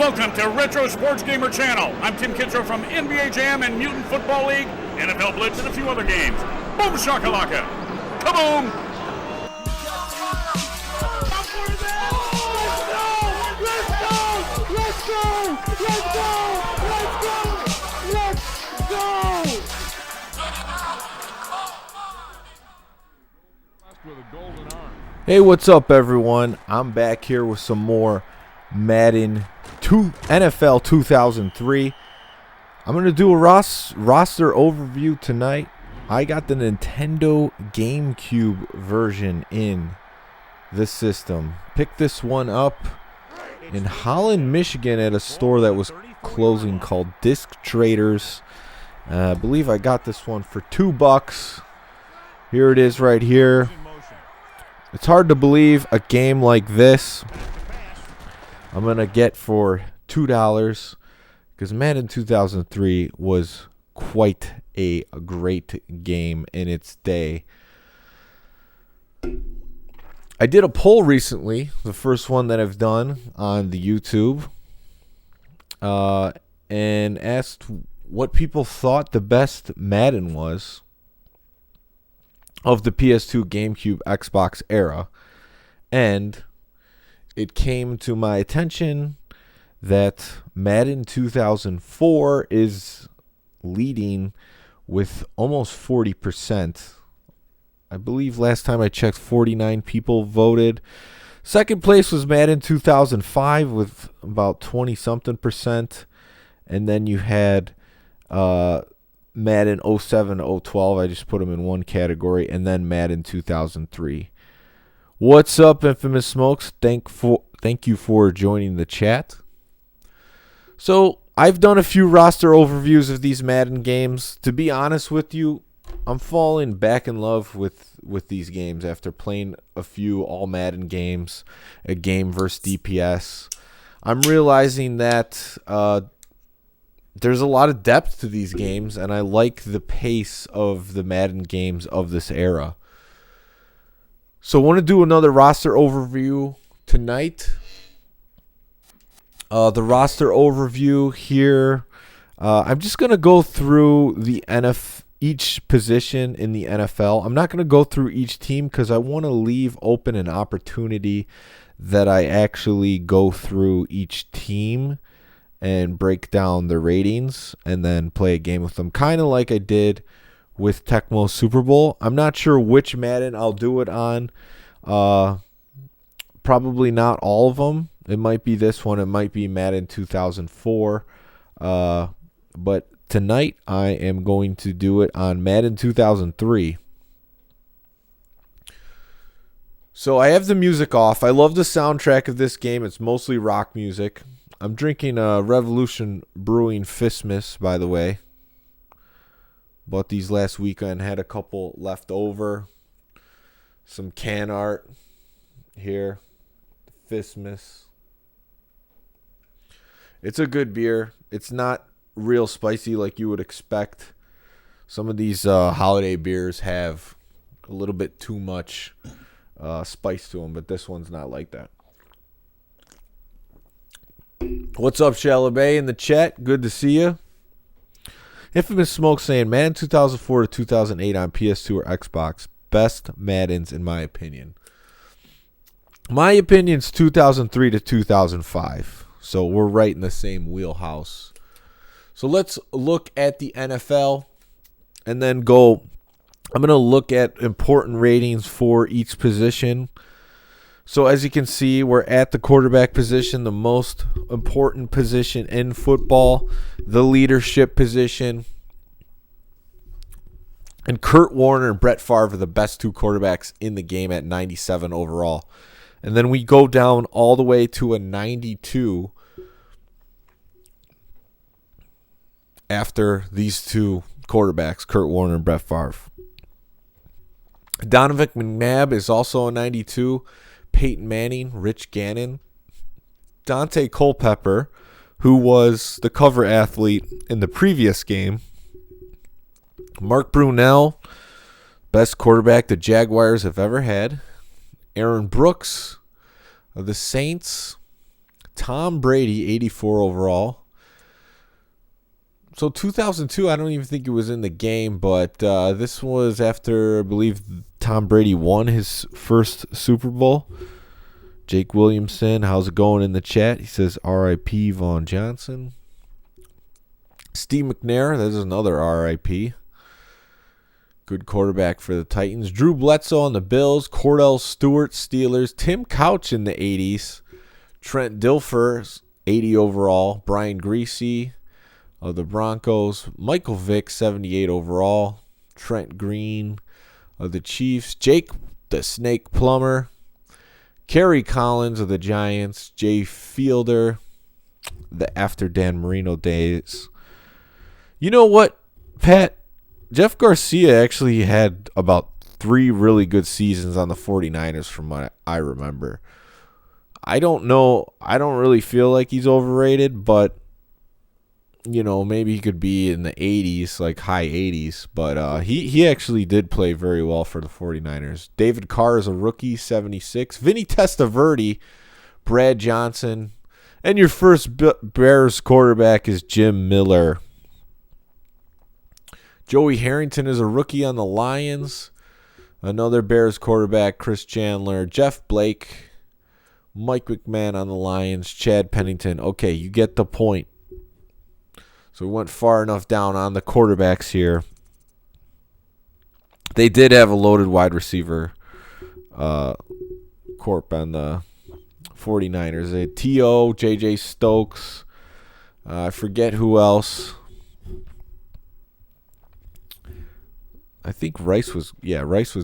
Welcome to Retro Sports Gamer Channel. I'm Tim Kitzrow from NBA Jam and Mutant Football League, NFL Blitz, and a few other games. Boom shakalaka! Kaboom! Hey, what's up, everyone? I'm back here with some more Madden NFL 2003. I'm going to do a roster overview tonight. I got the Nintendo Gamecube version in this system. Picked this one up in Holland, Michigan at a store that was closing called Disc Traders. I believe I got this one for $2. Here it is right here. It's hard to believe a game like this I'm going to get for $2 because Madden 2003 was quite a great game in its day. I did a poll recently, the first one that I've done on the YouTube, and asked what people thought the best Madden was of the PS2, GameCube, Xbox era. And it came to my attention that Madden 2004 is leading with almost 40%. I believe last time I checked, 49 people voted. Second place was Madden 2005 with about 20-something%. And then you had Madden 07, 012. I just put them in one category. And then Madden 2003. What's up, Infamous Smokes? Thank you for joining the chat. So, I've done a few roster overviews of these Madden games. To be honest with you, I'm falling back in love with these games after playing a few all Madden games, a game versus DPS. I'm realizing that there's a lot of depth to these games, and I like the pace of the Madden games of this era. So I want to do another roster overview tonight. The roster overview here, I'm just going to go through each position in the NFL. I'm not going to go through each team because I want to leave open an opportunity that I actually go through each team and break down the ratings and then play a game with them, kind of like I did with Tecmo Super Bowl. I'm not sure which Madden I'll do it on. Probably not all of them. It might be this one. It might be Madden 2004. But tonight I am going to do it on Madden 2003. So I have the music off. I love the soundtrack of this game. It's mostly rock music. I'm drinking Revolution Brewing Fistmas, by the way. Bought these last weekend. Had a couple left over. Some can art here. Fistmas. It's a good beer. It's not real spicy like you would expect. Some of these holiday beers have a little bit too much spice to them, but this one's not like that. What's up, Shalabay in the chat? Good to see you. Infamous Smoke saying Madden 2004 to 2008 on PS2 or Xbox. Best Maddens in my opinion. My opinion's 2003 to 2005. So we're right in the same wheelhouse. So let's look at the NFL and then go. I'm going to look at important ratings for each position. So as you can see, we're at the quarterback position, the most important position in football, the leadership position. And Kurt Warner and Brett Favre are the best two quarterbacks in the game at 97 overall. And then we go down all the way to a 92 after these two quarterbacks, Kurt Warner and Brett Favre. Donovan McNabb is also a 92. Peyton Manning, Rich Gannon, Dante Culpepper, who was the cover athlete in the previous game, Mark Brunell, best quarterback the Jaguars have ever had, Aaron Brooks of the Saints, Tom Brady, 84 overall. So 2002, I don't even think it was in the game, but this was after, I believe, Tom Brady won his first Super Bowl. Jake Williamson, how's it going in the chat? He says R.I.P. Vaughn Johnson. Steve McNair, there's another R.I.P. Good quarterback for the Titans. Drew Bledsoe on the Bills. Cordell Stewart, Steelers. Tim Couch in the 80s. Trent Dilfer, 80 overall. Brian Greasy of the Broncos. Michael Vick, 78 overall. Trent Green of the Chiefs. Jake the Snake Plummer. Kerry Collins of the Giants. Jay Fielder, the after Dan Marino days. You know what, Pat? Jeff Garcia actually had about 3 really good seasons on the 49ers from what I remember. I don't know. I don't really feel like he's overrated, but, maybe he could be in the 80s, like high 80s. But he actually did play very well for the 49ers. David Carr is a rookie, 76. Vinny Testaverde, Brad Johnson. And your first Bears quarterback is Jim Miller. Joey Harrington is a rookie on the Lions. Another Bears quarterback, Chris Chandler. Jeff Blake, Mike McMahon on the Lions. Chad Pennington. Okay, you get the point. So we went far enough down on the quarterbacks here. They did have a loaded wide receiver corp on the 49ers. They had T.O., J.J. Stokes. I forget who else. I think Rice was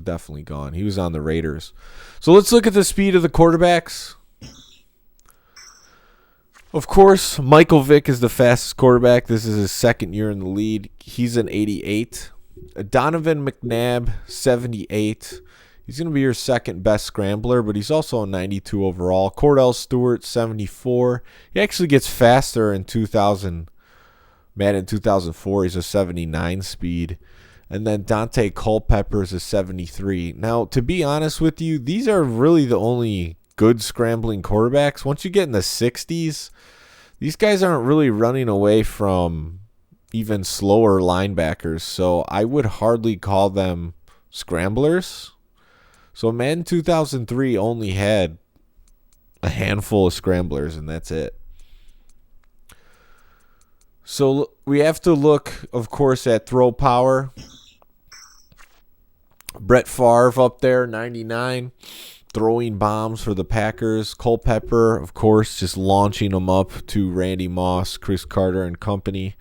definitely gone. He was on the Raiders. So let's look at the speed of the quarterbacks. Of course, Michael Vick is the fastest quarterback. This is his second year in the league. He's an 88. Donovan McNabb, 78. He's going to be your second best scrambler, but he's also a 92 overall. Cordell Stewart, 74. He actually gets faster in Madden 2004. He's a 79 speed. And then Dante Culpepper is a 73. Now, to be honest with you, these are really the only good scrambling quarterbacks. Once you get in the 60s, these guys aren't really running away from even slower linebackers. So I would hardly call them scramblers. So Madden 2003 only had a handful of scramblers, and that's it. So we have to look, of course, at throw power. Brett Favre up there, 99, throwing bombs for the Packers. Culpepper, of course, just launching them up to Randy Moss, Chris Carter, and company.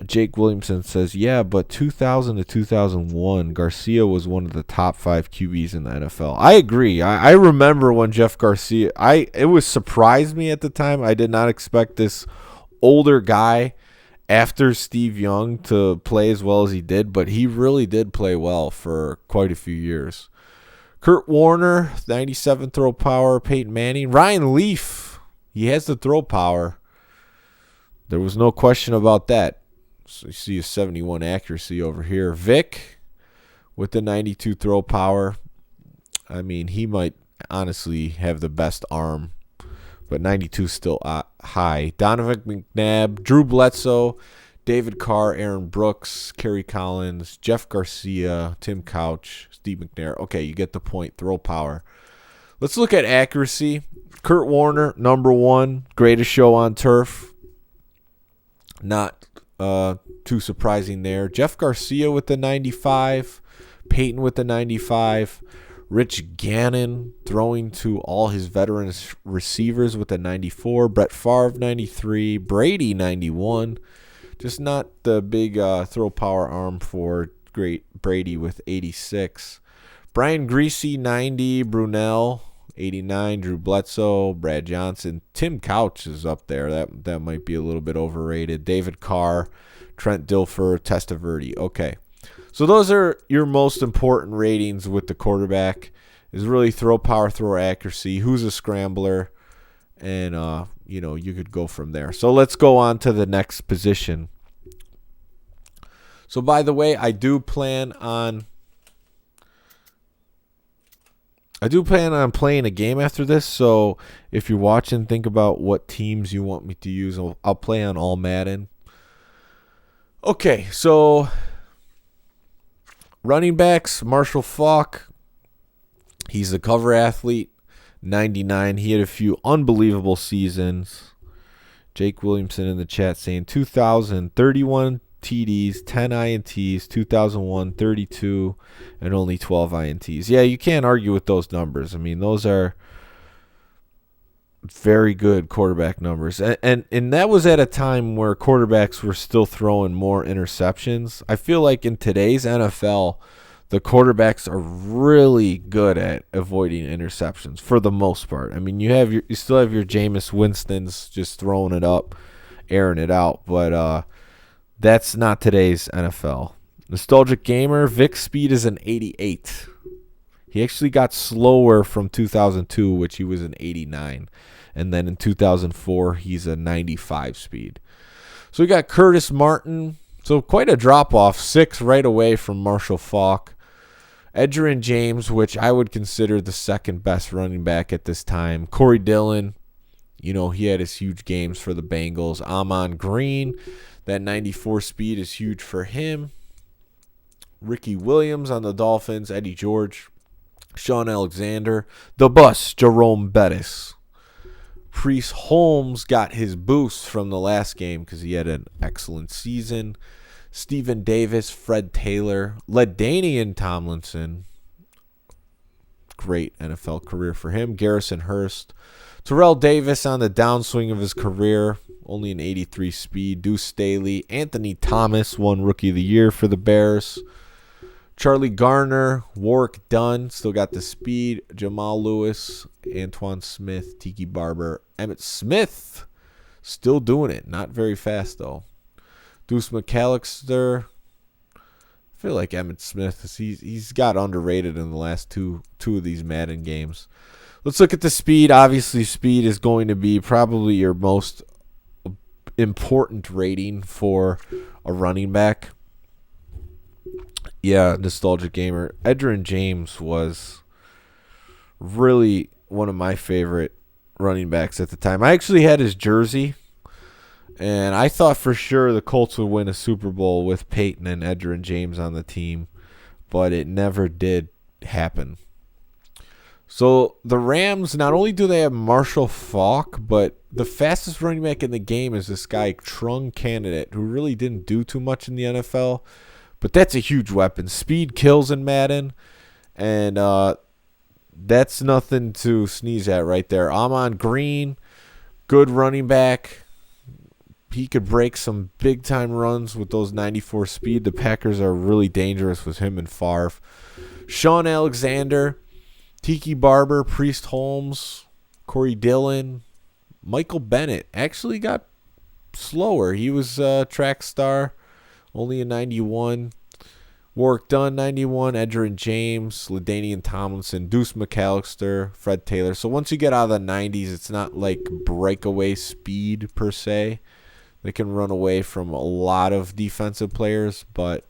Jake Williamson says, yeah, but 2000 to 2001, Garcia was one of the top 5 QBs in the NFL. I agree. I remember when Jeff Garcia, it surprised me at the time. I did not expect this older guy after Steve Young to play as well as he did, but he really did play well for quite a few years. Kurt Warner, 97 throw power. Peyton Manning. Ryan Leaf, he has the throw power. There was no question about that. So you see a 71 accuracy over here. Vic with the 92 throw power. I mean, he might honestly have the best arm, but 92 is still high. Donovan McNabb, Drew Bledsoe, David Carr, Aaron Brooks, Kerry Collins, Jeff Garcia, Tim Couch, Steve McNair. Okay, you get the point. Throw power. Let's look at accuracy. Kurt Warner, number 1, greatest show on turf. Not too surprising there. Jeff Garcia with the 95. Peyton with the 95. Rich Gannon throwing to all his veteran receivers with the 94. Brett Favre, 93. Brady, 91. Just not the big throw power arm for great Brady with 86. Brian Greasy, 90. Brunell, 89. Drew Bledsoe, Brad Johnson. Tim Couch is up there. That might be a little bit overrated. David Carr, Trent Dilfer, Testaverde. Okay. So those are your most important ratings with the quarterback, is really throw power, throw accuracy, who's a scrambler, and you could go from there. So let's go on to the next position. So by the way, I do plan on I do plan on playing a game after this, so if you're watching, think about what teams you want me to use. I'll play on all Madden. Okay, so running backs, Marshall Faulk. He's a cover athlete, 99. He had a few unbelievable seasons. Jake Williamson in the chat saying 2031 TDs, 10 INTs, 2001, 32, and only 12 INTs. Yeah, you can't argue with those numbers. I mean, those are very good quarterback numbers. And that was at a time where quarterbacks were still throwing more interceptions. I feel like in today's NFL, the quarterbacks are really good at avoiding interceptions for the most part. I mean, you still have your Jameis Winstons just throwing it up, airing it out, but that's not today's NFL. Nostalgic Gamer, Vic's speed is an 88. He actually got slower from 2002, which he was an 89. And then in 2004, he's a 95 speed. So we got Curtis Martin. So quite a drop-off, 6 right away from Marshall Faulk. Edgerrin James, which I would consider the second best running back at this time. Corey Dillon, he had his huge games for the Bengals. Amon Green, that 94 speed is huge for him. Ricky Williams on the Dolphins. Eddie George. Sean Alexander. The bus, Jerome Bettis. Priest Holmes got his boost from the last game because he had an excellent season. Stephen Davis, Fred Taylor. LaDainian Tomlinson. Great NFL career for him. Garrison Hurst. Terrell Davis on the downswing of his career. Only an 83 speed. Deuce Staley. Anthony Thomas won Rookie of the Year for the Bears. Charlie Garner. Warwick Dunn. Still got the speed. Jamal Lewis. Antoine Smith. Tiki Barber. Emmitt Smith. Still doing it. Not very fast, though. Deuce McAllister. I feel like Emmitt Smith, he's got underrated in the last two of these Madden games. Let's look at the speed. Obviously, speed is going to be probably your most important rating for a running back. Yeah, Nostalgic Gamer. Edgerrin James was really one of my favorite running backs at the time. I actually had his jersey, and I thought for sure the Colts would win a Super Bowl with Peyton and Edgerrin James on the team, but it never did happen. So the Rams, not only do they have Marshall Faulk, but the fastest running back in the game is this guy, Trung Candidate, who really didn't do too much in the NFL. But that's a huge weapon. Speed kills in Madden, and that's nothing to sneeze at right there. Amon Green, good running back. He could break some big-time runs with those 94 speed. The Packers are really dangerous with him and Favre. Sean Alexander, Tiki Barber, Priest Holmes, Corey Dillon, Michael Bennett actually got slower. He was a track star, only a 91. Warwick Dunn, 91. Edgerrin James, LaDainian Tomlinson, Deuce McAllister, Fred Taylor. So once you get out of the 90s, it's not like breakaway speed per se. They can run away from a lot of defensive players, but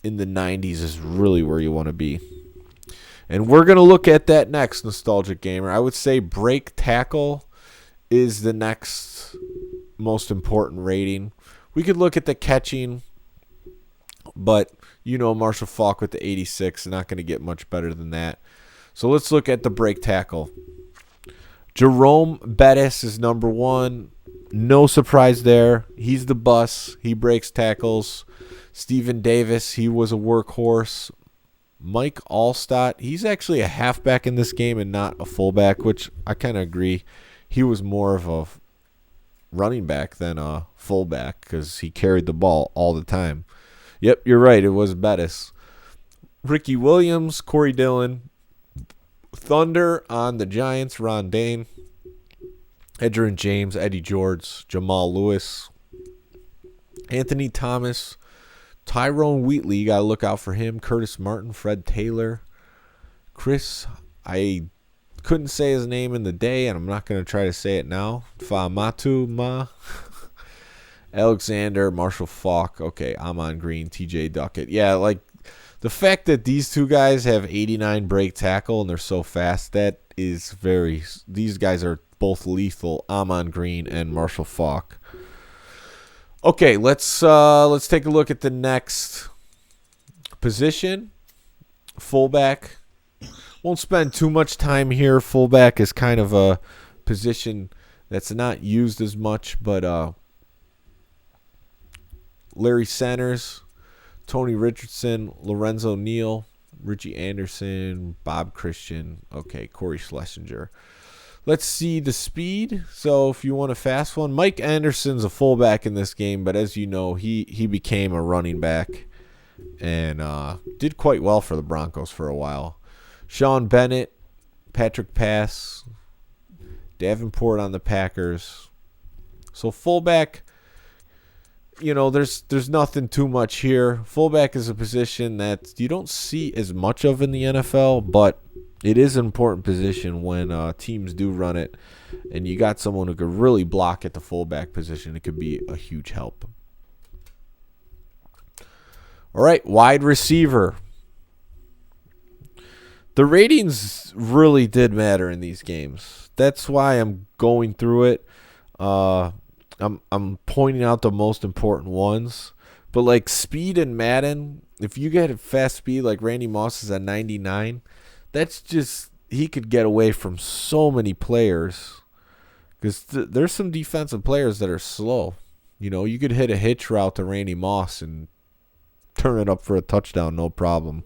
in the 90s is really where you want to be. And we're going to look at that next, Nostalgic Gamer. I would say break tackle is the next most important rating. We could look at the catching, but Marshall Faulk with the 86 is not going to get much better than that. So let's look at the break tackle. Jerome Bettis is number 1. No surprise there. He's the bus. He breaks tackles. Stephen Davis, he was a workhorse. Mike Allstott, he's actually a halfback in this game and not a fullback, which I kind of agree. He was more of a running back than a fullback because he carried the ball all the time. Yep, you're right. It was Bettis. Ricky Williams, Corey Dillon, Thunder on the Giants, Ron Dane, Edgerrin James, Eddie George, Jamal Lewis, Anthony Thomas, Tyrone Wheatley, you got to look out for him. Curtis Martin, Fred Taylor, Chris, I couldn't say his name in the day, and I'm not going to try to say it now. Famatu Ma. Alexander, Marshall Faulk, okay, Amon Green, TJ Duckett. Yeah, like The fact that these two guys have 89 break tackle and they're so fast, that is very. These guys are both lethal. Amon Green and Marshall Faulk. Okay, let's take a look at the next position. Fullback. Won't spend too much time here. Fullback is kind of a position that's not used as much, but Larry Sanders, Tony Richardson, Lorenzo Neal, Richie Anderson, Bob Christian, okay, Corey Schlesinger. Let's see the speed. So if you want a fast one, Mike Anderson's a fullback in this game, but as you know, he became a running back and did quite well for the Broncos for a while. Sean Bennett, Patrick Pass, Davenport on the Packers. So fullback, there's nothing too much here. Fullback is a position that you don't see as much of in the NFL, but it is an important position when teams do run it, and you got someone who could really block at the fullback position. It could be a huge help. All right, wide receiver. The ratings really did matter in these games. That's why I'm going through it. I'm pointing out the most important ones. But like speed in Madden, if you get a fast speed like Randy Moss is at 99, that's just, he could get away from so many players. Because there's some defensive players that are slow. You could hit a hitch route to Randy Moss and turn it up for a touchdown, no problem.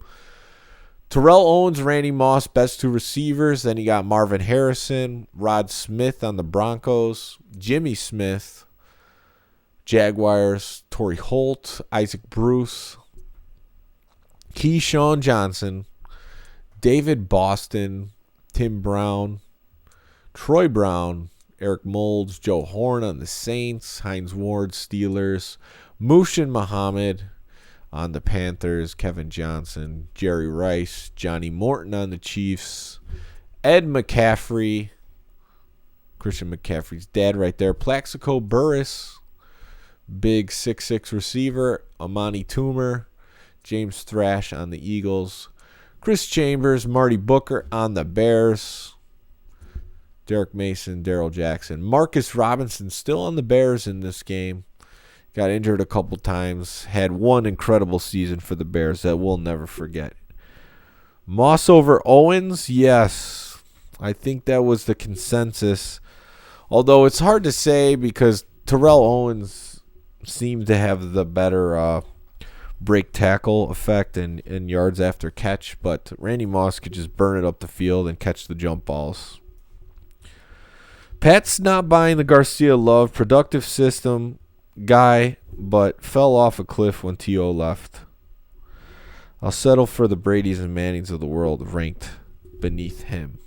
Terrell Owens, Randy Moss, best two receivers. Then you got Marvin Harrison, Rod Smith on the Broncos, Jimmy Smith, Jaguars, Torrey Holt, Isaac Bruce, Keyshawn Johnson, David Boston, Tim Brown, Troy Brown, Eric Moulds, Joe Horn on the Saints, Hines Ward, Steelers, Mushin Muhammad on the Panthers, Kevin Johnson, Jerry Rice, Johnny Morton on the Chiefs, Ed McCaffrey, Christian McCaffrey's dad right there, Plaxico Burress, big 6'6" receiver, Amani Toomer, James Thrash on the Eagles, Chris Chambers, Marty Booker on the Bears, Derek Mason, Darrell Jackson, Marcus Robinson still on the Bears in this game. Got injured a couple times. Had one incredible season for the Bears that we'll never forget. Moss over Owens? Yes. I think that was the consensus. Although it's hard to say because Terrell Owens seemed to have the better break tackle effect and yards after catch. But Randy Moss could just burn it up the field and catch the jump balls. Pat's not buying the Garcia Love productive system guy, but fell off a cliff when T.O. left. I'll settle for the Bradys and Mannings of the world ranked beneath him.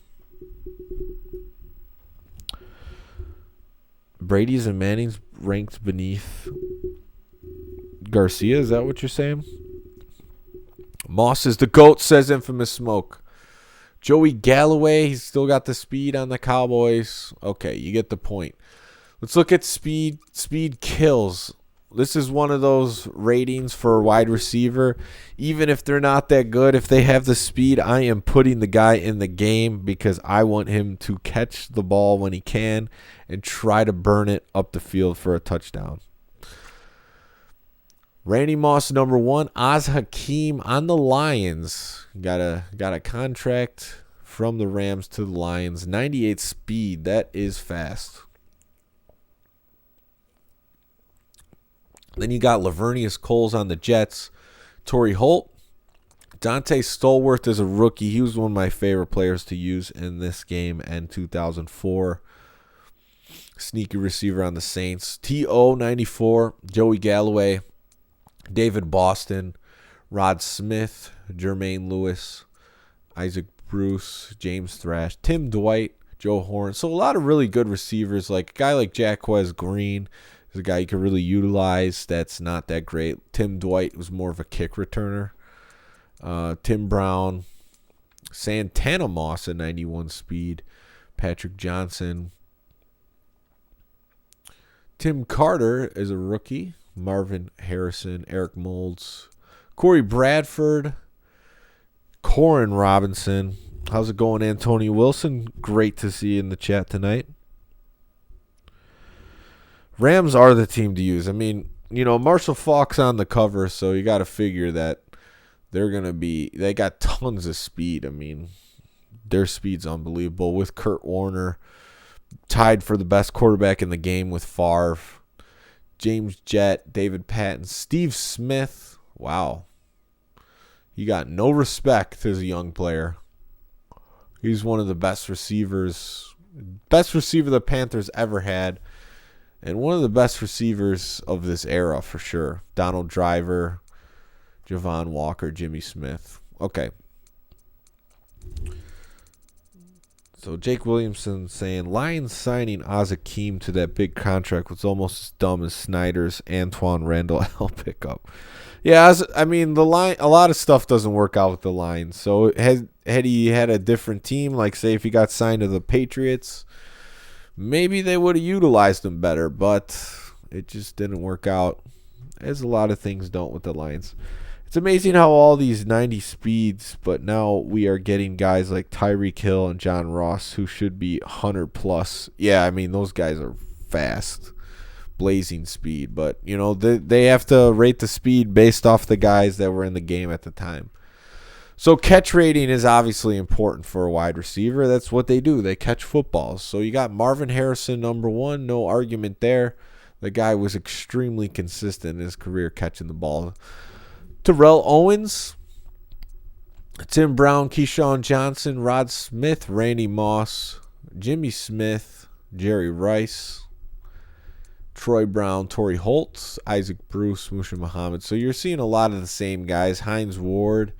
Brady's and Mannings ranked beneath Garcia? Is that what you're saying? Moss is the GOAT, says Infamous Smoke. Joey Galloway, he's still got the speed on the Cowboys. Okay, you get the point. Let's look at speed. Speed kills. This is one of those ratings for a wide receiver. Even if they're not that good, if they have the speed, I am putting the guy in the game because I want him to catch the ball when he can and try to burn it up the field for a touchdown. Randy Moss, number one. Oz Hakeem on the Lions. Got a contract from the Rams to the Lions. 98 speed. That is fast. Then you got Lavernius Coles on the Jets. Torrey Holt. Dante Stallworth is a rookie. He was one of my favorite players to use in this game and 2004. Sneaky receiver on the Saints. T.O. 94. Joey Galloway. David Boston. Rod Smith. Jermaine Lewis. Isaac Bruce. James Thrash. Tim Dwight. Joe Horn. So a lot of really good receivers. Like a guy like Jaquez Green is a guy you could really utilize. That's not that great. Tim Dwight was more of a kick returner. Tim Brown. Santana Moss at 91 speed. Patrick Johnson. Tim Carter is a rookie. Marvin Harrison. Eric Moulds. Corey Bradford. Corin Robinson. How's it going, Antonio Wilson? Great to see you in the chat tonight. Rams are the team to use. I mean, Marshall Faulk's on the cover, so you got to figure that they got tons of speed. I mean, their speed's unbelievable with Kurt Warner tied for the best quarterback in the game with Favre, James Jett, David Patton, Steve Smith. Wow. He got no respect as a young player. He's one of the best receiver the Panthers ever had, and one of the best receivers of this era for sure. Donald Driver, Javon Walker, Jimmy Smith. Okay. So Jake Williamson saying Lions signing Ozzie Guillen to that big contract was almost as dumb as Snyder's Antoine Randall L pickup. Yeah, a lot of stuff doesn't work out with the Lions. So had he had a different team, like say if he got signed to the Patriots, maybe they would have utilized him better, but it just didn't work out, as a lot of things don't with the Lions. It's amazing how all these 90 speeds, but now we are getting guys like Tyreek Hill and John Ross who should be 100 plus. Yeah, I mean, those guys are fast, blazing speed, but they have to rate the speed based off the guys that were in the game at the time. So catch rating is obviously important for a wide receiver. That's what they do. They catch footballs. So you got Marvin Harrison, number one, no argument there. The guy was extremely consistent in his career catching the ball. Terrell Owens, Tim Brown, Keyshawn Johnson, Rod Smith, Randy Moss, Jimmy Smith, Jerry Rice, Troy Brown, Torrey Holt, Isaac Bruce, Musha Muhammad. So you're seeing a lot of the same guys. Hines Ward,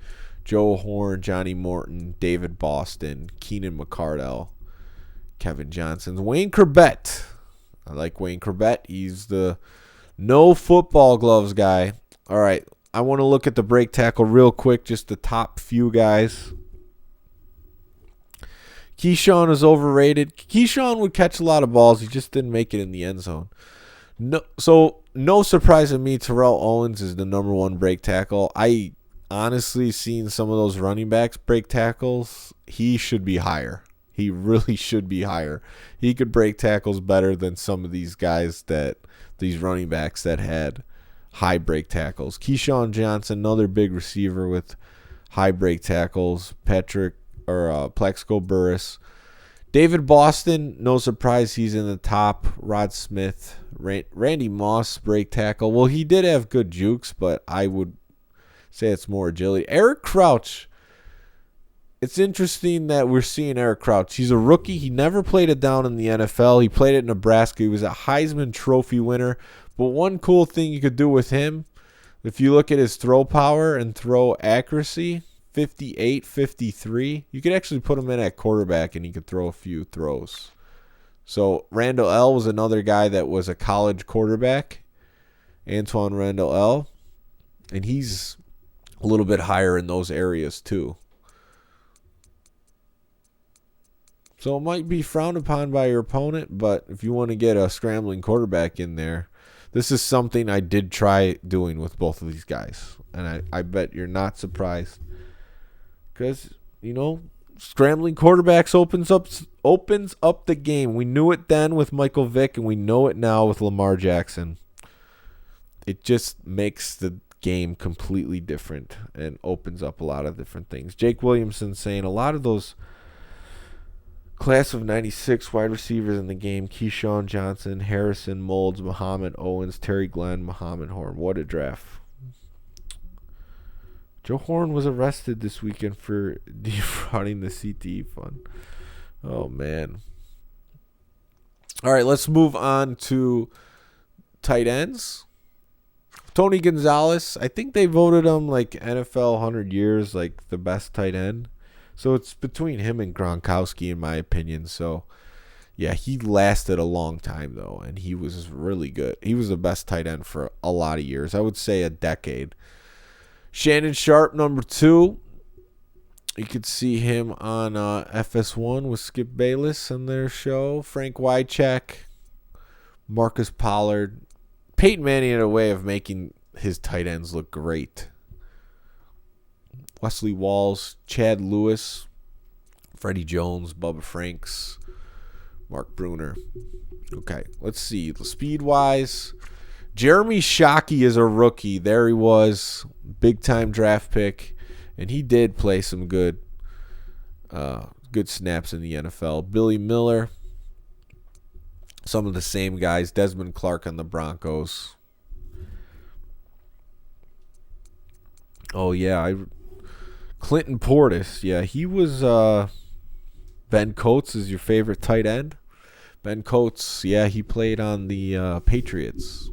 Joe Horn, Johnny Morton, David Boston, Keenan McCardell, Kevin Johnson, Wayne Corbett. I like Wayne Corbett. He's the no football gloves guy. All right. I want to look at the break tackle real quick, just the top few guys. Keyshawn is overrated. Keyshawn would catch a lot of balls. He just didn't make it in the end zone. No surprise to me, Terrell Owens is the number one break tackle. I honestly seen some of those running backs break tackles. He should be higher. He really should be higher. He could break tackles better than some of these guys these running backs that had high break tackles. Keyshawn Johnson, another big receiver with high break tackles. Plexico Burris. David Boston, no surprise he's in the top. Rod Smith. Randy Moss, break tackle. Well, he did have good jukes, but I would say it's more agility. Eric Crouch. It's interesting that we're seeing Eric Crouch. He's a rookie. He never played it down in the NFL. He played at Nebraska. He was a Heisman Trophy winner. But one cool thing you could do with him, if you look at his throw power and throw accuracy, 58, 53, you could actually put him in at quarterback and he could throw a few throws. So Randall L. was another guy that was a college quarterback, Antoine Randall L., and he's a little bit higher in those areas too. So it might be frowned upon by your opponent, but if you want to get a scrambling quarterback in there, this is something I did try doing with both of these guys. And I bet you're not surprised. Because, scrambling quarterbacks opens up the game. We knew it then with Michael Vick, and we know it now with Lamar Jackson. It just makes the game completely different and opens up a lot of different things. Jake Williamson saying a lot of those class of 96 wide receivers in the game: Keyshawn Johnson, Harrison, Moulds, Muhammad, Owens, Terry Glenn, Muhammad Horn. What a draft. Joe Horn was arrested this weekend for defrauding the CTE fund. Oh, man. All right, let's move on to tight ends. Tony Gonzalez, I think they voted him like NFL 100 years, like the best tight end. So it's between him and Gronkowski, in my opinion. So, yeah, he lasted a long time, though, and he was really good. He was the best tight end for a lot of years. I would say a decade. Shannon Sharp, number 2. You could see him on FS1 with Skip Bayless on their show. Frank Wycheck, Marcus Pollard. Peyton Manning had a way of making his tight ends look great. Wesley Walls, Chad Lewis, Freddie Jones, Bubba Franks, Mark Bruner. Okay, let's see. Speed-wise, Jeremy Shockey is a rookie. There he was, big-time draft pick, and he did play some good snaps in the NFL. Billy Miller, some of the same guys. Desmond Clark on the Broncos. Oh, yeah. Clinton Portis. Yeah, he was Ben Coates is your favorite tight end. Ben Coates, yeah, he played on the Patriots.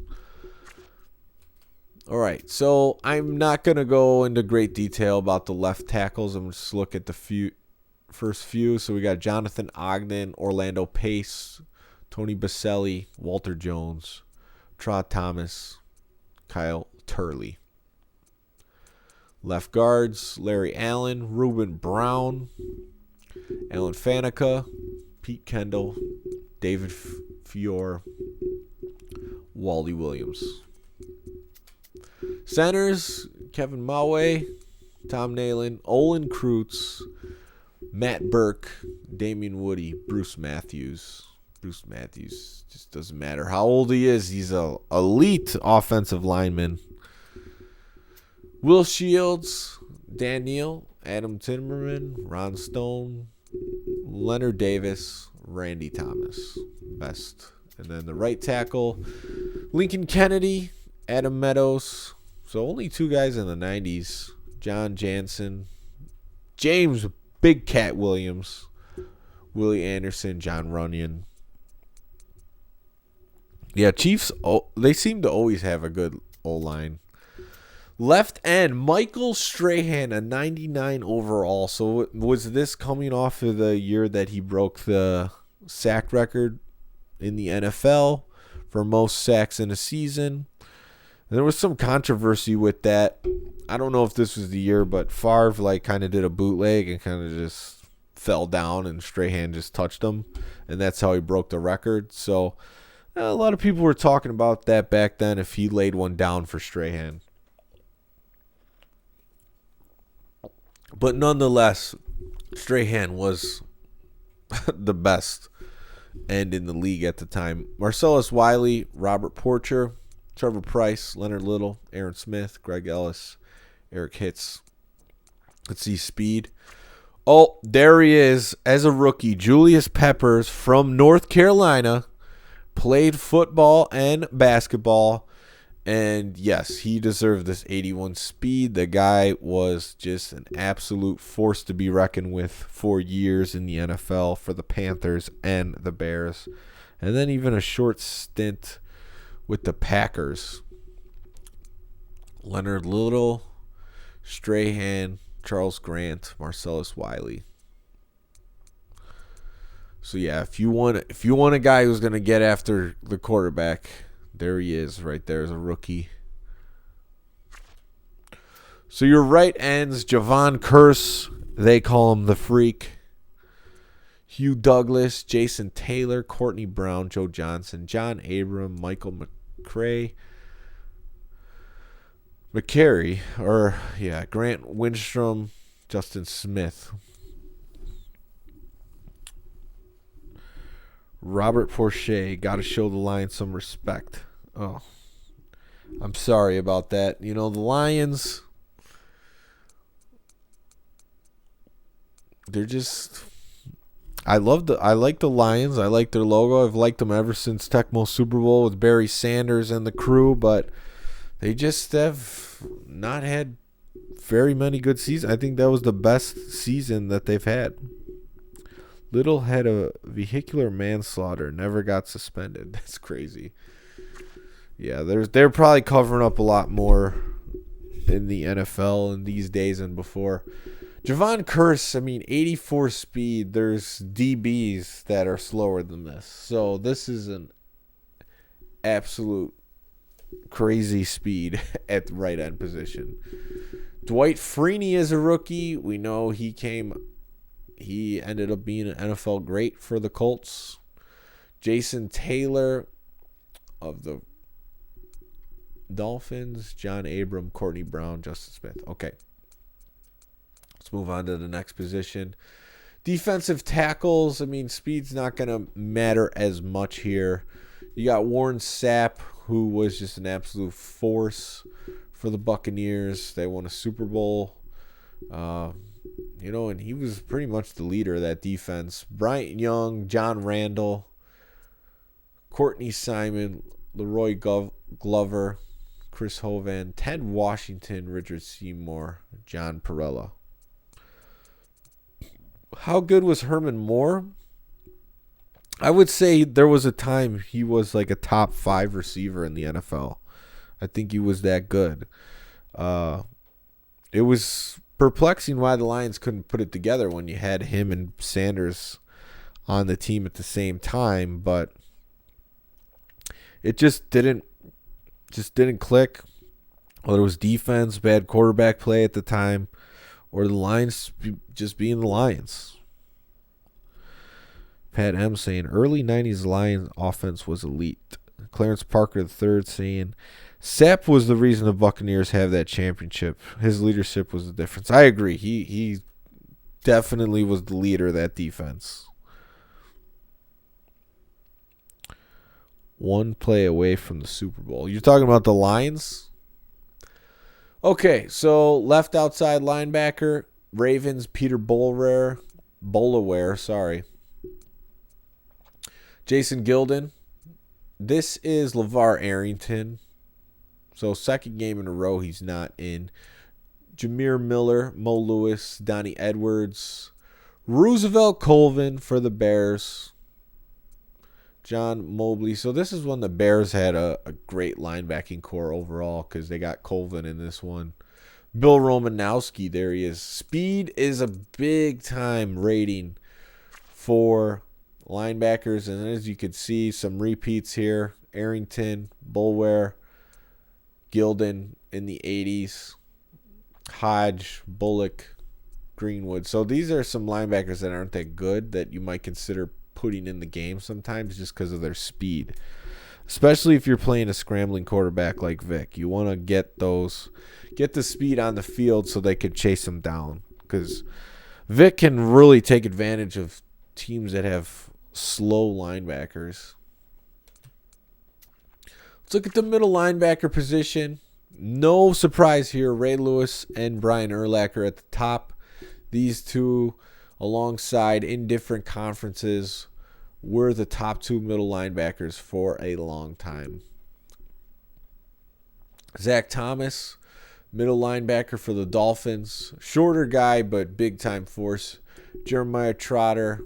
All right, so I'm not going to go into great detail about the left tackles. I'm just look at the first few. So we got Jonathan Ogden, Orlando Pace, Tony Baselli, Walter Jones, Trot Thomas, Kyle Turley. Left guards, Larry Allen, Reuben Brown, Alan Faneca, Pete Kendall, David Fiore, Wally Williams. Centers, Kevin Maue, Tom Nalen, Olin Kreutz, Matt Burke, Damian Woody, Bruce Matthews. Bruce Matthews just doesn't matter how old he is. He's an elite offensive lineman. Will Shields, Dan Neal, Adam Timmerman, Ron Stone, Leonard Davis, Randy Thomas. Best. And then the right tackle, Lincoln Kennedy, Adam Meadows. So only two guys in the 90s. John Jansen, James Big Cat Williams, Willie Anderson, John Runyon. Yeah, Chiefs, they seem to always have a good O-line. Left end, Michael Strahan, a 99 overall. So was this coming off of the year that he broke the sack record in the NFL for most sacks in a season? And there was some controversy with that. I don't know if this was the year, but Favre kind of did a bootleg and kind of just fell down, and Strahan just touched him, and that's how he broke the record. So a lot of people were talking about that back then, if he laid one down for Strahan. But nonetheless, Strahan was the best end in the league at the time. Marcellus Wiley, Robert Porcher, Trevor Price, Leonard Little, Aaron Smith, Greg Ellis, Eric Hitz. Let's see speed. Oh, there he is as a rookie. Julius Peppers from North Carolina. Played football and basketball. And yes, he deserved this 81 speed. The guy was just an absolute force to be reckoned with for years in the NFL for the Panthers and the Bears. And then even a short stint with the Packers. Leonard Little, Strahan, Charles Grant, Marcellus Wiley. So yeah, if you want a guy who's going to get after the quarterback, there he is right there as a rookie. So your right ends, Javon Curse, they call him the Freak. Hugh Douglas, Jason Taylor, Courtney Brown, Joe Johnson, John Abram, Michael McCary, Grant Windstrom, Justin Smith. Robert Porcher, got to show the Lions some respect. Oh, I'm sorry about that. The Lions, they're just... I like the Lions. I like their logo. I've liked them ever since Tecmo Super Bowl with Barry Sanders and the crew, but they just have not had very many good seasons. I think that was the best season that they've had. Little had a vehicular manslaughter, never got suspended. That's crazy. Yeah, they're probably covering up a lot more in the NFL in these days than before. Javon Curse, 84 speed. There's DBs that are slower than this. So this is an absolute crazy speed at the right end position. Dwight Freeney is a rookie. We know he ended up being an NFL great for the Colts. Jason Taylor of the Dolphins, John Abram, Courtney Brown, Justin Smith. Okay. Let's move on to the next position. Defensive tackles. I mean, speed's not going to matter as much here. You got Warren Sapp, who was just an absolute force for the Buccaneers. They won a Super Bowl. And he was pretty much the leader of that defense. Bryant Young, John Randall, Courtney Simon, Leroy Glover, Chris Hovan, Ted Washington, Richard Seymour, John Perella. How good was Herman Moore? I would say there was a time he was like a top 5 receiver in the NFL. I think he was that good. It was perplexing why the Lions couldn't put it together when you had him and Sanders on the team at the same time, but it just didn't click. Whether it was defense, bad quarterback play at the time, or the Lions just being the Lions. Pat M saying early 90s Lions offense was elite. Clarence Parker III saying Sapp was the reason the Buccaneers have that championship. His leadership was the difference. I agree. He definitely was the leader of that defense. One play away from the Super Bowl. You're talking about the Lions? Okay, so left outside linebacker, Ravens, Peter Bolaware, Jason Gilden. This is LeVar Arrington. So second game in a row he's not in. Jameer Miller, Mo Lewis, Donnie Edwards, Roosevelt Colvin for the Bears, John Mobley. So this is when the Bears had a great linebacking core overall because they got Colvin in this one. Bill Romanowski, there he is. Speed is a big-time rating for linebackers. And as you can see, some repeats here. Arrington, Bolware, Gilden in the 80s. Hodge, Bullock, Greenwood. So these are some linebackers that aren't that good that you might consider putting in the game sometimes just because of their speed. Especially if you're playing a scrambling quarterback like Vic. You want to get the speed on the field so they can chase them down. Because Vic can really take advantage of teams that have slow linebackers. Let's look at the middle linebacker position. No surprise here. Ray Lewis and Brian Urlacher at the top. These two, alongside in different conferences, were the top 2 middle linebackers for a long time. Zach Thomas, middle linebacker for the Dolphins. Shorter guy, but big-time force. Jeremiah Trotter,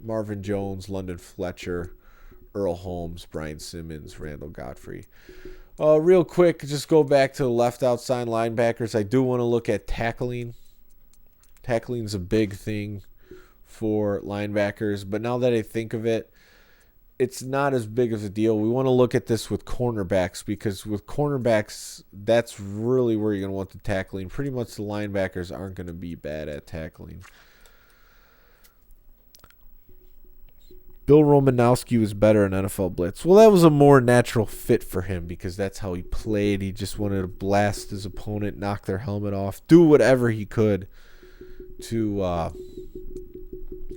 Marvin Jones, London Fletcher, Earl Holmes, Brian Simmons, Randall Godfrey. Real quick, just go back to the left outside linebackers. I do want to look at tackling. Tackling's a big thing for linebackers, but now that I think of it, it's not as big of a deal. We want to look at this with cornerbacks because with cornerbacks, that's really where you're going to want the tackling. Pretty much the linebackers aren't going to be bad at tackling. Bill Romanowski was better in NFL Blitz. Well, that was a more natural fit for him because that's how he played. He just wanted to blast his opponent, knock their helmet off, do whatever he could to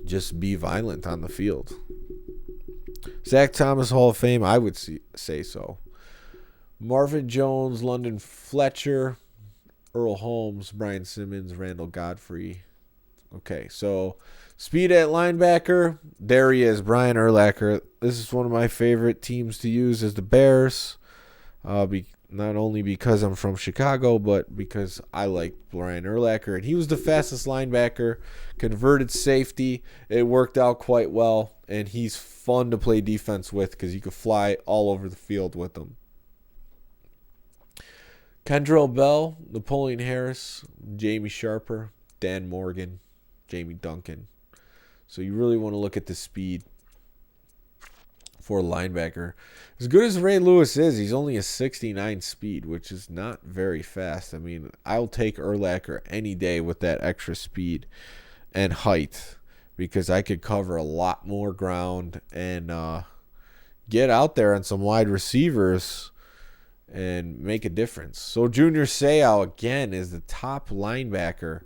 just be violent on the field. Zach Thomas, Hall of Fame, I would say so. Marvin Jones, London Fletcher, Earl Holmes, Brian Simmons, Randall Godfrey. Okay, so speed at linebacker, there he is, Brian Urlacher. This is one of my favorite teams to use as the Bears. Not only because I'm from Chicago, but because I like Brian Urlacher. And he was the fastest linebacker, converted safety. It worked out quite well, and he's fun to play defense with because you could fly all over the field with him. Kendrell Bell, Napoleon Harris, Jamie Sharper, Dan Morgan, Jamie Duncan. So you really want to look at the speed for a linebacker. As good as Ray Lewis is, he's only a 69 speed, which is not very fast. I mean, I'll take Urlacher any day with that extra speed and height because I could cover a lot more ground and get out there on some wide receivers and make a difference. So Junior Seau, again, is the top linebacker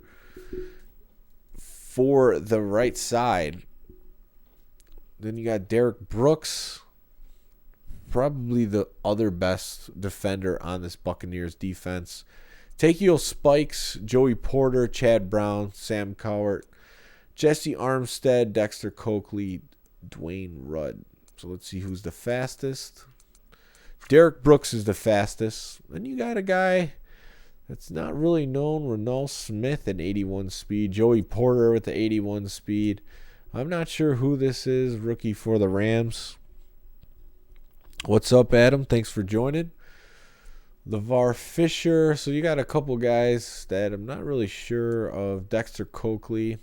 for the right side. Then you got Derek Brooks, probably the other best defender on this Buccaneers defense. Takeo Spikes, Joey Porter, Chad Brown, Sam Cowart, Jesse Armstead, Dexter Coakley, Dwayne Rudd. So let's see who's the fastest. Derek Brooks is the fastest. Then you got a guy that's not really known, Renal Smith at 81 speed. Joey Porter with the 81 speed. I'm not sure who this is. Rookie for the Rams. What's up, Adam? Thanks for joining. LeVar Fisher. So you got a couple guys that I'm not really sure of. Dexter Coakley.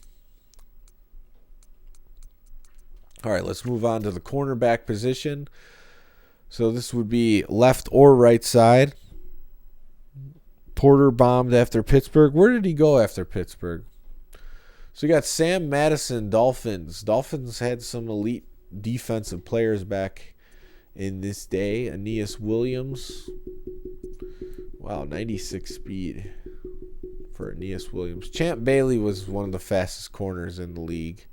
All right, let's move on to the cornerback position. So this would be left or right side. Porter bombed after Pittsburgh. Where did he go after Pittsburgh? So you got Sam Madison, Dolphins. Dolphins had some elite defensive players back in this day. Aeneas Williams. Wow, 96 speed for Aeneas Williams. Champ Bailey was one of the fastest corners in the league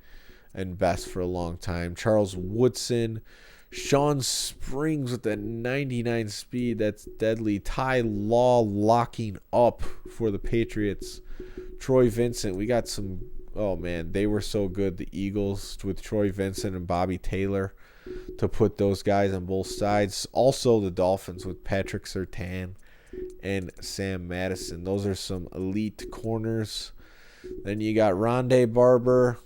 and best for a long time. Charles Woodson. Sean Springs with that 99 speed. That's deadly. Ty Law locking up for the Patriots. Troy Vincent. We got some. Oh, man. They were so good. The Eagles with Troy Vincent and Bobby Taylor to put those guys on both sides. Also the Dolphins with Patrick Surtain and Sam Madison. Those are some elite corners. Then you got Rondé Barber,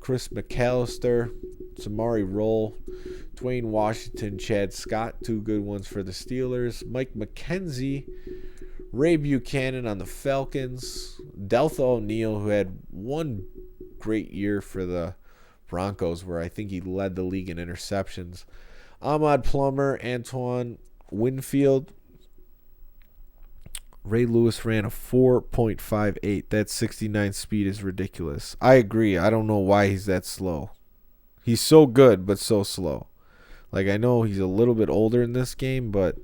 Chris McAllister, Samari Roll, Dwayne Washington, Chad Scott, two good ones for the Steelers. Mike McKenzie, Ray Buchanan on the Falcons. Deltha O'Neal, who had one great year for the Broncos, where I think he led the league in interceptions. Ahmad Plummer, Antoine Winfield. Ray Lewis ran a 4.58. That 69 speed is ridiculous. I agree. I don't know why he's that slow. He's so good, but so slow. Like, I know he's a little bit older in this game, but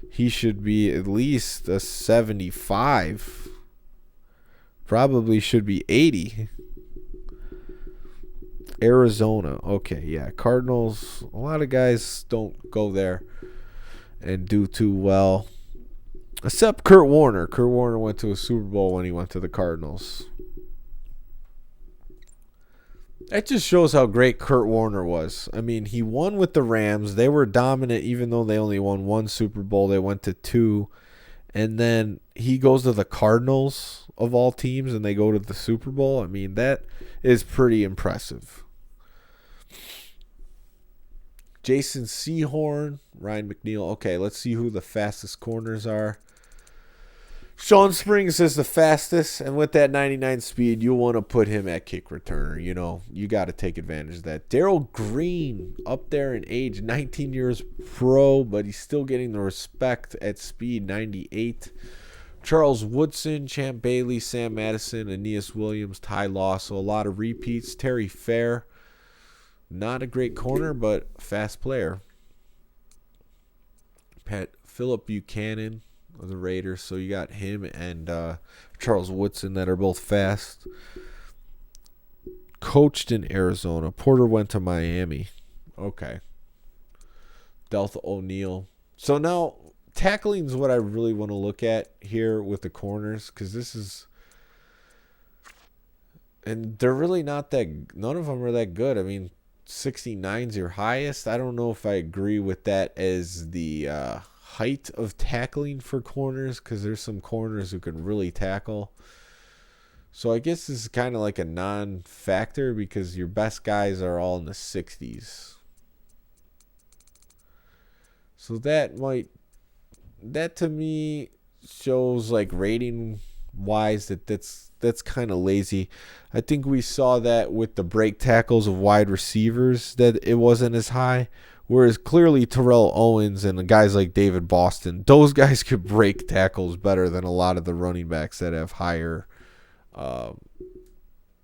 he should be at least a 75. Probably should be 80. Arizona. Okay, yeah. Cardinals, a lot of guys don't go there and do too well. Except Kurt Warner. Kurt Warner went to a Super Bowl when he went to the Cardinals. That just shows how great Kurt Warner was. I mean, he won with the Rams. They were dominant even though they only won one Super Bowl. They went to two. And then he goes to the Cardinals of all teams and they go to the Super Bowl. I mean, that is pretty impressive. Jason Sehorn, Ryan McNeil. Okay, let's see who the fastest corners are. Sean Springs is the fastest, and with that 99 speed, you want to put him at kick returner. You know, you got to take advantage of that. Darrell Green, up there in age, 19 years pro, but he's still getting the respect at speed, 98. Charles Woodson, Champ Bailey, Sam Madison, Aeneas Williams, Ty Law. So a lot of repeats. Terry Fair, not a great corner, but fast player. Philip Buchanan of the Raiders. So you got him and Charles Woodson that are both fast. Coached in Arizona. Porter went to Miami. Okay. Deltha O'Neal. So now tackling is what I really want to look at here with the corners, because this is, and they're really not that, none of them are that good. I mean, 69's your highest. I don't know if I agree with that as the height of tackling for corners, because there's some corners who can really tackle. So I guess this is kind of like a non-factor because your best guys are all in the 60s. So that to me shows, like, rating wise, that's kind of lazy. I think we saw that with the break tackles of wide receivers, that it wasn't as high. Whereas clearly Terrell Owens and guys like David Boston, those guys could break tackles better than a lot of the running backs that have higher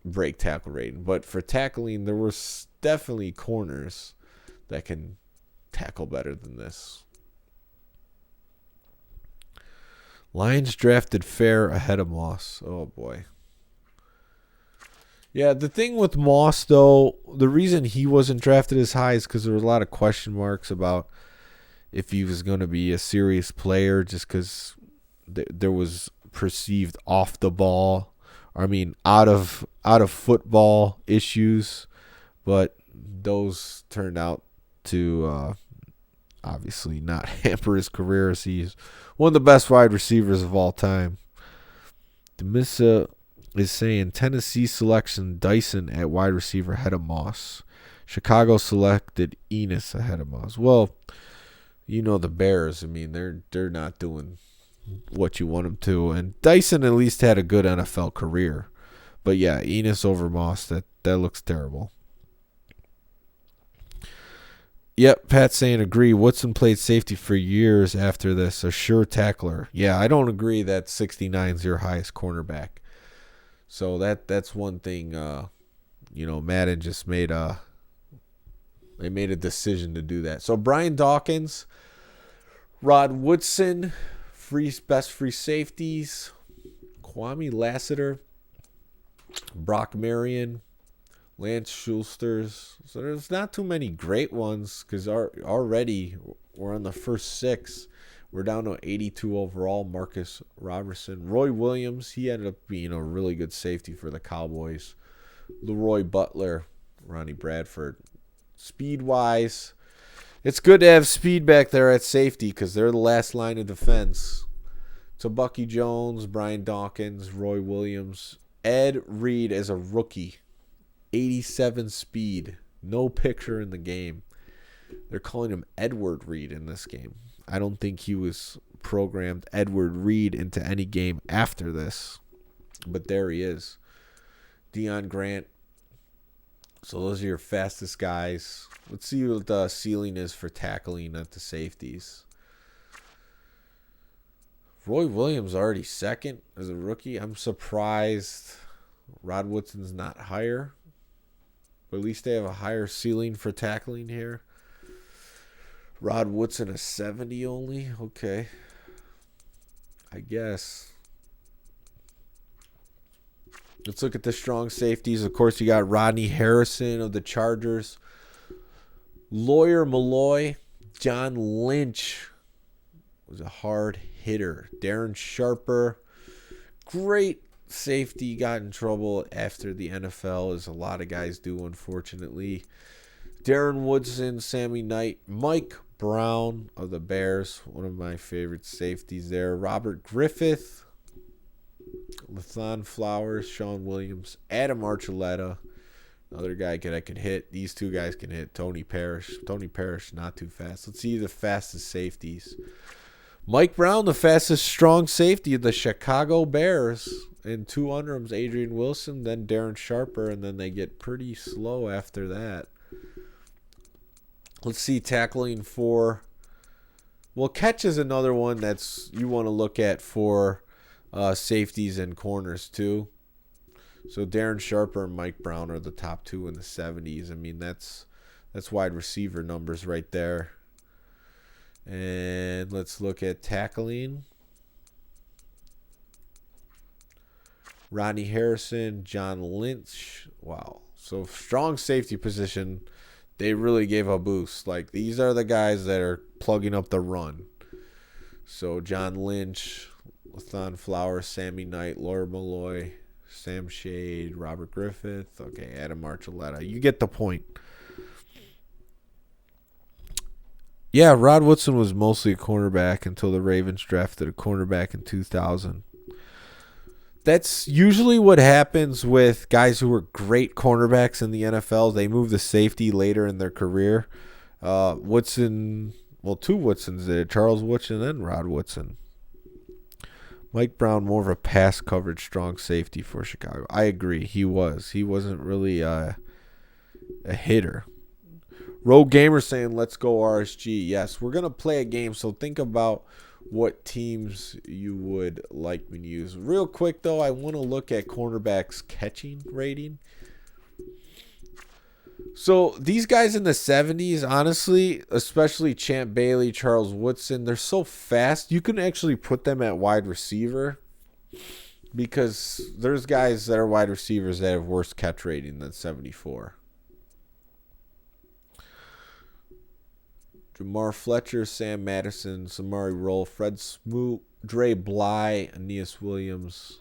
break tackle rating. But for tackling, there were definitely corners that can tackle better than this. Lions drafted Fair ahead of Moss. Oh boy. Yeah, the thing with Moss, though, the reason he wasn't drafted as high is because there was a lot of question marks about if he was going to be a serious player just because there was perceived off the ball, out of football issues, but those turned out to obviously not hamper his career, as he's one of the best wide receivers of all time. Demissa is saying Tennessee selection Dyson at wide receiver ahead of Moss. Chicago selected Enos ahead of Moss. Well, the Bears, they're not doing what you want them to. And Dyson at least had a good NFL career. But yeah, Enos over Moss, that looks terrible. Yep, Pat's saying agree. Woodson played safety for years after this. A sure tackler. Yeah, I don't agree that 69 is your highest cornerback. So that's one thing. Madden just made a decision to do that. So Brian Dawkins, Rod Woodson, best free safeties, Kwame Lassiter, Brock Marion, Lance Schulsters. So there's not too many great ones because already we're on the first 6. We're down to 82 overall. Marcus Robertson. Roy Williams, he ended up being a really good safety for the Cowboys. Leroy Butler, Ronnie Bradford. Speed-wise, it's good to have speed back there at safety because they're the last line of defense. So Bucky Jones, Brian Dawkins, Roy Williams. Ed Reed as a rookie. 87 speed. No picture in the game. They're calling him Edward Reed in this game. I don't think he was programmed Edward Reed into any game after this. But there he is. Deion Grant. So those are your fastest guys. Let's see what the ceiling is for tackling at the safeties. Roy Williams already second as a rookie. I'm surprised Rod Woodson's not higher. But at least they have a higher ceiling for tackling here. Rod Woodson a 70 only? Okay. I guess. Let's look at the strong safeties. Of course, you got Rodney Harrison of the Chargers. Lawyer Malloy. John Lynch was a hard hitter. Darren Sharper. Great safety. Got in trouble after the NFL, as a lot of guys do, unfortunately. Darren Woodson, Sammy Knight, Mike Brown of the Bears, one of my favorite safeties there. Robert Griffith, Lathan Flowers, Sean Williams, Adam Archuleta, another guy that can hit. These two guys can hit. Tony Parrish. Tony Parrish, not too fast. Let's see the fastest safeties. Mike Brown, the fastest strong safety of the Chicago Bears. And 2 under him, Adrian Wilson, then Darren Sharper, and then they get pretty slow after that. Let's see tackling for. Well, catch is another one that's you want to look at for safeties and corners too. So Darren Sharper and Mike Brown are the top 2 in the 70s. That's wide receiver numbers right there. And let's look at tackling. Rodney Harrison, John Lynch. Wow. So strong safety position. They really gave a boost. Like, these are the guys that are plugging up the run. So John Lynch, Lathan Flowers, Sammy Knight, Laura Malloy, Sam Shade, Robert Griffith. Okay, Adam Archuleta. You get the point. Yeah, Rod Woodson was mostly a cornerback until the Ravens drafted a cornerback in 2000. That's usually what happens with guys who are great cornerbacks in the NFL. They move to safety later in their career. Woodson, well, 2 Woodsons there. Charles Woodson and Rod Woodson. Mike Brown, more of a pass coverage strong safety for Chicago. I agree. He was. He wasn't really a hitter. Rogue Gamer saying, let's go RSG. Yes, we're going to play a game, so think about what teams you would like me to use. Real quick, though, I want to look at cornerbacks' catching rating. So these guys in the 70s, honestly, especially Champ Bailey, Charles Woodson, they're so fast. You can actually put them at wide receiver. because there's guys that are wide receivers that have worse catch rating than 74. Jamar Fletcher, Sam Madison, Samari Roll, Fred Smoot, Dre Bly, Aeneas Williams.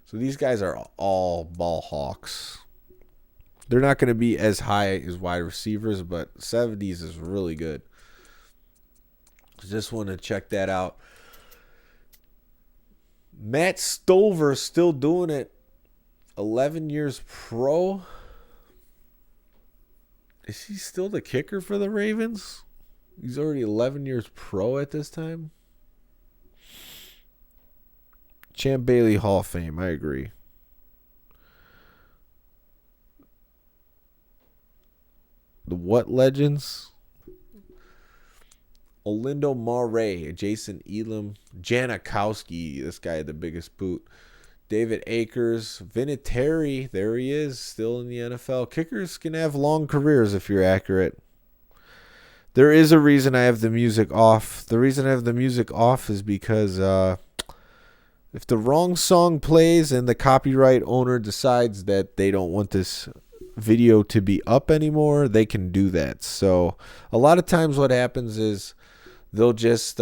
So these guys are all ball hawks. They're not going to be as high as wide receivers, but 70s is really good. Just want to check that out. Matt Stover still doing it. 11 years pro. Is he still the kicker for the Ravens? He's already 11 years pro at this time. Champ Bailey Hall of Fame, I agree. The what legends? Olindo Maury, Jason Elam, Janikowski, this guy had the biggest boot. David Akers, Vinatieri, there he is, still in the NFL. Kickers can have long careers if you're accurate. There is a reason I have the music off. The reason I have the music off is because if the wrong song plays and the copyright owner decides that they don't want this video to be up anymore, they can do that. So a lot of times what happens is they'll just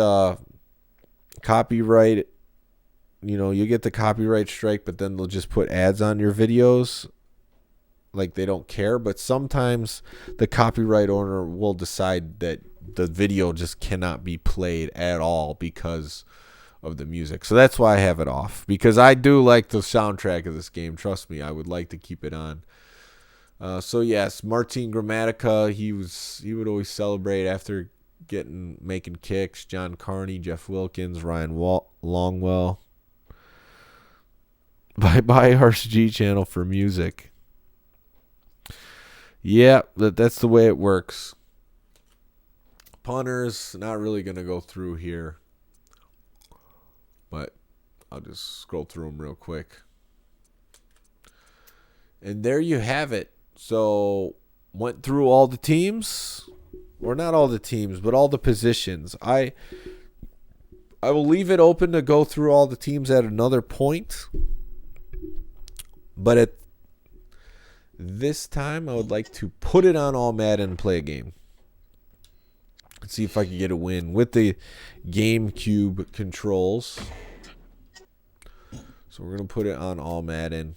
copyright, you get the copyright strike, but then they'll just put ads on your videos. Like they don't care, but sometimes the copyright owner will decide that the video just cannot be played at all because of the music. So that's why I have it off, because I do like the soundtrack of this game. Trust me, I would like to keep it on. So yes, Martin Gramatica, he would always celebrate after making kicks. John Carney, Jeff Wilkins, Ryan Longwell. Bye RSG channel for music. Yeah, that's the way it works. Punters, not really going to go through here. But I'll just scroll through them real quick. And there you have it. So, went through all the teams. Or not all the teams, but all the positions. I will leave it open to go through all the teams at another point. But at this time, I would like to put it on All Madden and play a game. Let's see if I can get a win with the GameCube controls. So we're going to put it on All Madden.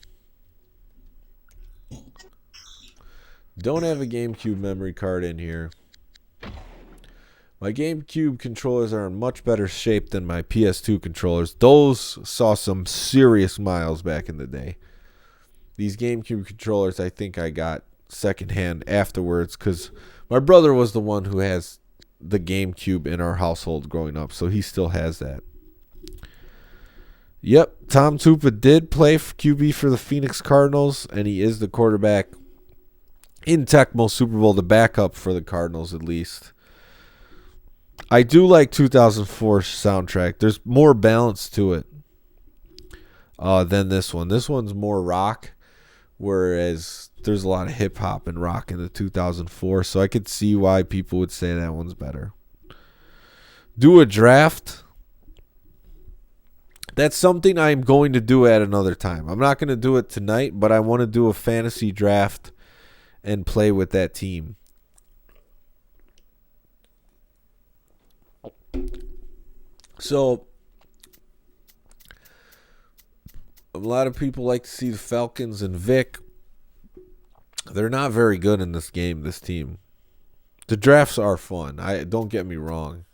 Don't have a GameCube memory card in here. My GameCube controllers are in much better shape than my PS2 controllers. Those saw some serious miles back in the day. These GameCube controllers, I think I got secondhand afterwards because my brother was the one who has the GameCube in our household growing up, so he still has that. Yep, Tom Tupa did play for QB for the Phoenix Cardinals, and he is the quarterback in Tecmo Super Bowl, the backup for the Cardinals at least. I do like 2004 soundtrack. There's more balance to it than this one. This one's more rock, whereas there's a lot of hip-hop and rock in the 2004, so I could see why people would say that one's better. Do a draft. That's something I'm going to do at another time. I'm not going to do it tonight, but I want to do a fantasy draft and play with that team. So, a lot of people like to see the Falcons and Vic. They're not very good in this game, this team. The drafts are fun. Don't get me wrong.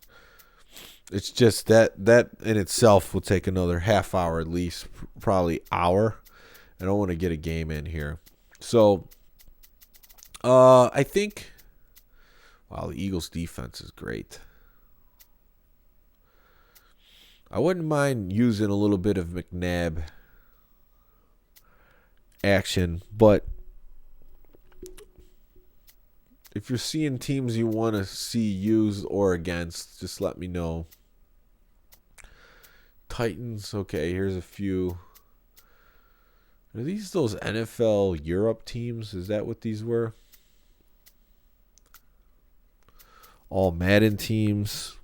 It's just that in itself will take another half hour at least, probably hour. I don't want to get a game in here. So, I think, wow, the Eagles' defense is great. I wouldn't mind using a little bit of McNabb action, but if you're seeing teams you want to see used or against, just let me know. Titans, okay, here's a few. Are these those NFL Europe teams? Is that what these were? All Madden teams.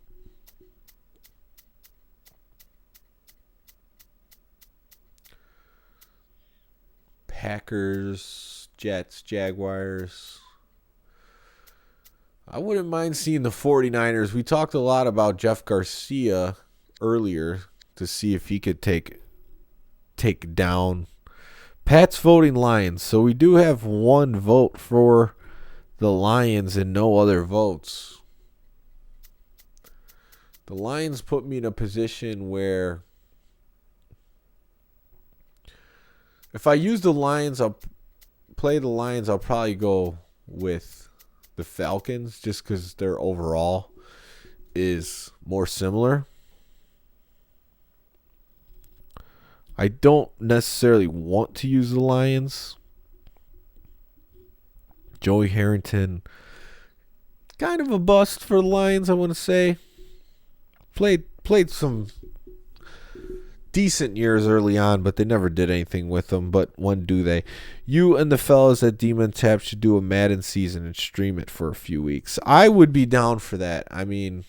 Packers, Jets, Jaguars. I wouldn't mind seeing the 49ers. We talked a lot about Jeff Garcia earlier to see if he could take down. Pat's voting Lions, so we do have one vote for the Lions and no other votes. The Lions put me in a position where if I use the Lions, I'll probably go with the Falcons just because their overall is more similar. I don't necessarily want to use the Lions. Joey Harrington, kind of a bust for the Lions, I want to say. Played some decent years early on, but they never did anything with them. But when do they? You and the fellas at Demon Tap should do a Madden season and stream it for a few weeks. I would be down for that. I mean,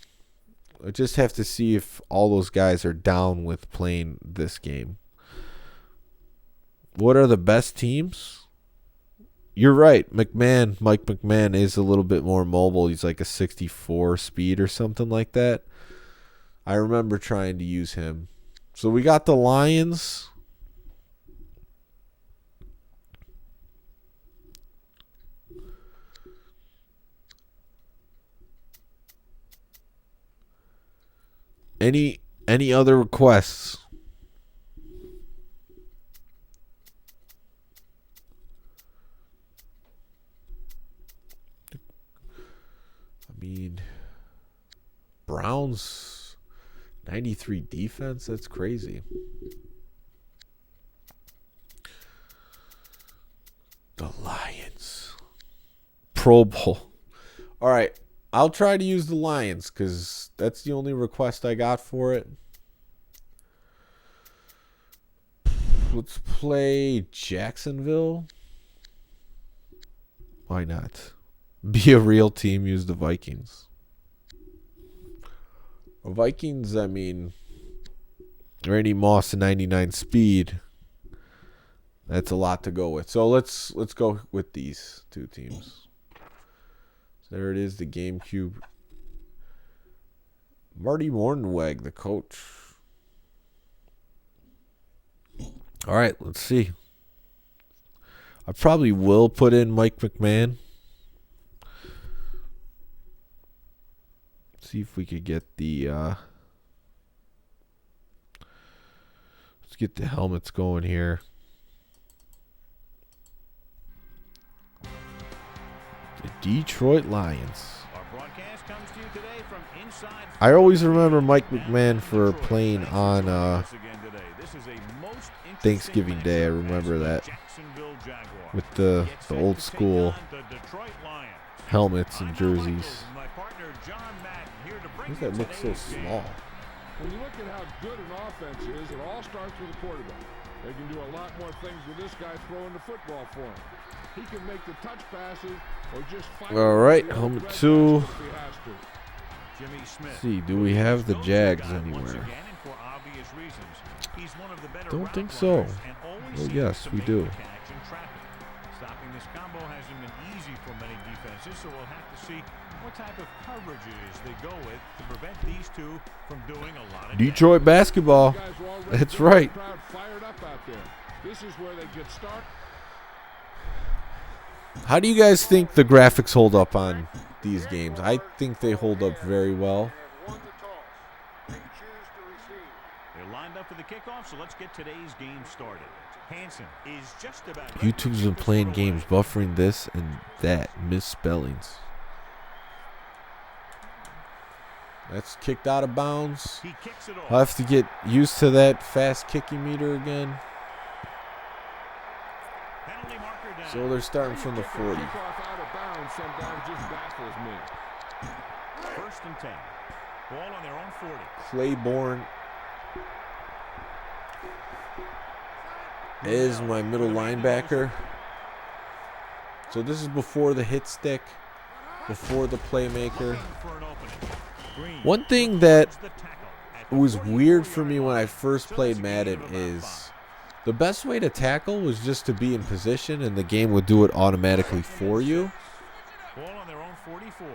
I just have to see if all those guys are down with playing this game. What are the best teams? You're right. Mike McMahon is a little bit more mobile. He's like a 64 speed or something like that. I remember trying to use him. So we got the Lions. Any other requests? I mean, Browns 93 defense, that's crazy. The Lions. Pro Bowl. All right, I'll try to use the Lions because that's the only request I got for it. Let's play Jacksonville. Why not? Be a real team, use the Vikings. Vikings, I mean, Randy Moss and 99 speed. That's a lot to go with. So let's go with these two teams. So there it is, the GameCube. Marty Mornweg, the coach. All right, let's see. I probably will put in Mike McMahon. See if we could get the let's get the helmets going here. The Detroit Lions. I always remember Mike McMahon for playing on Thanksgiving Day. I remember that with the old school helmets and jerseys. Why does that look so small? When you look at how good an offense is, it all starts with the quarterback. They can do a lot more things with this guy throwing the football for him. He can make the touch passes or just fight. All right, helmet 2. Let's see, do we have the Jags anywhere? Don't think so. Well, yes, we do. Stopping this combo hasn't been easy for many defenses, so we'll have to see what type of coverages they go with to prevent these two from doing a lot of Detroit basketball. That's right. This is where they get started. How do you guys think the graphics hold up on these games? I think they hold up very well. They're lined up for the kickoff, so let's get today's game started. Hansen is just about YouTube's been playing games, buffering this and that, misspellings. That's kicked out of bounds. I'll have to get used to that fast kicking meter again. So they're starting from the 40. First and 10. Ball on their own 40. Claiborne is my middle linebacker. So this is before the hit stick, before the playmaker. One thing that was weird for me when I first played Madden is The best way to tackle was just to be in position, and the game would do it automatically for you. Ball on their own 44.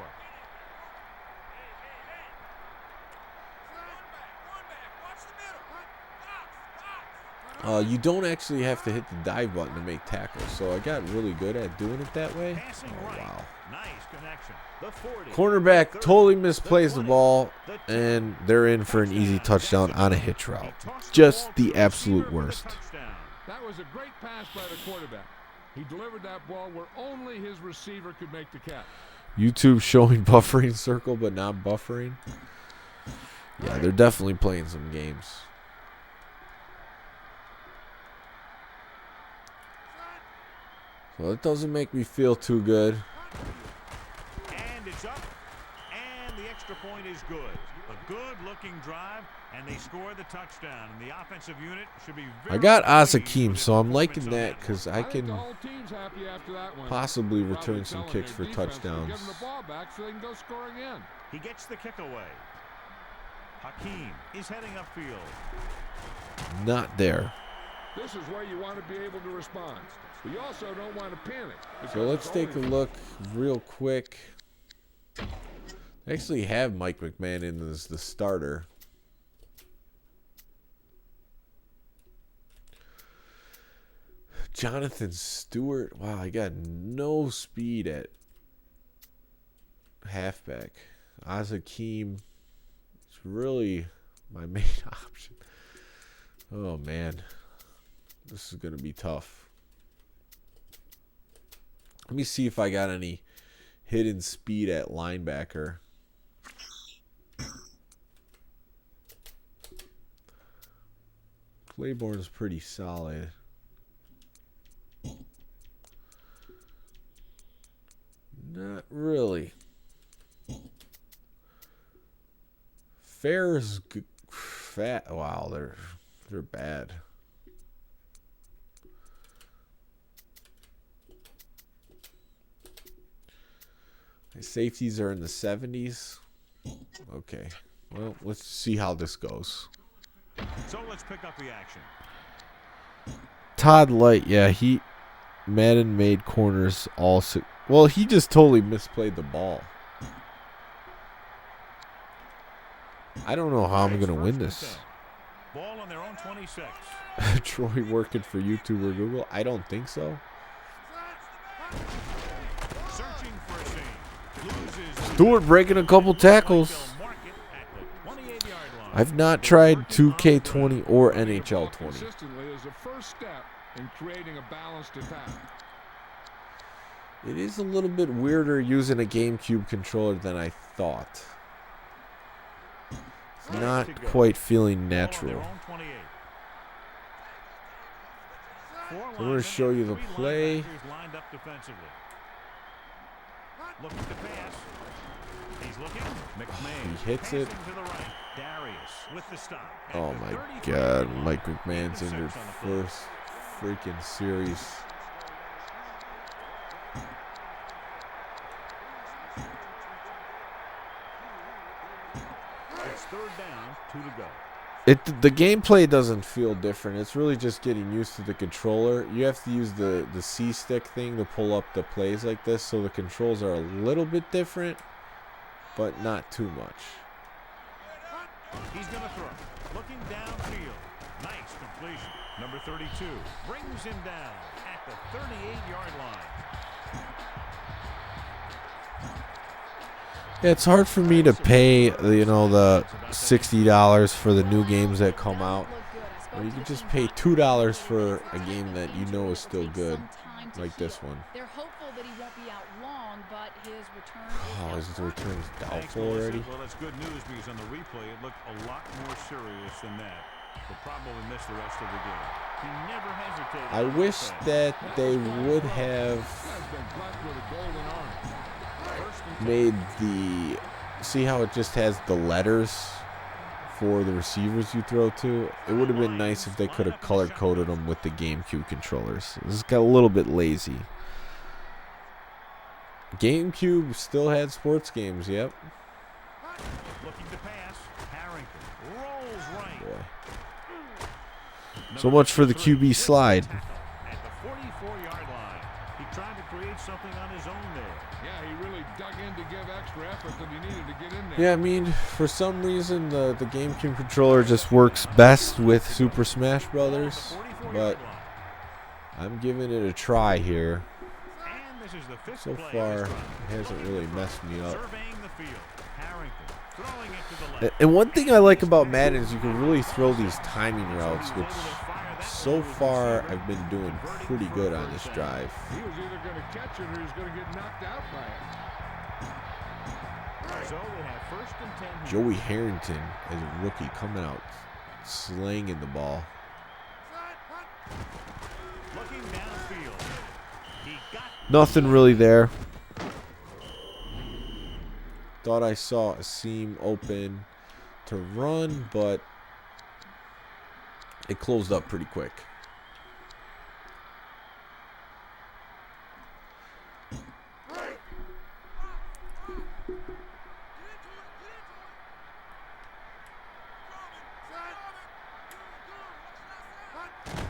You don't actually have to hit the dive button to make tackles, so I got really good at doing it that way. Oh, wow. Nice connection. The 40. Cornerback totally misplays the ball, and they're in for an easy touchdown on a hitch route. Just the absolute worst. That was a great pass by the quarterback. He delivered that ball where only his receiver could make the catch. YouTube showing buffering circle, but not buffering. Yeah, they're definitely playing some games. Well, it doesn't make me feel too good. And it's up. And the extra point is good. A good-looking drive, and they score the touchdown. And the offensive unit should be very I got Ozzie pleased Guillen, with so his I'm liking performance that because I can possibly return some kicks for touchdowns. Give them the ball back so they can go score again. He gets the kick away. Hakeem is heading upfield. Not there. This is where you want to be able to respond. But you also don't want to panic. So let's take a look real quick. I actually have Mike McMahon in as the starter. Jonathan Stewart. Wow, I got no speed at halfback. Ozzie Guillen is really my main option. Oh, man. This is going to be tough. Let me see if I got any hidden speed at linebacker. Claiborne's pretty solid. Not really. Fair's fat. Wow, they're bad. Safeties are in the 70s. Okay. Well, let's see how this goes. So let's pick up the action. Todd Light, yeah, Madden made corners all well, he just totally misplayed the ball. I don't know how I'm going to win this. Ball on their own 26. Troy working for YouTube or Google? I don't think so. Searching for a seam. Stewart breaking a couple tackles. I've not tried 2K20 or NHL 20. Consistently is the first step in creating a balanced attack. It is a little bit weirder using a GameCube controller than I thought. It's not quite feeling natural. I'm going to show you the play. Looking to pass. He's looking. He hits it. Darius with the stop. Oh my God, Mike McMahon's injured first freaking series. It's third down, 2 to go. The gameplay doesn't feel different. It's really just getting used to the controller. You have to use the C stick thing to pull up the plays like this, so the controls are a little bit different, but not too much. He's going to throw. Looking downfield. Nice completion. Number 32 brings him down at the 38-yard line. Yeah, it's hard for me to pay, the $60 for the new games that come out. Or you can just pay $2 for a game that you know is still good, like this one. They're hopeful that he won't be out long, but his return Oh, his return's doubtful already. Well, that's good news because on the replay it looked a lot more serious than that. But probably missed the rest of the game. He never hesitated. I wish that they would have made see how it just has the letters for the receivers you throw to? It would have been nice if they could have color-coded them with the GameCube controllers. This got a little bit lazy. GameCube still had sports games, yep. Looking to pass. Harrington rolls right. Boy. So much for the QB slide. At the 44-yard line, he tried to create something on his own there. Yeah, he really dug in to give extra effort that he needed to get in there. Yeah, I mean, for some reason, the GameCube controller just works best with Super Smash Brothers, but I'm giving it a try here. And this is the fifth So play far, of it this drive. hasn't really messed me up. Surveying the field. Harrington throwing it to the left. And one thing I like about Madden is you can really throw these timing routes, which so far I've been doing pretty good on this drive. He was either going to catch it or he was going to get knocked out by it. So they have first and 10 here. Joey Harrington, as a rookie, coming out slanging the ball. Looking downfield. He got Nothing really there. Thought I saw a seam open to run, but it closed up pretty quick.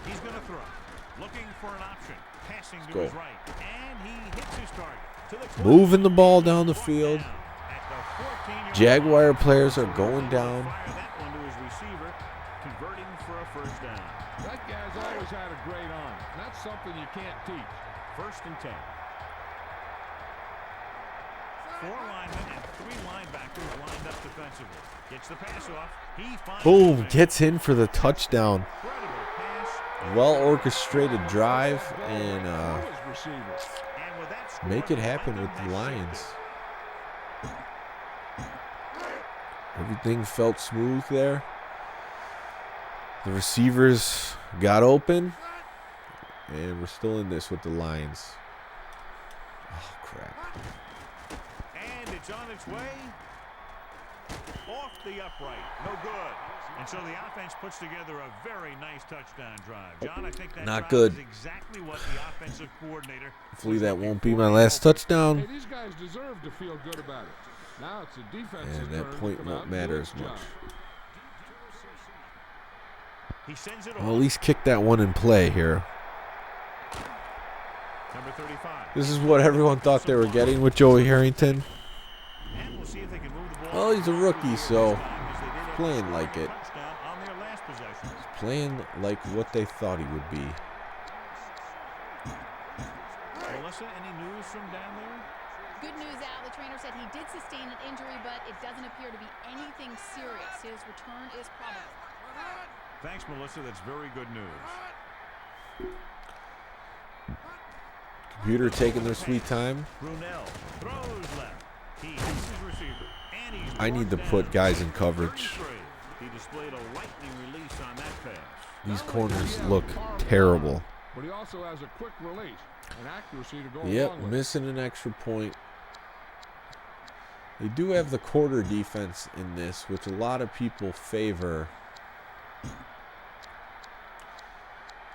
He's going to throw. Looking for an option. Passing to Go. his right. And he hits his target. To the Moving the ball down the field. At the 14-yard Jaguar line. players are going down. Fire that one to his receiver, converting for a first down. That guy's always had a great arm. That's something you can't teach. First and 10. 4 linemen and 3 linebackers lined up defensively. Gets the pass off. He finds Boom, the man. gets in for the touchdown. Incredible pass. Well orchestrated drive, and His receivers. And with that score, make it happen Vikings with the have Lions. shifted. Everything felt smooth there. The receivers got open, and we're still in this with the Lions. Oh, crap. And it's on its way. Off the upright. No good. And so the offense puts together a very nice touchdown drive. John, I think that Not drive good. is exactly what the offensive coordinator Hopefully was that looking won't be for. my last touchdown. Hey, these guys deserve to feel good about it. Now it's the defense's And turn that to point come out won't and do matter its as much. job. He sends it I'll at off. least kick that one in play here. Number 35. This is what everyone thought they were getting with Joey Harrington. And we'll see if they can move the ball. Well, he's a rookie, so As they did after playing scoring like a it. touchdown on their last possession. Playing like what they thought he would be. Melissa, any news from down there? Good news, Al. The trainer said he did sustain an injury, but it doesn't appear to be anything serious. His return is probable. Thanks, Melissa. That's very good news. Computer taking their sweet time. Brunel throws left. He hits his receiver. And he's I need to brought put down. guys in coverage. 33. He displayed a lightning release on that pass. These corners look terrible. But he also has a quick release and accuracy to go Yep, along with. missing an extra point. They do have the quarter defense in this, which a lot of people favor.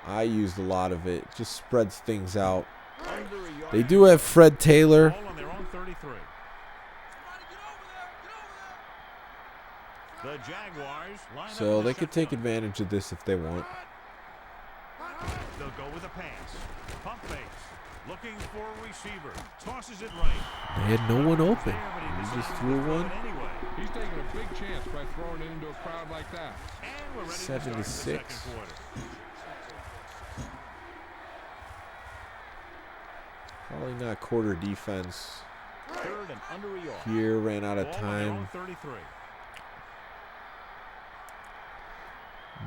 I used a lot of it. Just spreads things out. Under a yard. They do have Fred Taylor. Ball on their own 33. The Jaguars line up So in the they could take shotgun. advantage of this if they want. They'll go with a pass. Pump fakes. Looking for a receiver. Tosses it right. They had no one open. There, but He decides just to threw throw one. it anyway. He's taking a big chance by throwing it into a crowd like that. And we're ready 7 to to start 6. the second quarter. Probably not quarter defense. Third and under a yard. Here ran out of Ball on their own time. 33.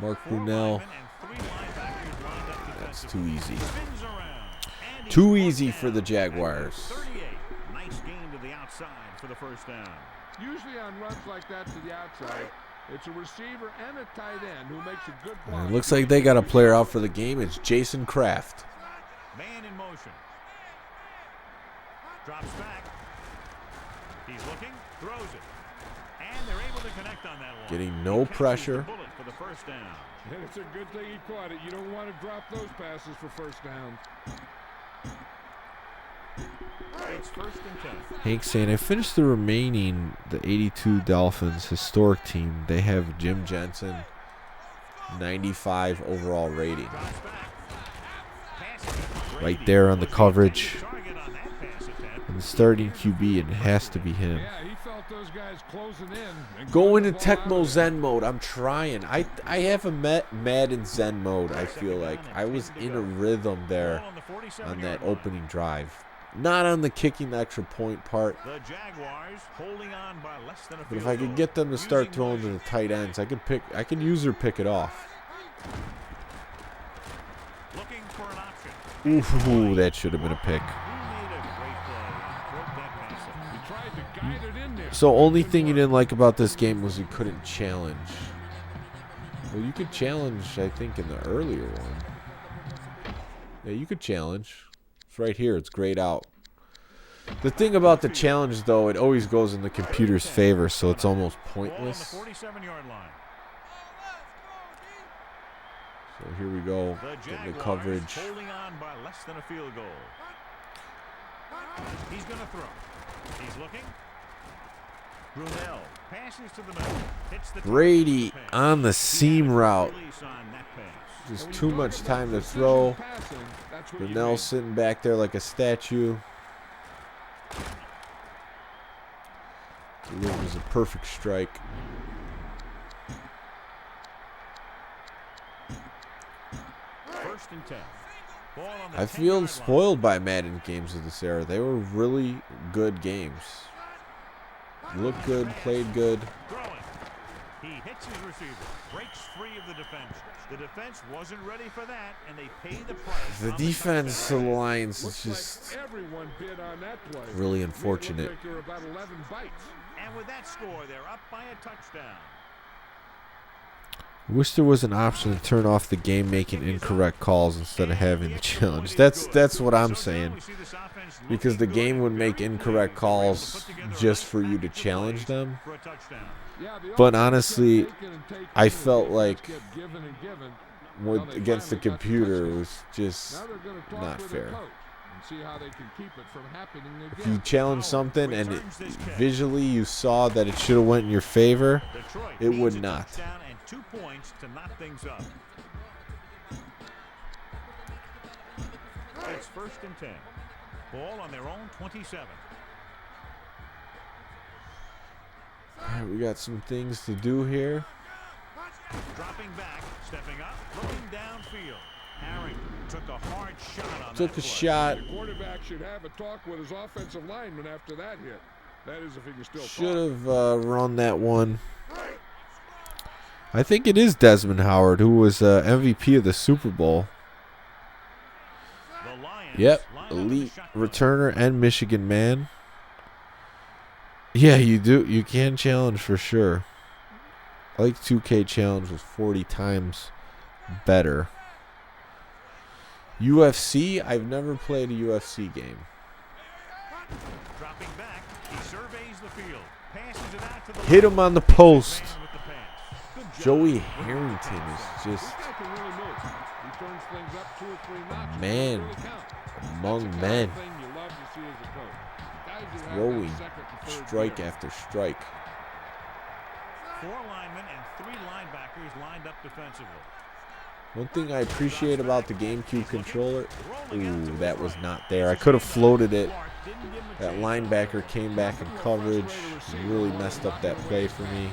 Mark 4 Brunel. linemen and 3 linebackers lined up That's defensively. too easy. Spins around, and he's Too brought easy down for the at the Jaguars. 38. Nice gain to the outside for the first down. Usually on runs like that to the outside, it's a receiver and a tight end who makes a good And block. it looks like they got a player out for the game. It's Jason Kraft. Man in motion. Drops back. He's looking, throws it. And they're able to connect on that one. Getting He no catches the pressure. bullet for the first down. And it's a good thing he caught it. You don't want to drop those passes for first down. It's first and 10. Hank saying, I finished the 82 Dolphins historic team. They have Jim Jensen, 95 overall rating. Right there on the coverage. And the starting QB, it has to be him. Go into Tecmo Zen mode. I'm trying. I have a Madden Zen mode, I feel like. I was in a rhythm there on that opening drive. Not on the kicking the extra point part. But if I could get them to start throwing to the tight ends, I could user pick it off. Ooh, that should have been a pick. So only thing you didn't like about this game was you couldn't challenge. Well, you could challenge, I think, in the earlier one. Yeah, you could challenge. It's right here. It's grayed out. The thing about the challenge, though, it always goes in the computer's favor, so it's almost pointless. So here we go. Getting the coverage. Holding on by less than a field goal. He's going to throw. He's looking. Brunell passes to the middle. Hits the Brady on the seam route. Just too much time to throw. Brunell sitting back there like a statue. Delivers a perfect strike. First and 10. I feel spoiled by Madden games of this era. They were really good games. Looked good, played good. He hits his receiver, breaks free of the defense. The defense wasn't ready for that, and they pay the price. The defense of the Lions is just really unfortunate. And with that score, they're up by a touchdown. I wish there was an option to turn off the game making incorrect calls instead of having the challenge. That's what I'm saying. Because the game would make incorrect calls just for you to challenge them. But honestly, I felt like against the computer it was just not fair. If you challenge something and visually you saw that it should have went in your favor, it would not. 2 points to knock things up. It's first and 10. Ball on their own 27. All right, we got some things to do here. Dropping back, stepping up, looking downfield. Harrington took a hard shot on Took a shot. The quarterback should have a talk with his offensive lineman after that hit. That is if he can still should have run that one. I think it is Desmond Howard, who was MVP of the Super Bowl. Yep, elite returner and Michigan man. Yeah, you do. You can challenge for sure. I like 2K challenge was 40 times better. UFC, I've never played a UFC game. Dropping back, he surveys the field, passes it out to the hit him on the post. Joey Harrington is just man among men, throwing strike after strike. 4 linemen and 3 linebackers lined up defensively. One thing I appreciate about the GameCube controller, ooh, that was not there. I could have floated it. That linebacker came back in coverage. He really messed up that play for me.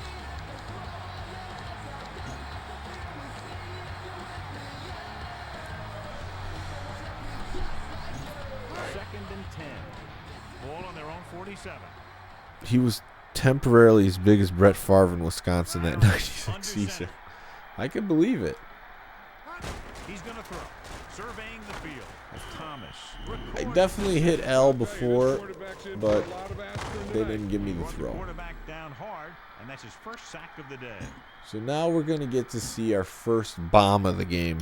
He was temporarily as big as Brett Favre in Wisconsin that 96 season. I can believe it. He's going to throw. Surveying the field. Thomas. I definitely hit L before, but they didn't give me the throw. Quarterback down hard, and that's his first sack of the day. So now we're going to get to see our first bomb of the game.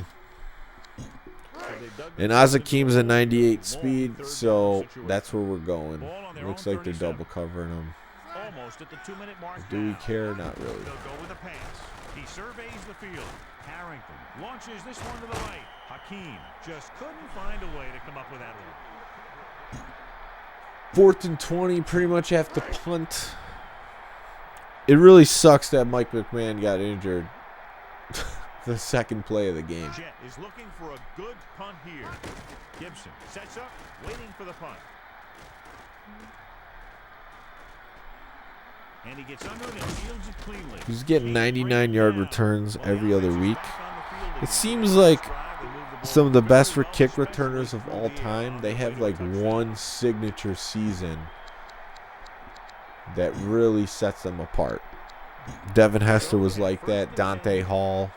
And Azakim's a 98 speed, so that's where we're going. It looks like they're double covering him. Almost at the 2-minute mark. Do we care? Not really. They'll go with a pass. He surveys the field. Harrington launches this one to the right. Hakeem just couldn't find a way to come up with that one. 4th and 20, pretty much have to punt. It really sucks that Mike McMahon got injured the second play of the game. Jet is looking for a good punt here. Gibson sets up, waiting for the punt. And he gets under it and fields it cleanly. He's getting 99-yard returns every other week. It seems like some of the best kick returners of all time, they have like one signature season that really sets them apart. Devin Hester was like that. Dante Hall,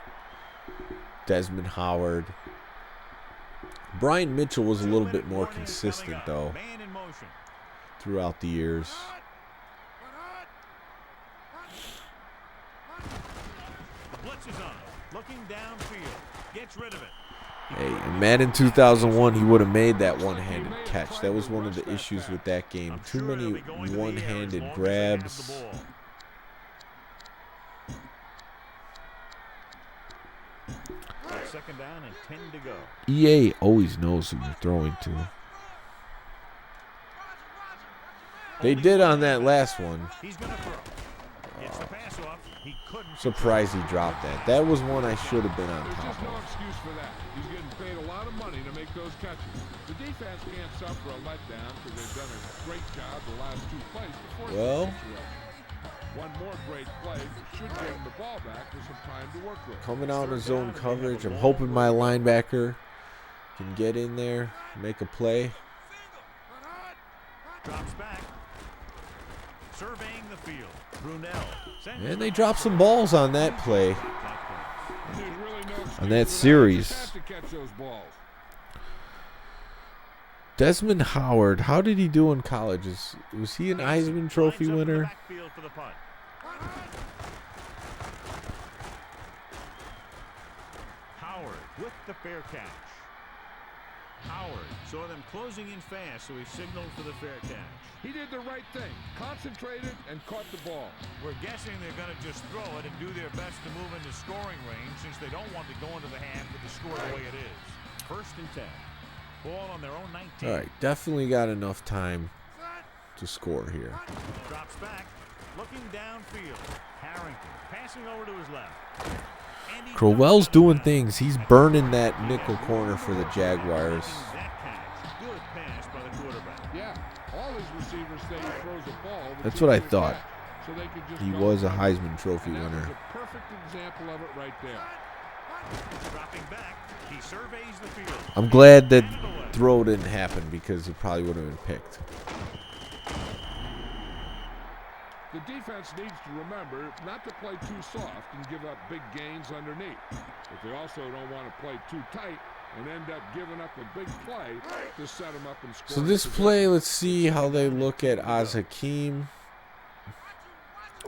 Desmond Howard. Brian Mitchell was a little bit more consistent, though, throughout the years. Blitz is on. Looking downfield. Gets rid of it. Hey, in Madden 2001, he would have made that one-handed catch. That was one of the issues with that game. Too many one-handed grabs. Second down and 10 to go. EA always knows who you're throwing to. They did on that last one. He's going to throw. Gets the pass off. He couldn't. Surprised he dropped that. That was one I should have been on There's top just no of. excuse for that. He's getting paid a lot of money to make those catches. The defense can't suffer a letdown because they've done a great job the last two plays before Well, the situation. One more great play should give him the ball back with some time to work with. coming out in zone coverage. I'm hoping my linebacker can get in there, make a play. Drops back. Surveying the field. Brunel. And they dropped some balls on that play, There's really no excuse on that for series. Just have to catch those balls. Desmond Howard, how did he do in college? Was he an Heisman Trophy Lines up in the winner? backfield for the punt. Howard with the fair catch. Howard saw them closing in fast, so he signaled for the fair catch. He did the right thing. Concentrated and caught the ball. We're guessing they're going to just throw it and do their best to move into scoring range since they don't want to go into the half with the score the way it is. 1st and 10. Ball on their own 19. All right, definitely got enough time to score here. Drops back, looking downfield. Harrington passing over to his left. And he Crowell's dumps it doing back. things. He's burning that nickel corner for the Jaguars. That catch. Good pass by the quarterback. Yeah, all his receivers say he throws a ball. That's what I to thought. catch, so they could just He go was a with it. Heisman Trophy And that winner. was a perfect example of it right there. Dropping back, he surveys the field. I'm glad that throw didn't happen because it probably would have been picked. The defense needs to remember not to play too soft and give up big gains underneath. But they also don't want to play too tight and end up giving up a big play to set them up and score. So this play, let's see how they look at Ozzie Guillen.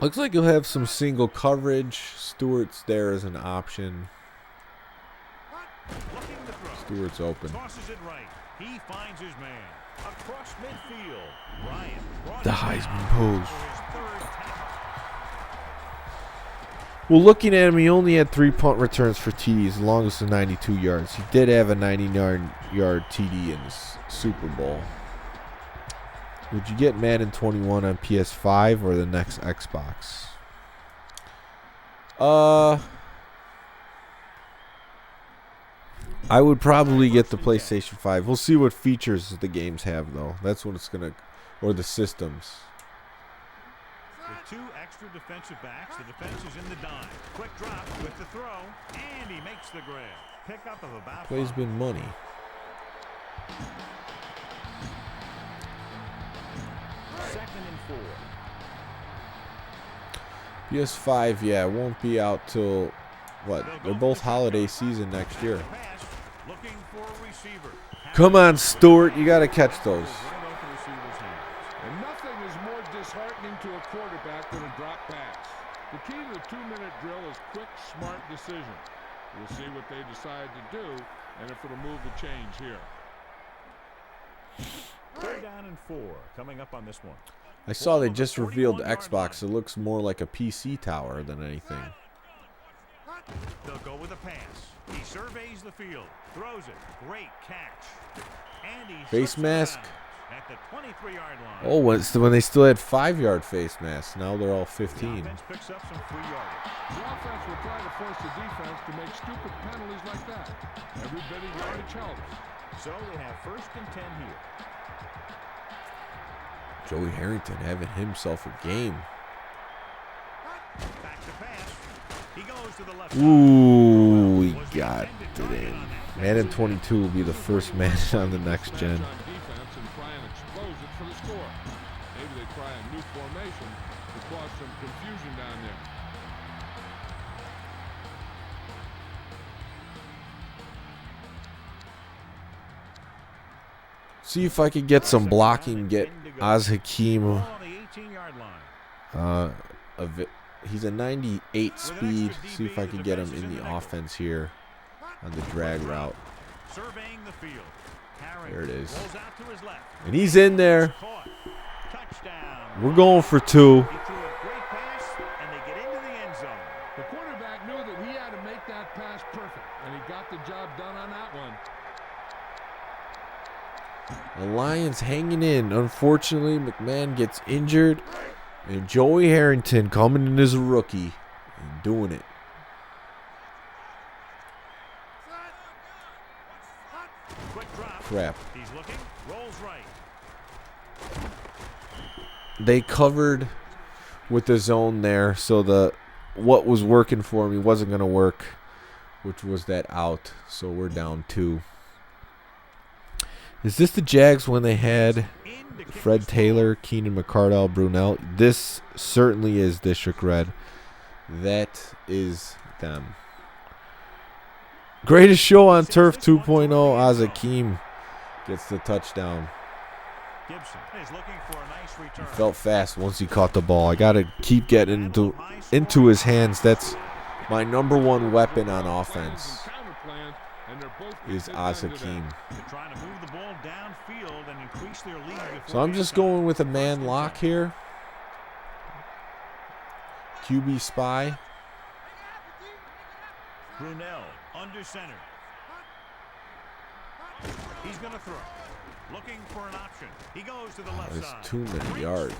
Looks like you'll have some single coverage. Stewart's there as an option. Looking to throw. Stewart's open. Tosses it right. He finds his man. Across midfield. Bryant brought The it Heisman down pose. for his 3rd tackle. Well, looking at him, he only had 3 punt returns for TDs, the longest was 92 yards. He did have a 99-yard TD in the Super Bowl. Would you get Madden 21 on PS5 or the next Xbox? I would probably get the PlayStation 5. We'll see what features the games have, though. That's what it's going to... Or the systems. With 2 extra defensive backs, the defense is in the dime. Quick drop with the throw, and he makes the grab. Pickup of about Play's 5. been money. Second and 4. PS5, yeah, it won't be out till... What? They're both holiday season next year. Pass, looking for a receiver. Come on, Stewart. You got to catch those. Right off the receiver's hands. And nothing is more disheartening to a quarterback than a drop pass. The key to the 2-minute drill is quick, smart decision. We'll see what they decide to do and if it'll move the change here. 3rd down and 4 coming up on this one. I saw they just revealed Xbox. It looks more like a PC tower than anything. They'll go with a pass. He surveys the field, throws it. Great catch. And he Face slips it mask. out. at the 23-yard line. Oh, when they still had 5-yard face masks. Now they're all 15. The offense picks up some free yardage. The offense will try to force the defense to make stupid penalties like that. Every bit of yardage helps. So they have 1st and 10 here. Joey Harrington having himself a game. Back to pass. He goes to the left Ooh, he side. got it in. Madden 22 will be the first Madden on the next gen. On defense and try and expose it for the score. Maybe they try a new formation to cause some confusion down there. See if I could get some blocking, get Ozzie Guillen. On the 18-yard line. He's a 98 speed. See if I can get him in the offense here on the drag route. Surveying the field. There it is. Rolls out to his left. And he's in there. Caught. Touchdown. We're going for 2. He threw a great pass, and they get into the end zone. The quarterback knew that he had to make that pass perfect, and he got the job done on that one. The Lions hanging in. Unfortunately, McMahon gets injured. And Joey Harrington coming in as a rookie and doing it. Quick drop. Crap. He's looking. Rolls right. They covered with the zone there, so what was working for me wasn't going to work, which was that out. So we're down 2. Is this the Jags when they had Fred Taylor, Keenan McCardell, Brunell? This certainly is District Red. That is them. Greatest show on Turf 2.0. Ozzie Guillen gets the touchdown. Gibson is looking for a nice return. He felt fast once he caught the ball. I got to keep getting into his hands. That's my number 1 weapon on offense. Is Ozzie Guillen. Trying to move the ball downfield and increase their lead. So I'm just going with a man lock here. QB spy. Brunell under center. He's going to throw. Looking for an option. He goes to the left That's side. too many yards.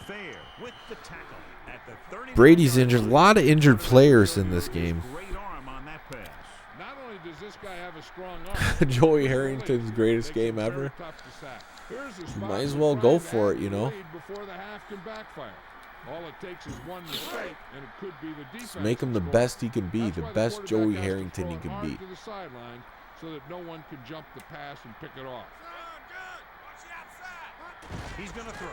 Fair with the tackle at the 30. Brady's injured. A lot of injured players in this game. Great arm on that pass. Not only does this guy have a strong arm, Joey Harrington's greatest game ever. Might as well go for it, you know. Before the half can backfire. All it takes is one mistake, and it could be the defense. Just make him the best he can be, the best Joey Harrington he can be. To the sideline so that no one can jump the pass and pick it off. He's going to throw.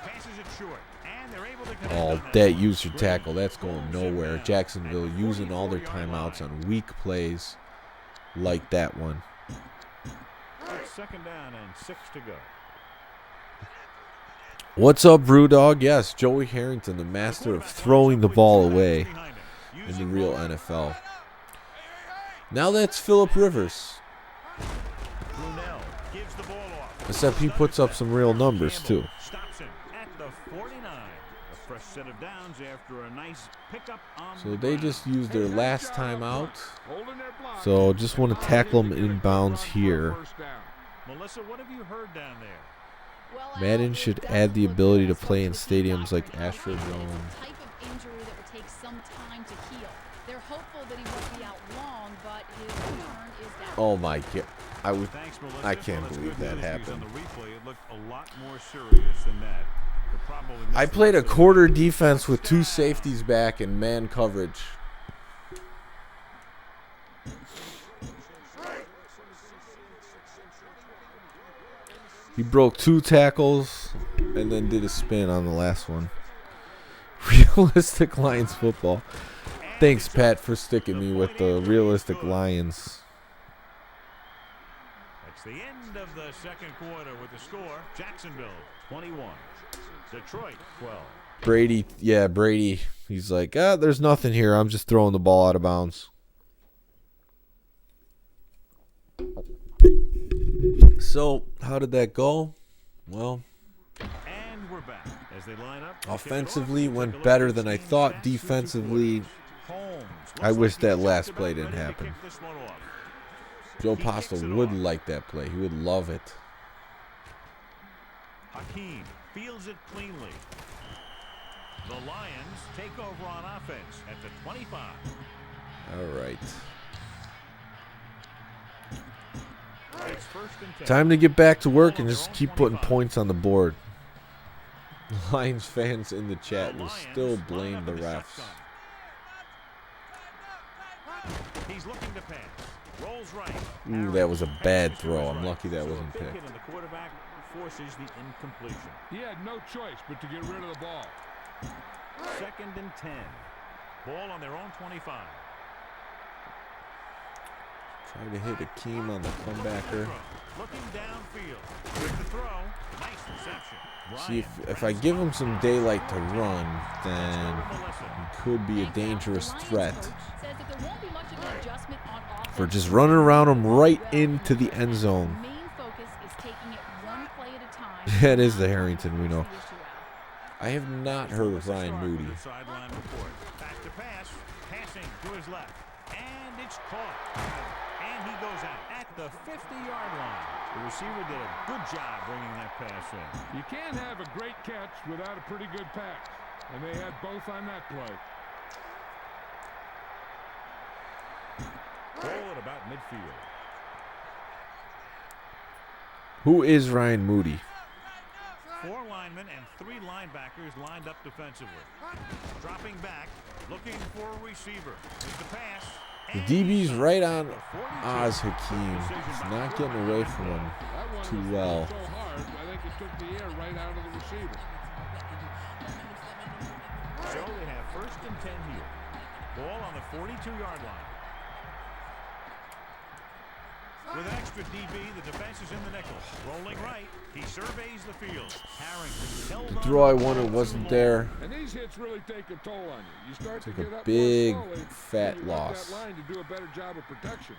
Passes it short, and they're able to get Oh, that user tackle, that's going nowhere. Jacksonville using all their timeouts on weak plays like that one. It's 2nd down and 6 to go. What's up, Brewdog? Yes, Joey Harrington, the master of throwing the ball away in the real NFL. Now that's Phillip Rivers. Brunell gives the ball off. Except he puts up some real numbers, too. Stops him at the 49. A fresh set of downs after a nice pickup on So the they ground. just used their last time out. So just want to tackle them inbounds here. Melissa, what have you heard down there? Madden should add the ability to play in stadiums like Astrodome. Type of injury that will take some time to heal. They're hopeful that he won't be out long, but his return is down. Oh my god. Thanks, Melissa. I can't Well, that's believe good that news because happened. On the replay, it looked a lot more serious than that. But probably I played a quarter defense with 2 safeties back and man coverage. He broke 2 tackles and then did a spin on the last one. Realistic Lions football. Thanks, Pat, for sticking me with the realistic Lions. That's the end of the 2nd quarter with the score. Jacksonville 21, Detroit 12. Brady. He's like, there's nothing here. I'm just throwing the ball out of bounds. So, how did that go? Well, And we're back as they line up. offensively went better than I thought. Defensively, I wish that last play didn't happen. Joe Postle would like that play. He would love it. Hakeem fields it cleanly. The Lions take over on offense at the 25. All right. It's first and 10. Time to get back to work and just keep putting points on the board. Lions fans in the chat will still blame the refs. He's looking to pass. Rolls right. Ooh, that was a bad throw. I'm lucky that wasn't So a big picked. hit, and the quarterback forces the incompletion. He had no choice but to get rid of the ball. Second and 10. Ball on their own 25. Trying to hit Hakeem on the comebacker. Looking downfield. With the throw. Nice reception. See, if I give him some daylight to run, then he could be a dangerous threat for just running around him right into the end zone. That is the Harrington we know. I have not heard of Ryan Moody. Sideline report. Back to pass. Passing to his left. And it's caught. And he goes out at the 50-yard line. The receiver did a good job bringing that pass in. You can't have a great catch without a pretty good pass. And they had both on that play. Ball at about midfield. Who is Ryan Moody? 4 linemen and 3 linebackers lined up defensively. Dropping back, looking for a receiver. With the pass. The DB's right on Oz Hakeem. He's not getting away from him too well. So hard, I think it took the air right out of the receiver. So they have first and 10 here. Ball on the 42-yard line. With an extra DB, the defense is in the nickel. Rolling right, he surveys the field. Harrington The throw I wanted wasn't there. And these hits really take a toll on you. You start Took to a get up big more slowly, fat and you want loss. that line to do a better job of protection.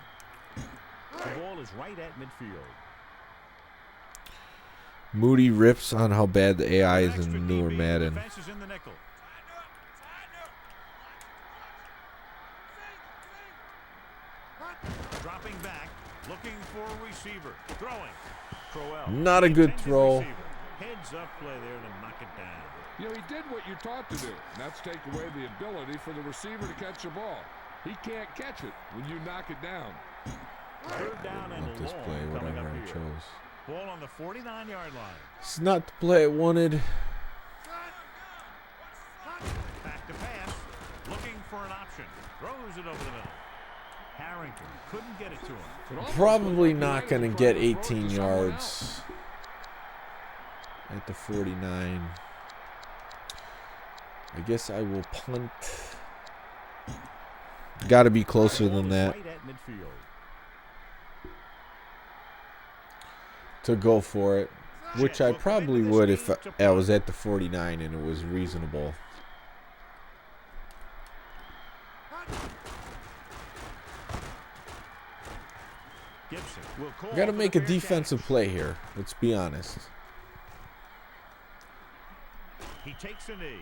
The ball is right at midfield. Moody rips on how bad the AI With is an in extra newer DB, Madden. The defense is in the nickel. Dropping back, looking for a receiver. Throwing. Crowell. Not a good throw. Heads up play there to knock it down. You know, he did what you taught to do. And that's take away the ability for the receiver to catch the ball. He can't catch it when you knock it down. Third down and Not this long play, coming whatever up I here. chose. Ball on the 49-yard line. It's not the play I wanted. Back to pass. Looking for an option. Throws it over the middle. Harrington couldn't get it to him. Probably not going to get 18 yards at the 49. I guess I will punt. Got to be closer than that Right at midfield. to go for it, which I probably would if I was at the 49 and it was reasonable. Gibson will call I got to for make the a fair defensive catch. play here. Let's be honest. He takes a knee.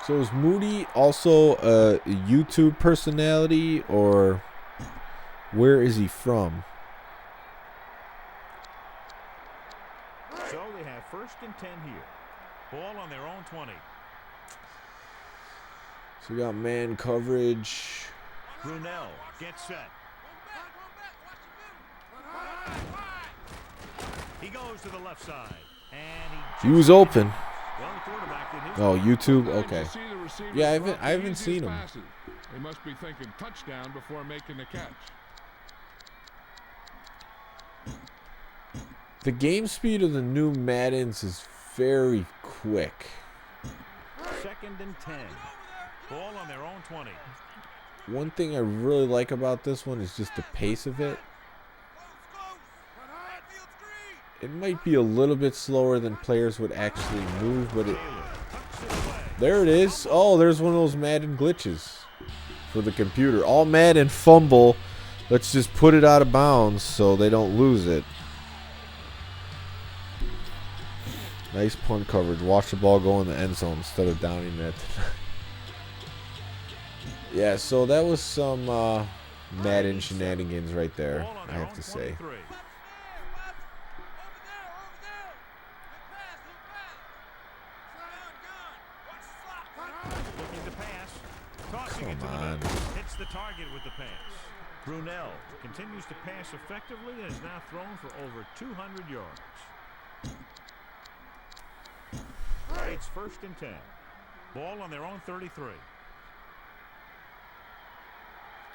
So is Moody also a YouTube personality, or where is he from? So they have first and 10 here. Ball on their own 20. So we got man coverage. Brunell gets set. He goes to the left side. And He was open. well, the quarterback did his Oh, YouTube. Sometimes Okay. you see the receivers Yeah, I drop the haven't easiest seen him. passes. They must be thinking touchdown before making the catch. The game speed of the new Maddens is very quick. second and 10. Ball on their own 20. One thing I really like about this one is just the pace of it. It might be a little bit slower than players would actually move, but it. There it is. Oh, there's one of those Madden glitches for the computer. All Madden fumble. Let's just put it out of bounds so they don't lose it. Nice punt coverage. Watch the ball go in the end zone instead of downing it. Yeah, so that was some Madden shenanigans right there, Ball on I their have own to say. 23. pass. Tossing it to the middle. Hits the target with the pass. Brunell continues to pass effectively and is now thrown for over 200 yards. It's 1st and 10. Ball on their own 33.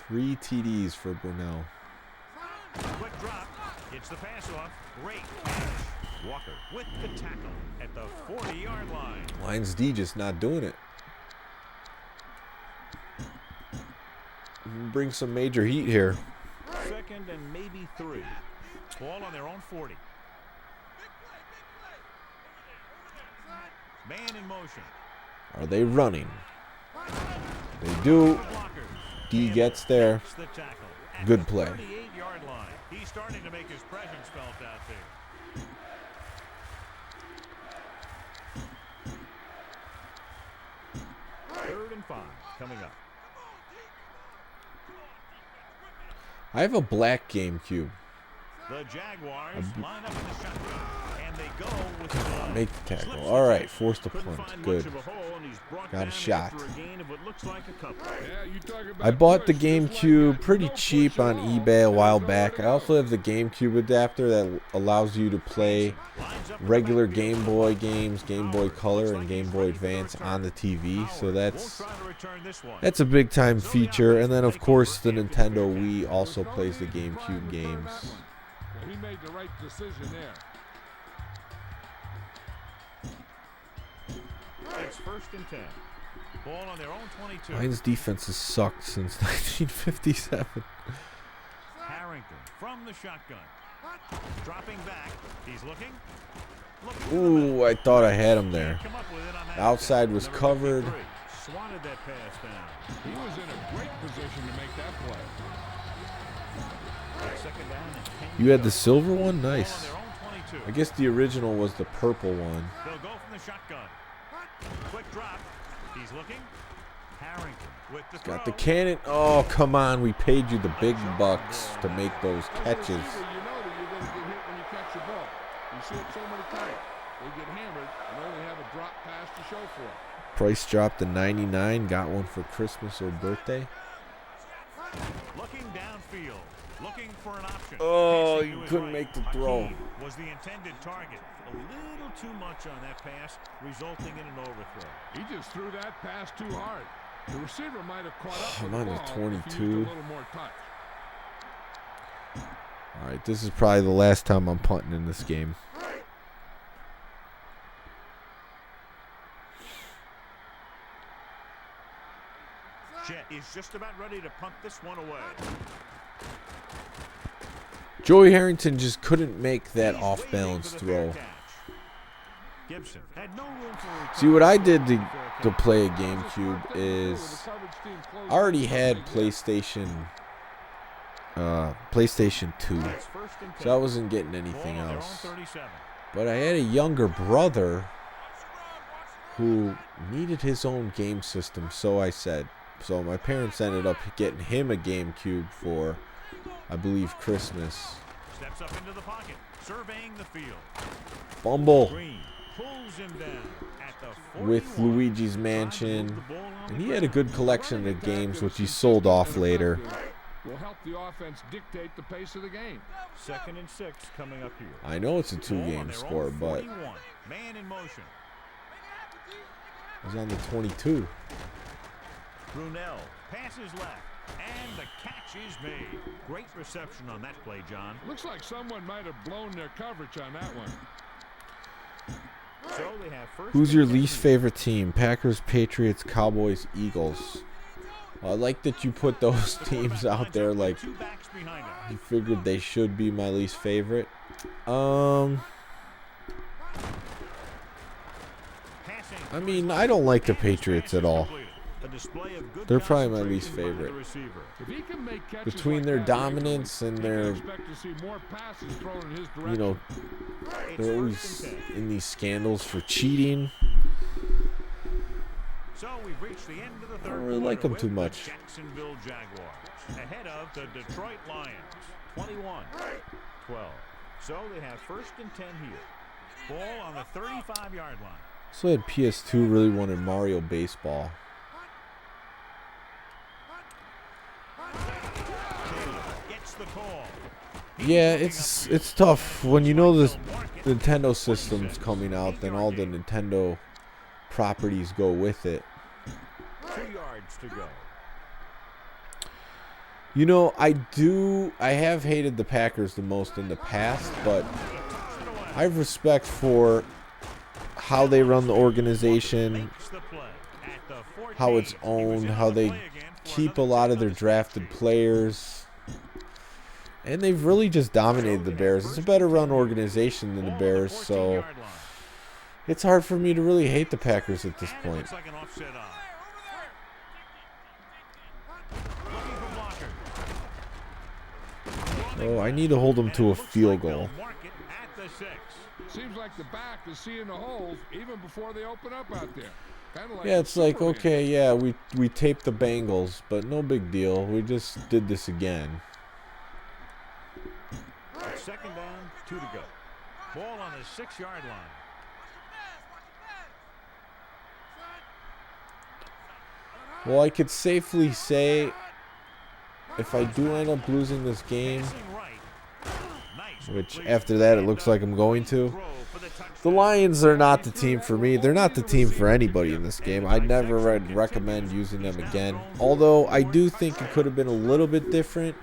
3 TDs for Brunell. Quick drop. Gets the pass off. Great catch. Walker with the tackle at the 40-yard line. Lions D just not doing it. Bring some major heat here. 2nd and maybe 3. Ball on their own 40. Man in motion. Are they running? They do. D gets there. Good play. 38-yard line. He's starting to make his presence felt out there. Third and 5 coming up. I have a black GameCube. The Jaguars line up in the shotgun, and they go with the Make the tackle. All right, forced a punt. Good. Got a shot. I bought the GameCube pretty cheap on eBay a while back. I also have the GameCube adapter that allows you to play regular Game Boy games, Game Boy Color, and Game Boy Advance on the TV. So that's a big time feature. And then of course the Nintendo Wii also plays the GameCube games. He made the right decision there. It's 1st and 10. Ball on their own 22. Lions defense has sucked since 1957. Harrington from the shotgun. Dropping back. He's looking. Ooh, I thought I had him there. The outside was covered. Swatted that pass down. He was in a great position to make that play. You had the silver one? Nice. I guess the original was the purple one. They'll go from the shotgun. Quick drop. He's looking. Harrington with the Got the cannon. Oh, come on. We paid you the big bucks to make those catches. You know that you're going to get hit when you catch the ball. You see it so many times. They get hammered and only have a drop pass to show for it. Price dropped to $99. Got one for Christmas or birthday. Looking downfield. Looking for an option. Oh, you couldn't make the throw. Was the intended target. A little too much on that pass, resulting in an overthrow. He just threw that pass too hard. The receiver might have caught up with I'm on the the ball 22. if he used a little more touch. All right, this is probably the last time I'm punting in this game. Jet is just about ready to punt this one away. Joey Harrington just couldn't make that off-balance throw. Gibson had no room for See, what I did to play a GameCube is I already had PlayStation 2, so I wasn't getting anything else. But I had a younger brother who needed his own game system, so I said. So my parents ended up getting him a GameCube for, I believe, Christmas. Steps up into the pocket, surveying the field. Fumble. Green pulls him down at the With Luigi's Mansion, and he had a good collection of games which he sold off later. Will help the offense dictate the pace of the game. 2nd and 6 coming up here. I know it's a 2-game score, but man in motion. I was on the 22. Brunell passes left, and the catch is made. Great reception on that play, John. Looks like someone might have blown their coverage on that one. So they have first. Who's your least favorite team? Packers, Patriots, Cowboys, Eagles. Well, I like that you put those teams out there like you figured they should be my least favorite. I mean, I don't like the Patriots at all. They're probably my least favorite. Between their dominance and their, you know, they're always in these scandals for cheating. So we've reached the end of the third. I don't really like them too much. Jacksonville Jaguars ahead of the Detroit Lions, 21-12. So they have 1st and 10 here. Ball on the 35-yard line. So I had PS2 really wanted Mario Baseball. Yeah, it's tough when you know the Nintendo system's coming out, then all the Nintendo properties go with it. 2 yards to go. You know, I have hated the Packers the most in the past, but I have respect for how they run the organization, how it's owned, how they keep a lot of their drafted players. And they've really just dominated the Bears. It's a better run organization than the Bears, so it's hard for me to really hate the Packers at this point. Oh, I need to hold them to a field goal. Seems like the back is seeing the holes even before they open up out there. Like yeah, it's like, okay, yeah, we taped the Bengals, but no big deal. We just did this again. 2nd down, 2 to go. Ball on the 6-yard line. Well, I could safely say if I do end up losing this game, which after that it looks like I'm going to, the Lions are not the team for me. They're not the team for anybody in this game. I'd never recommend using them again. Although I do think it could have been a little bit different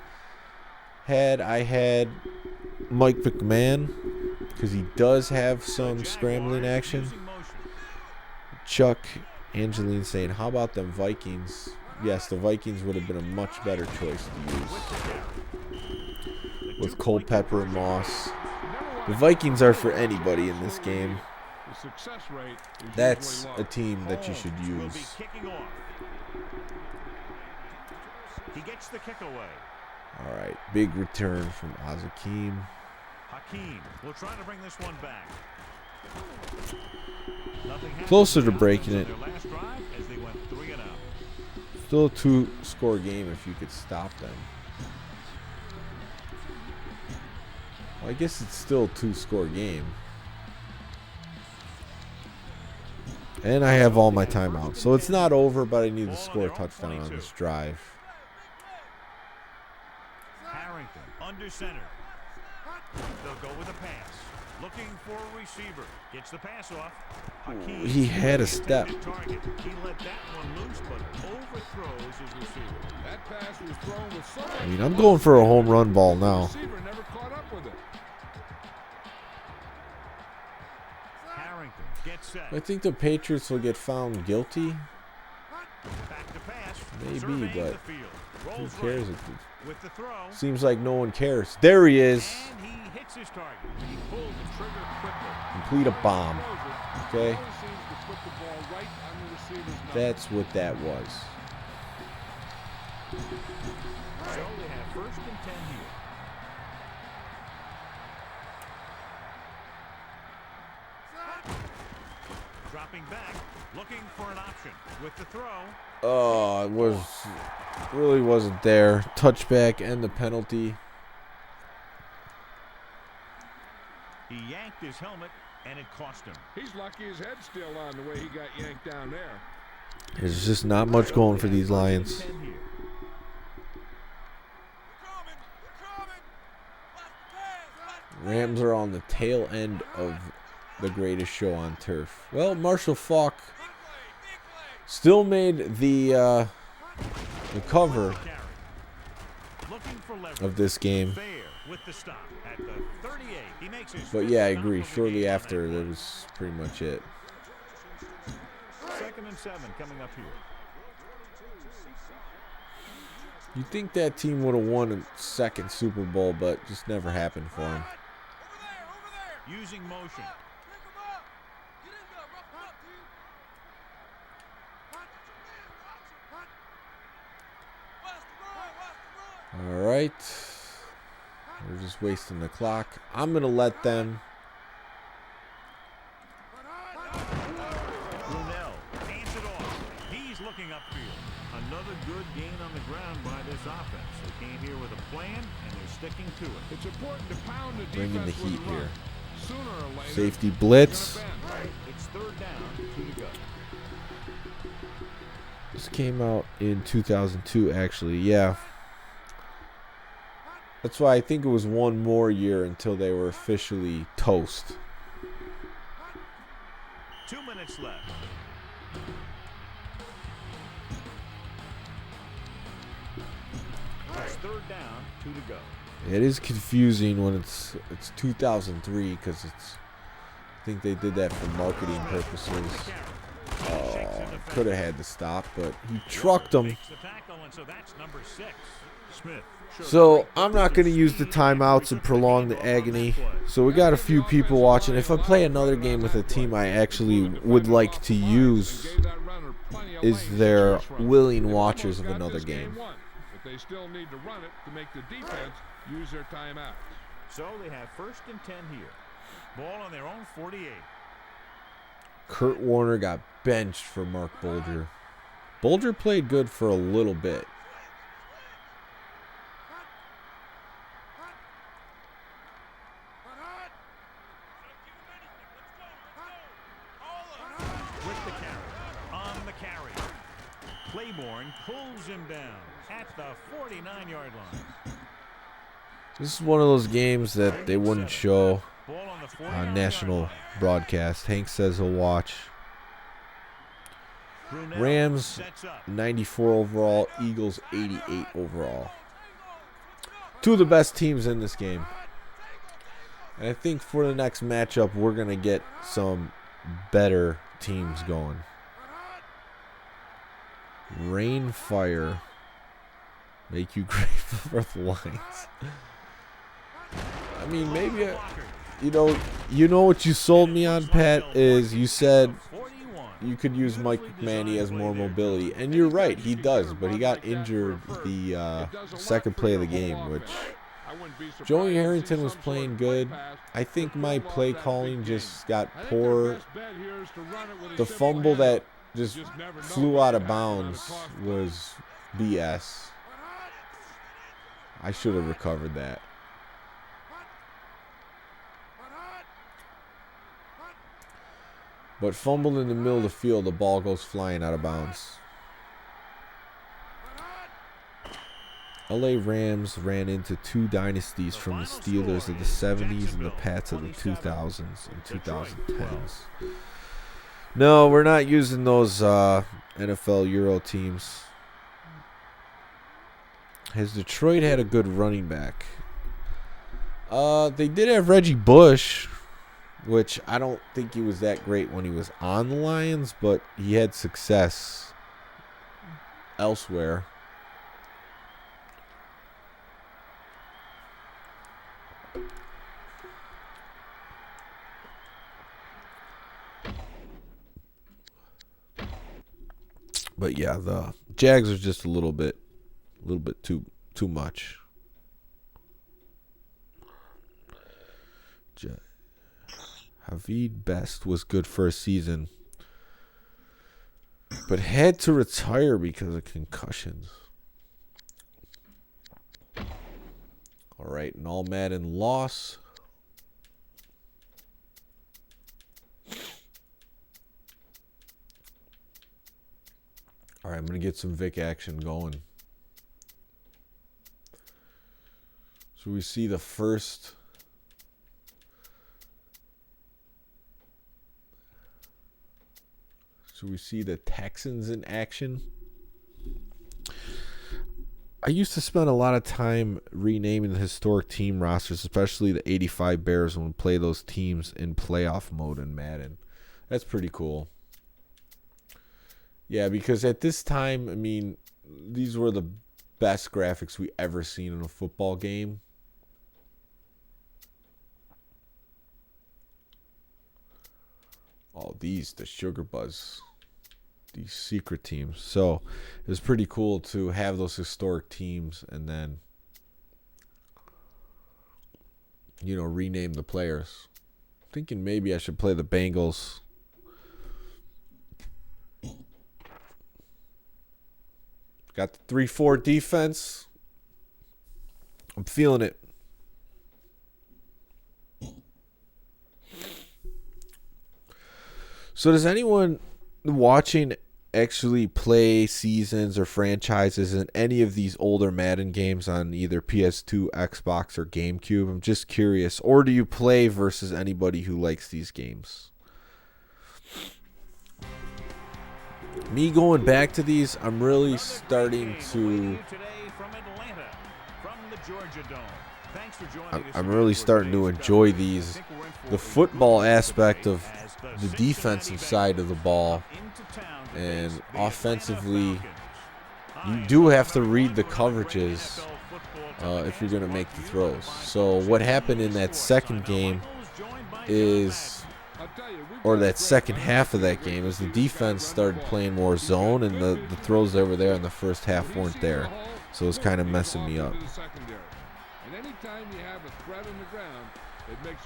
had I had Mike McMahon, because he does have some scrambling action. Chuck Angeline saying, how about them Vikings? Yes, the Vikings would have been a much better choice to use with Culpepper and Moss. The Vikings are for anybody in this game. That's a team that you should use. He gets the kick away. All right, big return from Ozzie Guillen. Hakeem will try to bring this one back. Closer to breaking it. Last drive as they went 3 and out. Still a 2-score game if you could stop them. Well, I guess it's still a 2-score game. And I have all my timeouts. So it's not over, but I need to score a touchdown on this drive. Harrington under center. They'll go with a pass. Looking for a receiver. Gets the pass off. Hakeem, he had a step. He let that one loose, but overthrows his receiver. That pass was thrown with so much. I mean, I'm going for a home run ball now. The receiver never caught up with it. Harrington gets set. I think the Patriots will get found guilty. Back to pass. Maybe, but who cares? With the throw. Seems like no one cares. There he is. And he hits his target. He pulled the trigger quickly. Complete a bomb. Okay? Right, that's what that was. So they have 1st and 10 here. Dropping back, looking for an option with the throw. Oh, it really wasn't there. Touchback and the penalty. He yanked his helmet, and it cost him. He's lucky his head's still on the way he got yanked down there. There's just not much going for these Lions. Rams are on the tail end of the greatest show on turf. Well, Marshall Faulk still made the cover of this game. But yeah, I agree. Shortly after, that was pretty much it. 2nd and 7 coming up here. You'd think that team would have won a 2nd Super Bowl, but just never happened for them. Using motion. All right. We're just wasting the clock. I'm going to let them. Brunell hands it off. He's looking upfield. Another good gain on the ground by this offense. They came here with a plan, and they're sticking to it. It's important to pound the defense. Bringing the heat here. Sooner or later, Safety blitz. It's 3rd down, 2 to go. This came out in 2002, actually. Yeah. That's why I think it was one more year until they were officially toast. 2 minutes left. It's third down, 2 to go. It is confusing when it's 2003 because I think they did that for marketing purposes. Could have had to stop, but he trucked him. So I'm not going to use the timeouts and prolong the agony. So we got a few people watching. If I play another game with a team I actually would like to use, is there willing watchers of another game? They still need to run it to make the defense use their timeouts. So they have 1st and 10 here. Ball on their own 48. Kurt Warner got benched for Mark Bulger. Bulger played good for a little bit. With the carry. On the carry. Claiborne pulls him down at the 49-yard line. This is one of those games that they wouldn't show on national broadcast. Hank says he'll watch. Rams 94 overall, Eagles 88 overall. Two of the best teams in this game. And I think for the next matchup, we're going to get some better teams going. Rain, fire, make you grateful for the Lions. I mean, maybe, you know what you sold me on, Pat, is you said you could use Mike McManey as more mobility. And you're right, he does, but he got injured the second play of the game, which Joey Harrington was playing good. I think my play calling just got poor. The fumble that just flew out of bounds was BS. I should have recovered that. But fumbled in the middle of the field, the ball goes flying out of bounds. LA Rams ran into two dynasties from the Steelers of the 70s and the Pats of the 2000s and 2010s. No, we're not using those NFL Euro teams. Has Detroit had a good running back? They did have Reggie Bush, which I don't think he was that great when he was on the Lions, but he had success elsewhere. But yeah, the Jags are just a little bit too much. Havid Best was good for a season, but had to retire because of concussions. All right, an all Madden loss. All right, I'm going to get some Vic action going. So we see the first... So we see the Texans in action. I used to spend a lot of time renaming the historic team rosters, especially the 85 Bears, when we play those teams in playoff mode in Madden. That's pretty cool. Yeah, because at this time, I mean, these were the best graphics we ever seen in a football game. Oh, the Sugar Buzz. These secret teams. So it was pretty cool to have those historic teams and then, rename the players. Thinking maybe I should play the Bengals. Got the 3-4 defense. I'm feeling it. So does anyone watching actually play seasons or franchises in any of these older Madden games on either PS2, Xbox, or GameCube? I'm just curious. Or do you play versus anybody who likes these games? Me going back to these, I'm really starting to... I'm really starting to enjoy these. The football aspect of the defensive side of the ball, and offensively, you do have to read the coverages if you're going to make the throws. So what happened in that second game is, or that second half of that game, is the defense started playing more zone, and the throws that were there in the first half weren't there. So it was kind of messing me up.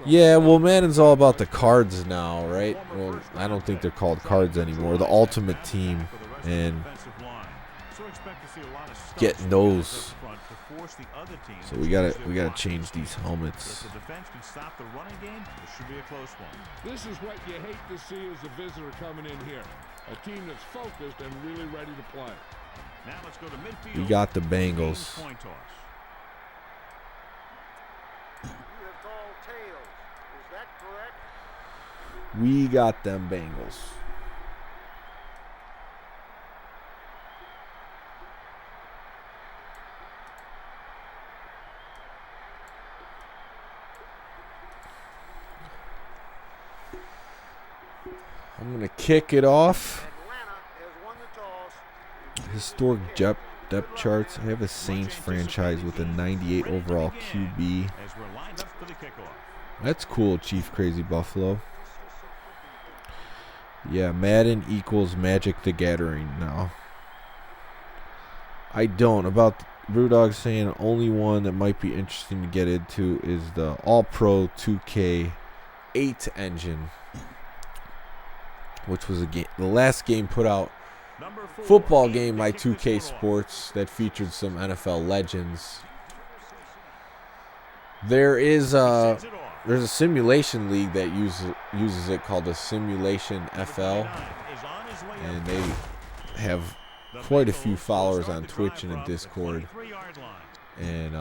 Yeah, well, Madden's all about the cards now, right? Well, I don't think they're called cards anymore. The Ultimate Team, and getting those. So we gotta change these helmets. This is what you hate to see as a visitor coming in here. A team that's focused and really ready to play. Now let's go to midfield. We got the Bengals. We got them Bengals. I'm going to kick it off. Historic depth charts. I have a Saints franchise with a 98 overall QB. That's cool, Chief Crazy Buffalo. Yeah, Madden equals Magic the Gathering now. I don't. About Brewdog saying only one that might be interesting to get into is the All-Pro 2K 8 engine, which was the last game put out. Football game by 2K Sports that featured some NFL legends. There's a simulation league that uses it called the Simulation FL, and they have quite a few followers on Twitch and in Discord, and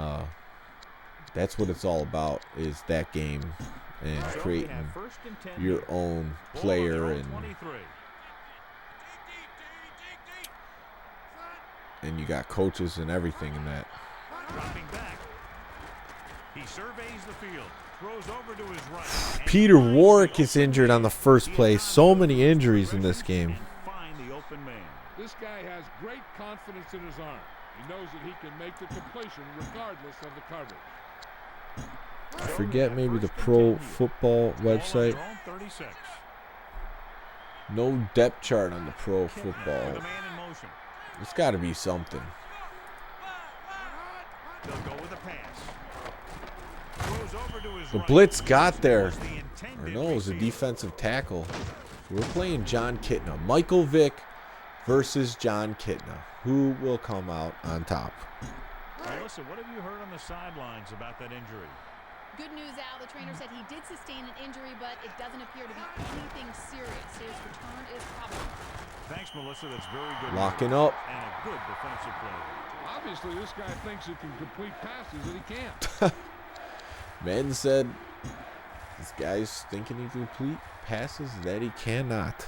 that's what it's all about, is that game and creating your own player, and you got coaches and everything in that. He surveys the field. Throws over to his right. Peter Warrick is injured on the first play. So many injuries in this game. This guy has great confidence in his arm. He knows that he can make the completion regardless of the coverage. I forget, maybe the Pro Football website. No depth chart on the Pro Football. It's got to be something. They'll go with a pass. The blitz got there. Or no, it was a defensive tackle. So we're playing John Kitna. Michael Vick versus John Kitna. Who will come out on top? Melissa, what have you heard on the sidelines about that injury? Good news, Al. The trainer said he did sustain an injury, but it doesn't appear to be anything serious. His return is probable. Thanks, Melissa. That's very good. Locking up. And a good defensive play. Obviously, this guy thinks he can complete passes that he can't. Madden said this guy's thinking he can complete passes that he cannot.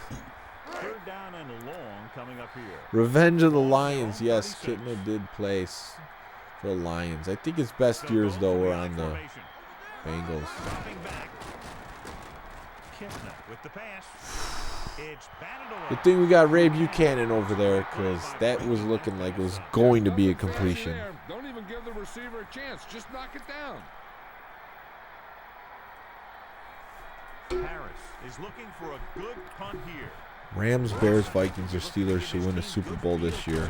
Third down and long coming up here. Revenge of the Lions. Yes, Kitna did play for the Lions. I think his best years, though, were on the Bengals. Kitna with the pass. It's batted away. Good thing we got Ray Buchanan over there, because that was looking like it was going to be a completion. Don't even give the receiver a chance. Just knock it down. Harris is looking for a good punt here. Rams, Bears, Vikings, or Steelers should win the Super Bowl this year.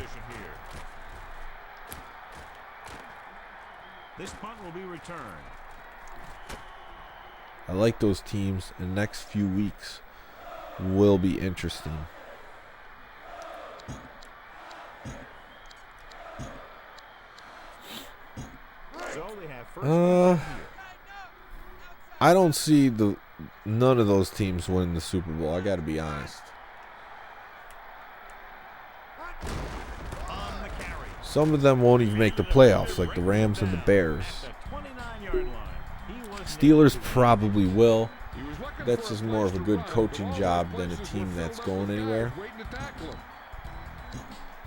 This punt will be returned. I like those teams. The next few weeks will be interesting. So they have first I don't see none of those teams winning the Super Bowl. I got to be honest. Some of them won't even make the playoffs, like the Rams and the Bears. Steelers probably will. That's just more of a good coaching job than a team that's going anywhere.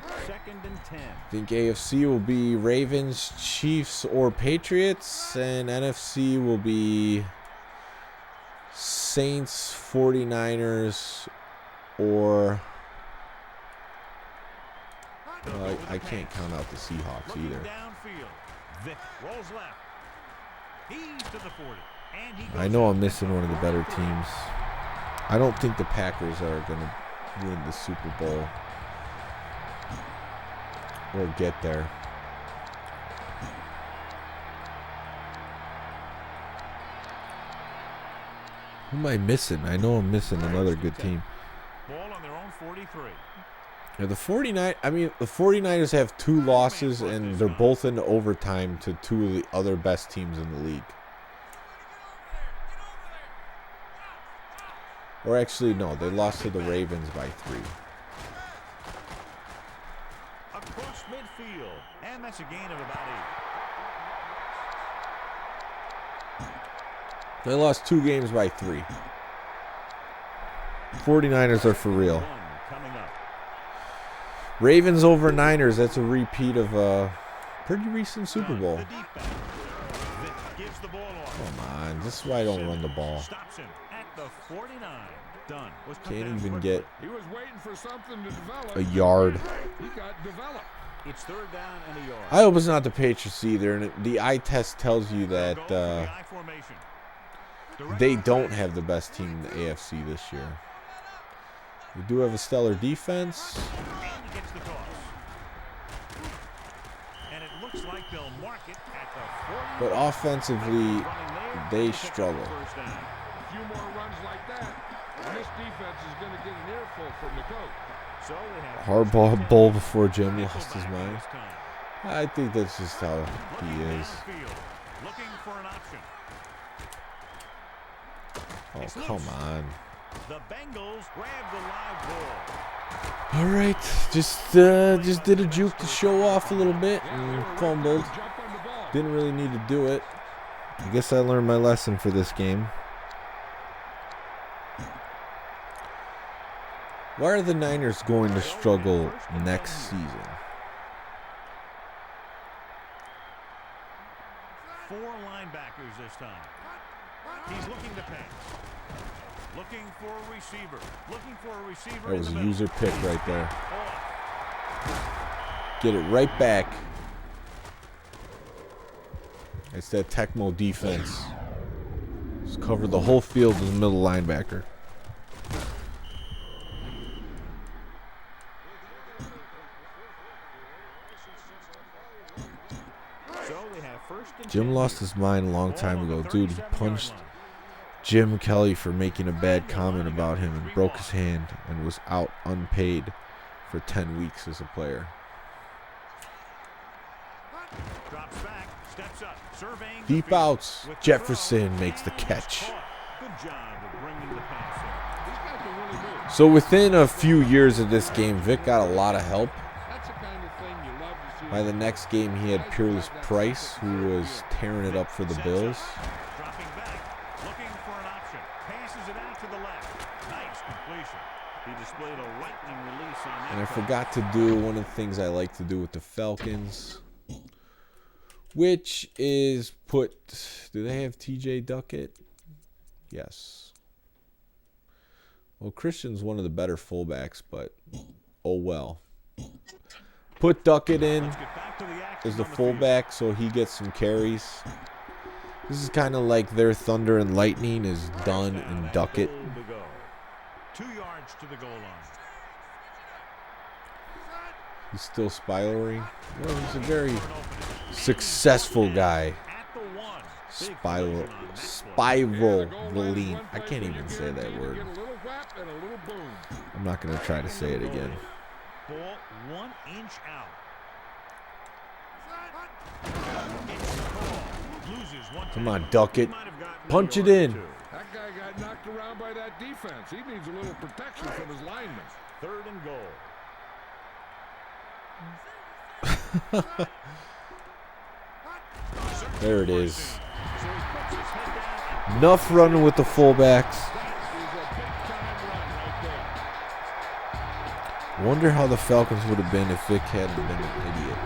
I think AFC will be Ravens, Chiefs, or Patriots, and NFC will be Saints, 49ers, or well, I can't count out the Seahawks either. I know I'm missing one of the better teams. I don't think the Packers are going to win the Super Bowl or get there. Who am I missing? I know I'm missing another good team. Ball on their own 43. Yeah, the 49ers have 2 losses, and they're both in overtime to 2 of the other best teams in the league. Or actually, no, they lost to the Ravens by 3. Across midfield, and that's a gain of about 8. They lost 2 games by 3. 49ers are for real. Ravens over Niners, that's a repeat of a pretty recent Super Bowl. Come on, this is why I don't run the ball. Can't even get a yard. It's third down and a yard. I hope it's not the Patriots either. And the eye test tells you that they don't have the best team in the AFC this year. We do have a stellar defense. But offensively, they struggle. A few more runs like that, and this defense is going to get an earful from the coach. Harbaugh bowl before Jim lost his mind. I think that's just how he is. Oh, come on. The Bengals grab the live ball. All right, just did a juke to show off a little bit and fumbled. Didn't really need to do it. I guess I learned my lesson for this game. Why are the Niners going to struggle next season? 4 linebackers this time. He's looking to pass. Looking for a receiver. Looking for a receiver. That was a user pick right there. Get it right back. It's that Tecmo defense. Just cover the whole field as a middle linebacker. Jim lost his mind a long time ago. Dude, he punched Jim Kelly for making a bad comment about him and broke his hand and was out unpaid for 10 weeks as a player. Deep outs. Jefferson makes the catch. So within a few years of this game, Vic got a lot of help. By the next game, he had Peerless Price, who was tearing it up for the Bills. And I forgot to do one of the things I like to do with the Falcons, which is put... Do they have TJ Duckett? Yes. Well, Christian's one of the better fullbacks, but oh well. Put Duckett in as the fullback so he gets some carries. This is kind of like their Thunder and Lightning is Dunn and Duckett. 2 yards to the goal line. He's still spiraling. Well, he's a very successful guy. Spiraling. I can't even say that word. I'm not going to try to say it again. Ball 1 inch out. Come on, Duckett. Punch it in. That guy got knocked around by that defense. He needs a little protection from his linemen. 3rd and goal. There it is. Enough running with the fullbacks. Wonder how the Falcons would have been if Vic hadn't been an idiot.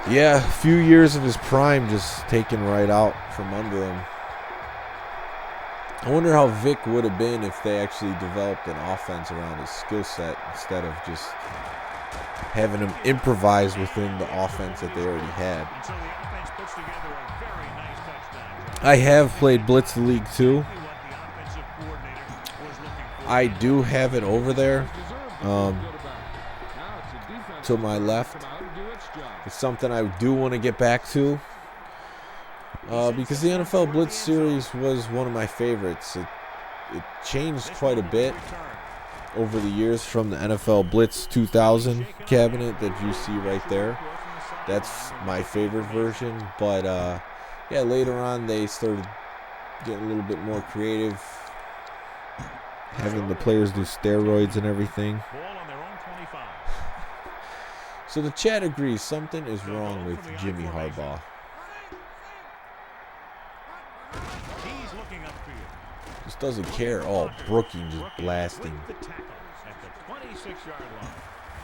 Yeah, a few years of his prime just taken right out from under him. I wonder how Vic would have been if they actually developed an offense around his skill set instead of just having him improvise within the offense that they already had. I have played Blitz the League too. I do have it over there to my left. It's something I do want to get back to because the NFL Blitz series was one of my favorites. It changed quite a bit over the years from the NFL Blitz 2000 cabinet that you see right there. That's my favorite version. But yeah, later on they started getting a little bit more creative, having the players do steroids and everything. So the chat agrees something is wrong with Jimmy Harbaugh. Just doesn't care. Oh, Brookie just blasting. At the 26-yard line.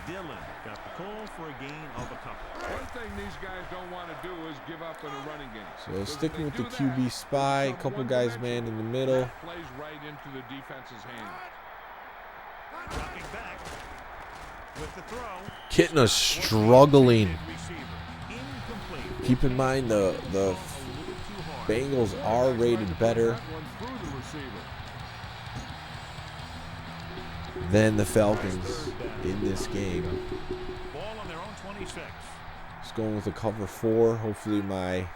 Dillon got the call for a gain of a couple. One thing these guys don't want to do is give up in a running game. So sticking with the QB spy, a couple guys manned in the middle. Plays right into the defense's hand. Dropping back with the throw. Kitna struggling. Incomplete. Keep in mind the Bengals are rated better than the Falcons in this game. Ball on their own 26. Just going with a cover 4. Hopefully my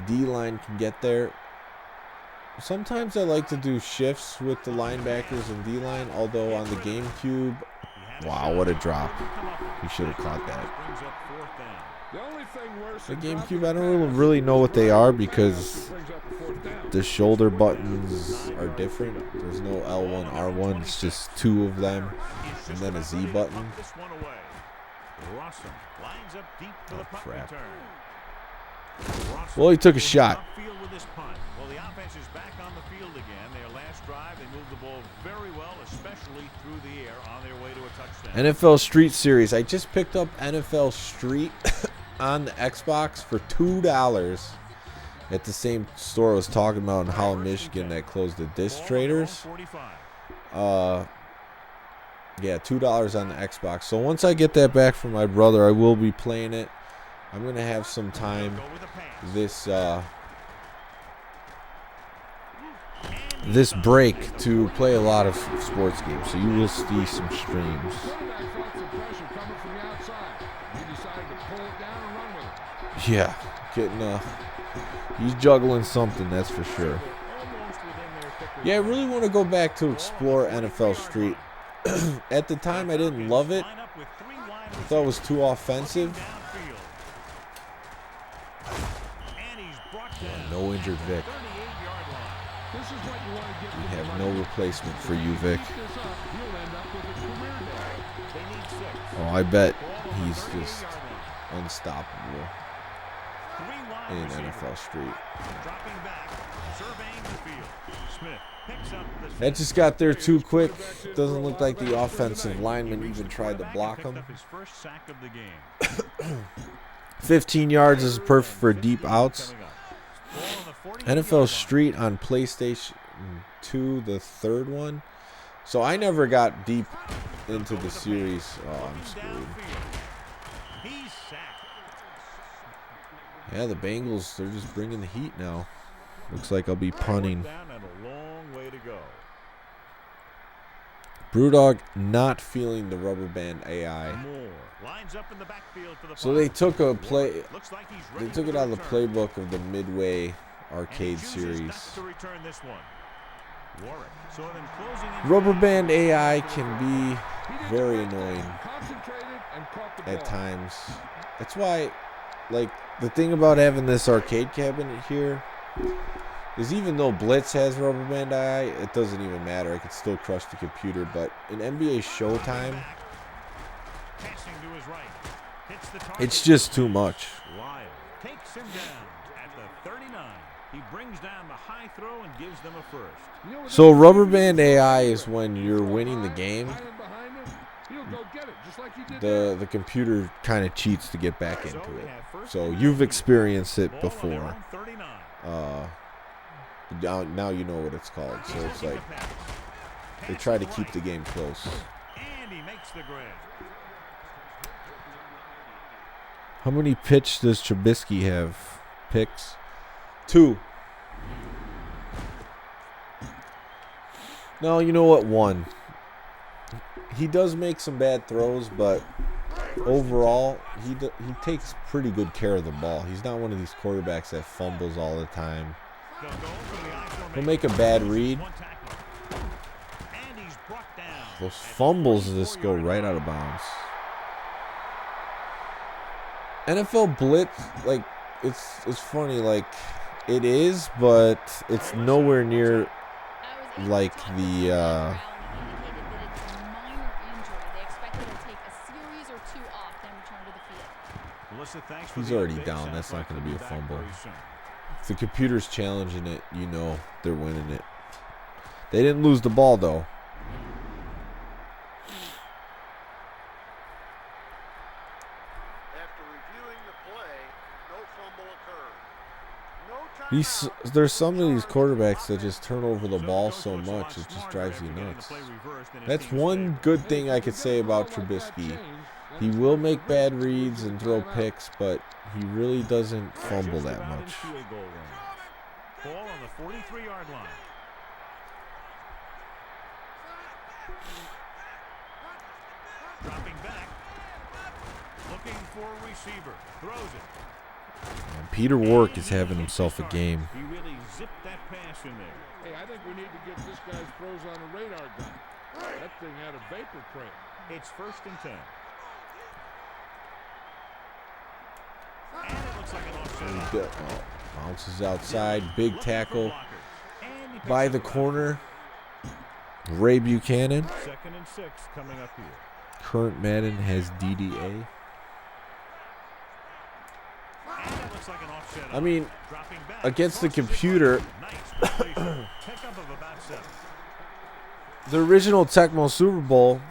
D-line can get there. Sometimes I like to do shifts with the linebackers and D-line, although on the GameCube, wow, what a drop. He should have caught that. The GameCube, I don't really know what they are because the shoulder buttons are different. There's no L1, R1. It's just 2 of them and then a Z button. Oh, crap. Well, he took a shot. Well, the offense is back on the field again. Their last drive, they moved the ball very well, especially through the air on their way to a touchdown. NFL Street Series. I just picked up NFL Street on the Xbox for $2 at the same store I was talking about in Holland, Michigan that closed the disc traders. Yeah, $2 on the Xbox. So once I get that back from my brother, I will be playing it. I'm going to have some time this break to play a lot of sports games. So you will see some streams. Yeah, getting he's juggling something, that's for sure. Yeah, I really want to go back to explore NFL Street. At the time, I didn't love it. I thought it was too offensive. No injured Vic. We have no replacement for you, Vic. Oh, I bet he's just unstoppable in NFL Street. That just got there too quick. Doesn't look like the offensive lineman even tried to block him. 15 yards is perfect for deep outs. NFL Street on PlayStation 2, the third one. So I never got deep into the series. Oh, I'm screwed. Yeah, the Bengals, they're just bringing the heat now. Looks like I'll be punting. Brewdog not feeling the rubber band AI. So they took a play. They took it out of the playbook of the Midway arcade series. Rubber band AI can be very annoying at times. That's why, like, the thing about having this arcade cabinet here is even though Blitz has rubber band AI, it doesn't even matter. I could still crush the computer. But in NBA Showtime, Passing to his right. Hits the target. It's just too much. Lyle takes him down at the 39. He brings down the high throw and gives them a first. So rubber band AI is when you're winning the game. The computer kind of cheats to get back into it. So you've experienced it before. Now you know what it's called. So it's like they try to keep the game close. And he makes the grab. How many picks does Trubisky have? Picks? 2. No, you know what? 1. He does make some bad throws, but overall, he takes pretty good care of the ball. He's not one of these quarterbacks that fumbles all the time. He'll make a bad read. Those fumbles just go right out of bounds. NFL blitz, like, it's funny, like, it is, but it's nowhere near like the he's already down. That's not going to be a fumble. If the computer's challenging it, you know they're winning it. They didn't lose the ball, though. There's some of these quarterbacks that just turn over the ball so much, it just drives you nuts. That's one good thing I could say about Trubisky. He will make bad reads and throw picks, but he really doesn't fumble that much. Ball on the 43-yard line. Dropping back. Looking for a receiver. Throws it. And Peter Warrick is having himself a game. He really zipped that pass in there. Hey, I think we need to get this guy's throws on a radar gun. That thing had a vapor trail. It's 1st and 10. And it looks like an offset. Bounces outside. Big tackle by the corner. Ray Buchanan. 2nd and 6 coming up here. Current Madden has DDA. I mean, against the computer, the original Tecmo Super Bowl,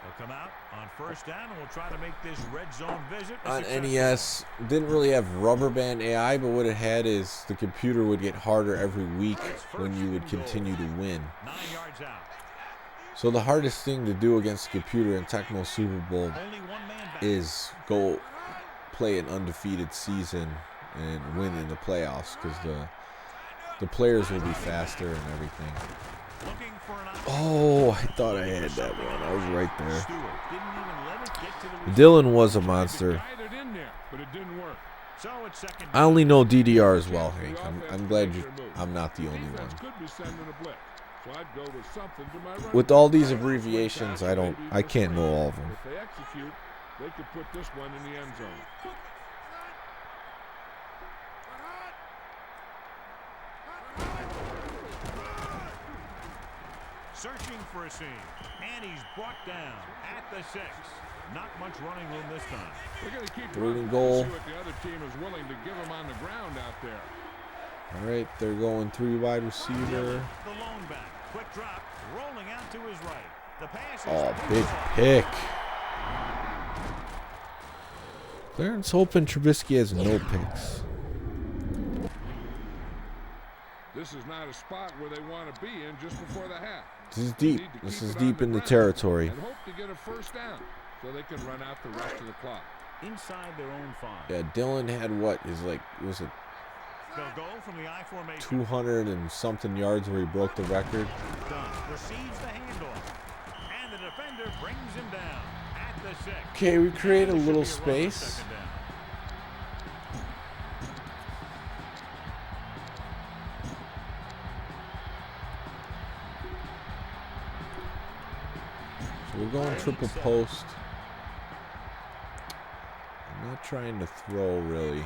they'll come out on 1st down, and we'll try to make this red zone visit on NES, didn't really have rubber band AI, but what it had is the computer would get harder every week when you would continue to win. 9 yards out. So the hardest thing to do against the computer in Tecmo Super Bowl is go play an undefeated season and win in the playoffs, because the players will be faster and everything. Oh, I thought I had that one. I was right there. Dylan was a monster. I only know DDR as well, Hank. I'm glad I'm not the only one. With all these abbreviations, I can't know all of them. They could put this one in the end zone. Searching for a seam, and he's brought down at the 6. Not much running room this time. They're going to keep running goal. See what the other team is willing to give them on the ground out there. All right, they're going 3 wide receiver. The lone back, quick drop, rolling out to his right. The pass is big pick. Clarence hoping Trubisky has no picks. This is not a spot where they want to be in just before the half. This is deep. This is deep in the territory. And hope to get a 1st down so they can run out the rest of the clock. Inside their own 5. Yeah, Dylan had what? Was it They'll go from the I formation. 200 and something yards where he broke the record? Done. Receives the handoff. And the defender brings him down at the 6. Okay, we create a little space. So we're going triple post. I'm not trying to throw, really.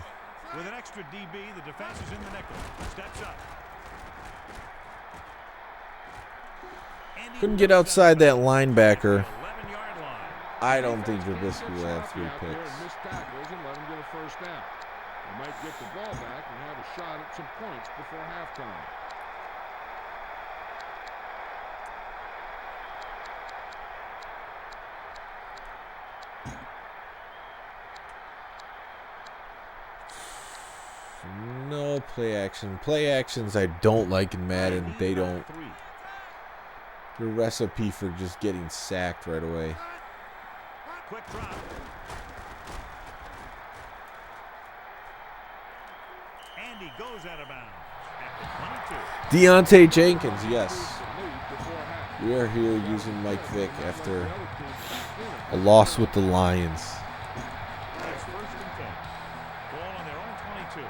With an extra DB, the defense is in the nickel. Steps up. Couldn't get outside that linebacker. I don't think Trubisky will have 3 picks. Missed tackles and let him get a first down. They might get the ball back and have a shot at some points before halftime. No play action. Play actions I don't like in Madden. They don't. The recipe for just getting sacked right away. Quick drop. And he goes out of bounds at the 22. Deontay Jenkins, yes. We are here using Mike Vick after a loss with the Lions. It's 1st and 10. Ball on their own 22.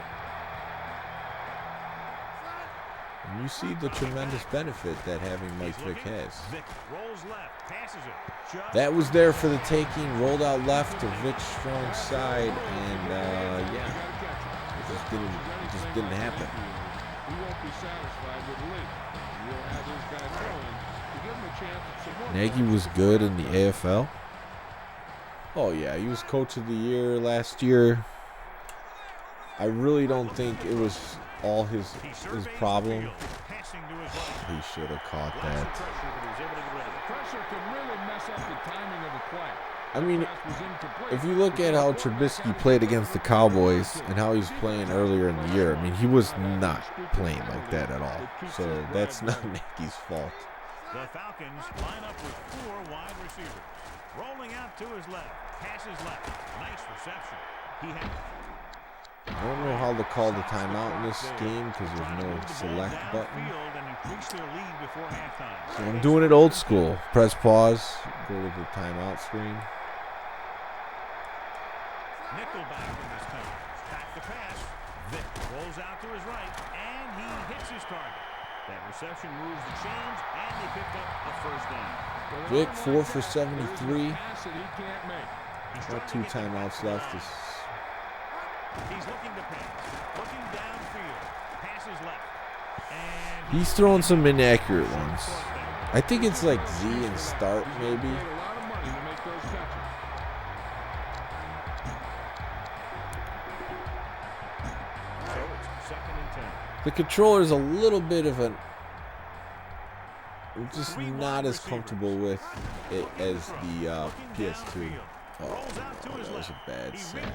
And you see the tremendous benefit that having Mike Vick has. Vick rolls left, passes it. That was there for the taking. Rolled out left to Vick's strong side, and yeah, it just didn't happen. He won't be satisfied with late. He'll have his guy throwing to give him a chance at some more. Nagy was good in the AFL. Oh yeah, he was coach of the year last year. I really don't think it was all his problem. He should have caught that. Pressure can really mess up the timing of the play. I mean, if you look at how Trubisky played against the Cowboys and how he's playing earlier in the year, I mean, he was not playing like that at all. So that's not Nagy's fault. The Falcons line up with 4 wide receivers. Rolling out to his left. Passes left. Nice reception. He had. I don't know how to call the timeout in this game because there's no select button. So I'm doing it old school. Press pause, go to the timeout screen. Nickelback in this time. Back to pass. Vick rolls out to his right, and he hits his target. That reception moves the chains, and they picked up a first down. Vick 4 for 73. Got 2 timeouts left. He's looking to pass. Looking downfield. Passes left. And He's throwing some inaccurate ones. I think it's like Z and start maybe. so it's 2nd and 10. The controller's a little bit of an... I'm just not as comfortable with it as the PS2. Oh, that was a bad sack.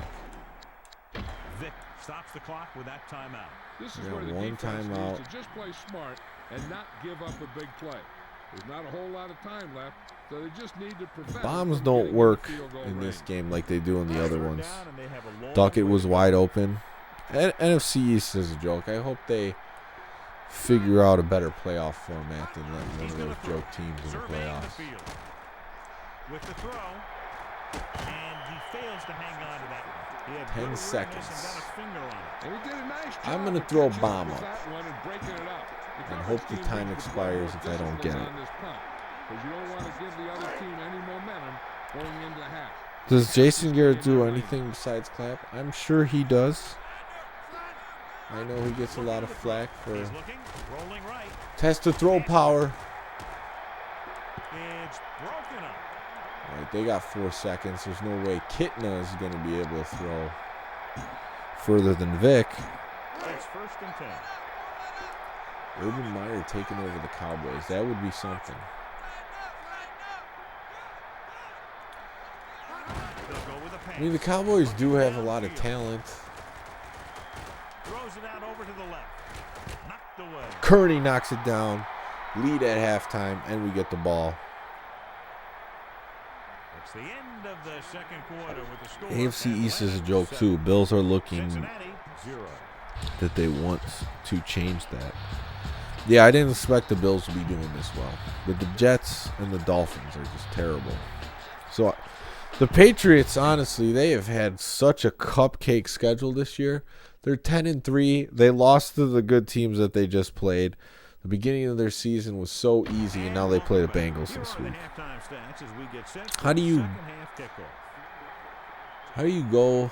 Vick stops the clock with that timeout. This is Yeah, where the one defense timeout. needs to just play smart and not give up a big play. There's not a whole lot of time left, so they just need to prevent. Bombs from don't getting work field goal in this range. game like they do in the other ones. Down and they have a long Duckett was way. wide open. NFC East is a joke. I hope they figure out a better playoff format than letting one of those joke teams in the Surveying playoffs. field. With the throw, and he fails to hang on to that one. He had 10 good awareness seconds. and got a finger on it. And he did a nice job I'm going to of throw a catching bomb with up that one and breaking it up. and hope the time expires if I don't get it. Because you don't want to give the other team any momentum going into the half. Does Jason Garrett do anything besides clap? I'm sure he does. I know he gets a lot of flack for He's looking, rolling right. test to throw power. It's broken up. All right, they got 4 seconds. There's no way Kitna is going to be able to throw further than Vic. It's 1st and 10. Urban Meyer taking over the Cowboys. That would be something. They'll go with a pass. I mean, the Cowboys do have a lot of talent. Throws it out over to the left. Knocked away. Kearney knocks it down. Lead at halftime, and we get the ball. It's the end of the 2nd quarter with the score. AFC East is a Atlanta joke, 7. too. Bills are looking Cincinnati 0. that they want to change that. Yeah, I didn't expect the Bills to be doing this well. But the Jets and the Dolphins are just terrible. So the Patriots, honestly, they have had such a cupcake schedule this year. They're 10-3. They lost to the good teams that they just played. The beginning of their season was so easy, and now they play the Bengals this week. How do you go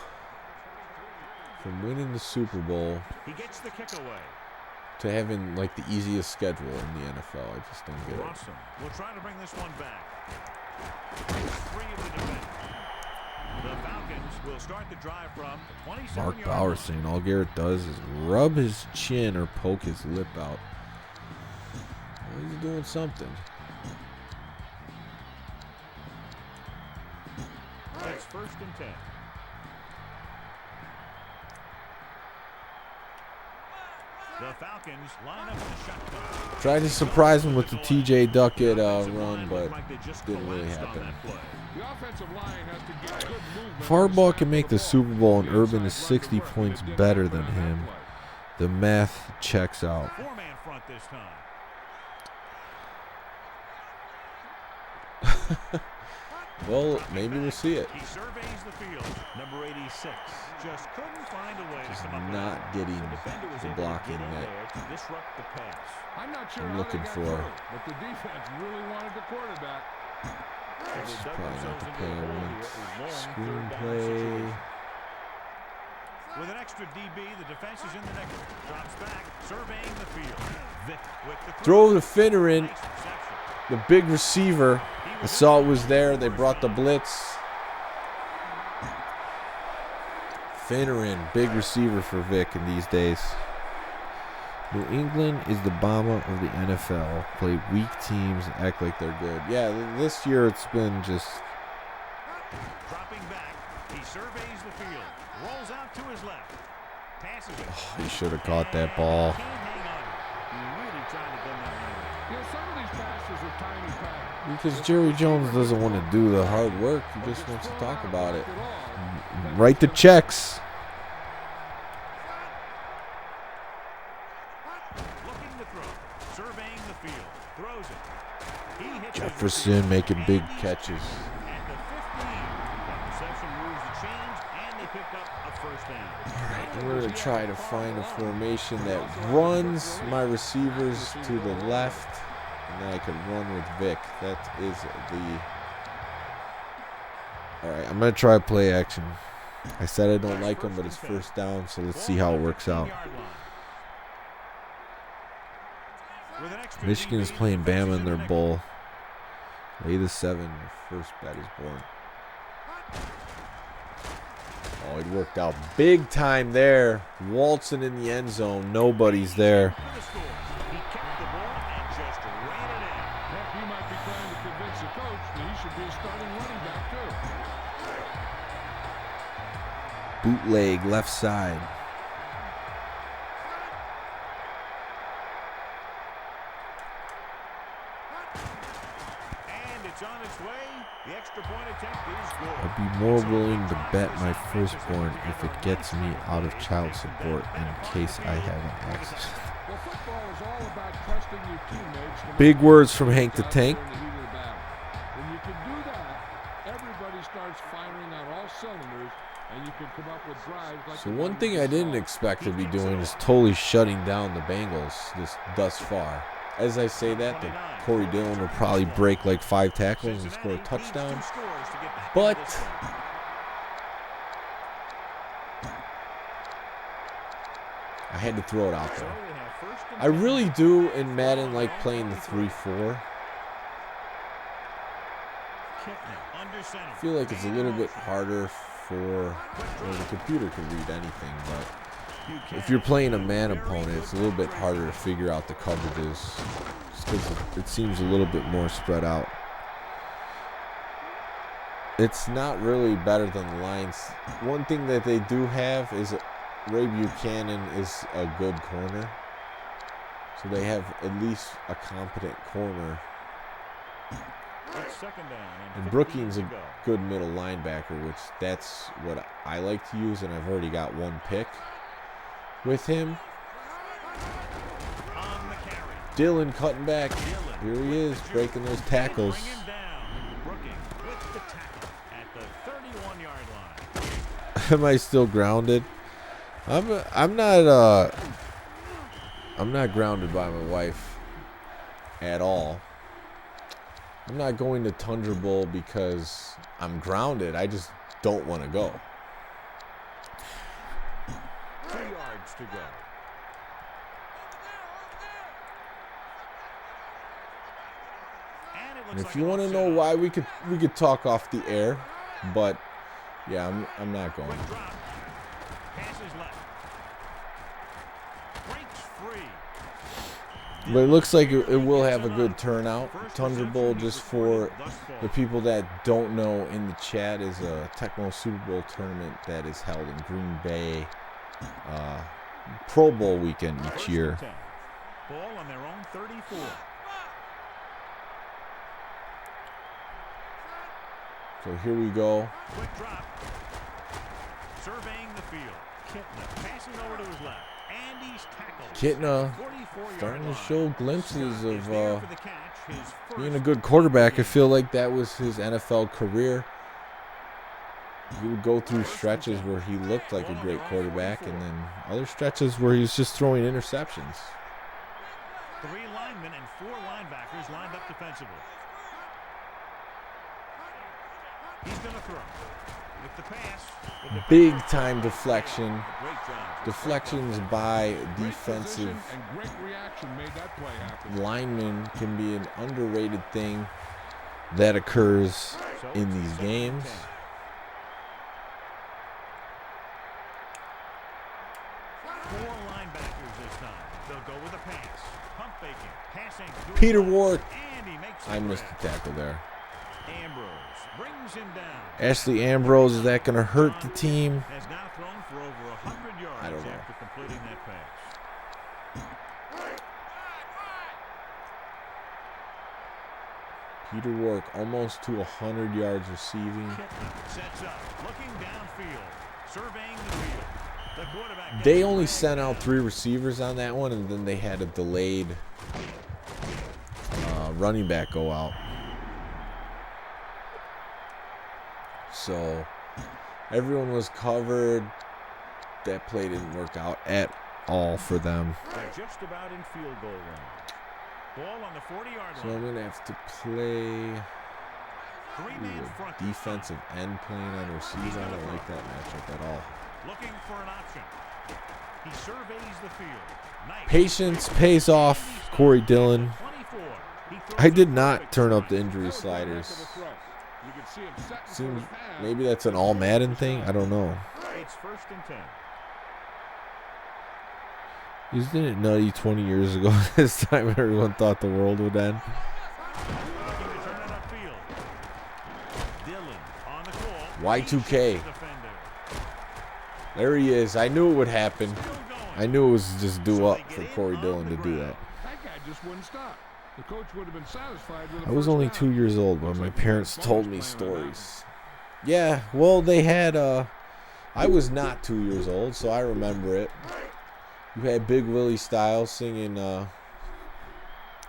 from winning the Super Bowl He gets the kick away. to having like the easiest schedule in the NFL. I just don't get it. Woodson will try to bring this one back. Three of the defense. The Falcons will start the drive from the 27-yard line. Mark Bauer saying all Garrett does is rub his chin or poke his lip out. Well, he's doing something. It's 1st and 10. The Falcons line up in the shotgun. Tried to surprise him with the TJ Duckett run, but didn't really happen. The offensive line has to get good movement. Harbaugh can make the Super Bowl, and Urban is 60 points better than him. The math checks out. 4-man front this time. Well, maybe we'll see it. He surveys the field. Number 86 just couldn't find a way Just to come up not with it. getting defender was the able to blocking get in net. there to disrupt the pass. I'm not sure I'm how looking they got for- through, but the defense really wanted the quarterback. This is probably not the play I want. Screenplay. Screenplay. With an extra DB, the defense is in the next. Drops back, surveying the field. Vic with the Throw the finner in. Nice reception. The big receiver. I saw it was there. They brought the blitz. Finner in. Big receiver for Vic in these days. New England is the Bama of the NFL. Play weak teams and act like they're good. Yeah, this year it's been just... Dropping back, he surveys the field. Rolls out to his left. Passes it. Oh, he should have caught that ball. Can't hang on. He really trying to go down. You know, some of these passes are tiny passes. Because Jerry Jones doesn't want to do the hard work. He just wants to talk about it. Write the checks. Looking to throw. Surveying the field. Throws it. He hits Jefferson making big catches. at the 15. That reception moves the change, and they pick up a first down. I'm going to try to find a formation that runs my receivers to the left, and then I can run with Vic. That is the... All right, I'm going to try play action. I said I don't like him, but it's first down, so let's see how it works out. Michigan is playing Bama in their bowl. Lay the 7. Your first bet is born. Oh, it worked out big time there. Waltzing in the end zone. Nobody's there. He kept the ball and just ran it in. Heck, he might be trying to convince the coach that he should be a starting running back, too. Bootleg left side. And it's on its way. The extra point attempt is good. I'd be more willing to bet my firstborn if it gets me out of child support in case I have an accident. Well, football is all about trusting your teammates. no Big matter words what from Hank the out Tank. there in the heat of the battle. When you can do that, everybody starts firing on all cylinders, and you can come up with drives like So the one one thing we I didn't saw. expect to be doing is totally shutting down the Bengals thus far. As I say that, the Corey Dillon will probably break like 5 tackles and score a touchdown. But I had to throw it out there. I really do in Madden like playing the 3-4. I feel like it's a little bit harder for, well, the computer can read anything, but if you're playing a man opponent, it's a little bit harder to figure out the coverages just because it seems a little bit more spread out. It's not really better than the Lions. One thing that they do have is Ray Buchanan is a good corner. So they have at least a competent corner. It's second down And Brookings a good middle linebacker, which that's what I like to use, and I've already got one pick with him. on the carry. Dillon cutting back. Here he is, breaking those tackles. Bring him down. Brookings with the tackle at the 31-yard line. Am I still grounded? I'm not grounded by my wife at all. I'm not going to Tundra Bowl because I'm grounded. I just don't want to go. 2 yards to go. And if you want to know why, we could talk off the air, but yeah, I'm not going. Passes left. Breaks free. But it looks like it will have a good turnout. Tundra Bowl, just for the people that don't know in the chat, is a Tecmo Super Bowl tournament that is held in Green Bay, Pro Bowl weekend each year. Ball on their own 34. So here we go. Quick drop. Surveying the field. Kitna passing over to his left. And he's tackled. Kitna starting to show glimpses of being a good quarterback. I feel like that was his NFL career. He would go through stretches where he looked like a great quarterback, and then other stretches where he's just throwing interceptions. 3 linemen and 4 linebackers lined up defensively. He's going to throw. With the pass. Big time deflection. Deflections by defensive linemen can be an underrated thing that occurs in these games. Peter Warwick. I missed the tackle there. Ashley Ambrose, is that going to hurt the team? I don't know. Peter Warwick almost to 100 yards receiving. They only sent out 3 receivers on that one, and then they had a delayed running back go out. So everyone was covered. That play didn't work out at all for them. Just about in field goal range. Ball on the 40-yard line. So I'm gonna have to play a defensive end playing on receiver. I don't like that matchup at all. Looking for an option. He surveys the field. Nice. Patience pays off. Corey Dillon. I did not turn up the injury sliders. Seems maybe that's an all Madden thing. I don't know. It's 1st and 10. Isn't it nutty 20 years ago this time everyone thought the world would end? Y2K. There he is. I knew it would happen. I knew it was just due up for Corey Dillon to do that. That guy just wouldn't stop. The coach would have been satisfied with I was only 2 years old when my parents told me stories. Yeah, well, they had, I was not 2 years old, so I remember it. You had Big Willie Styles singing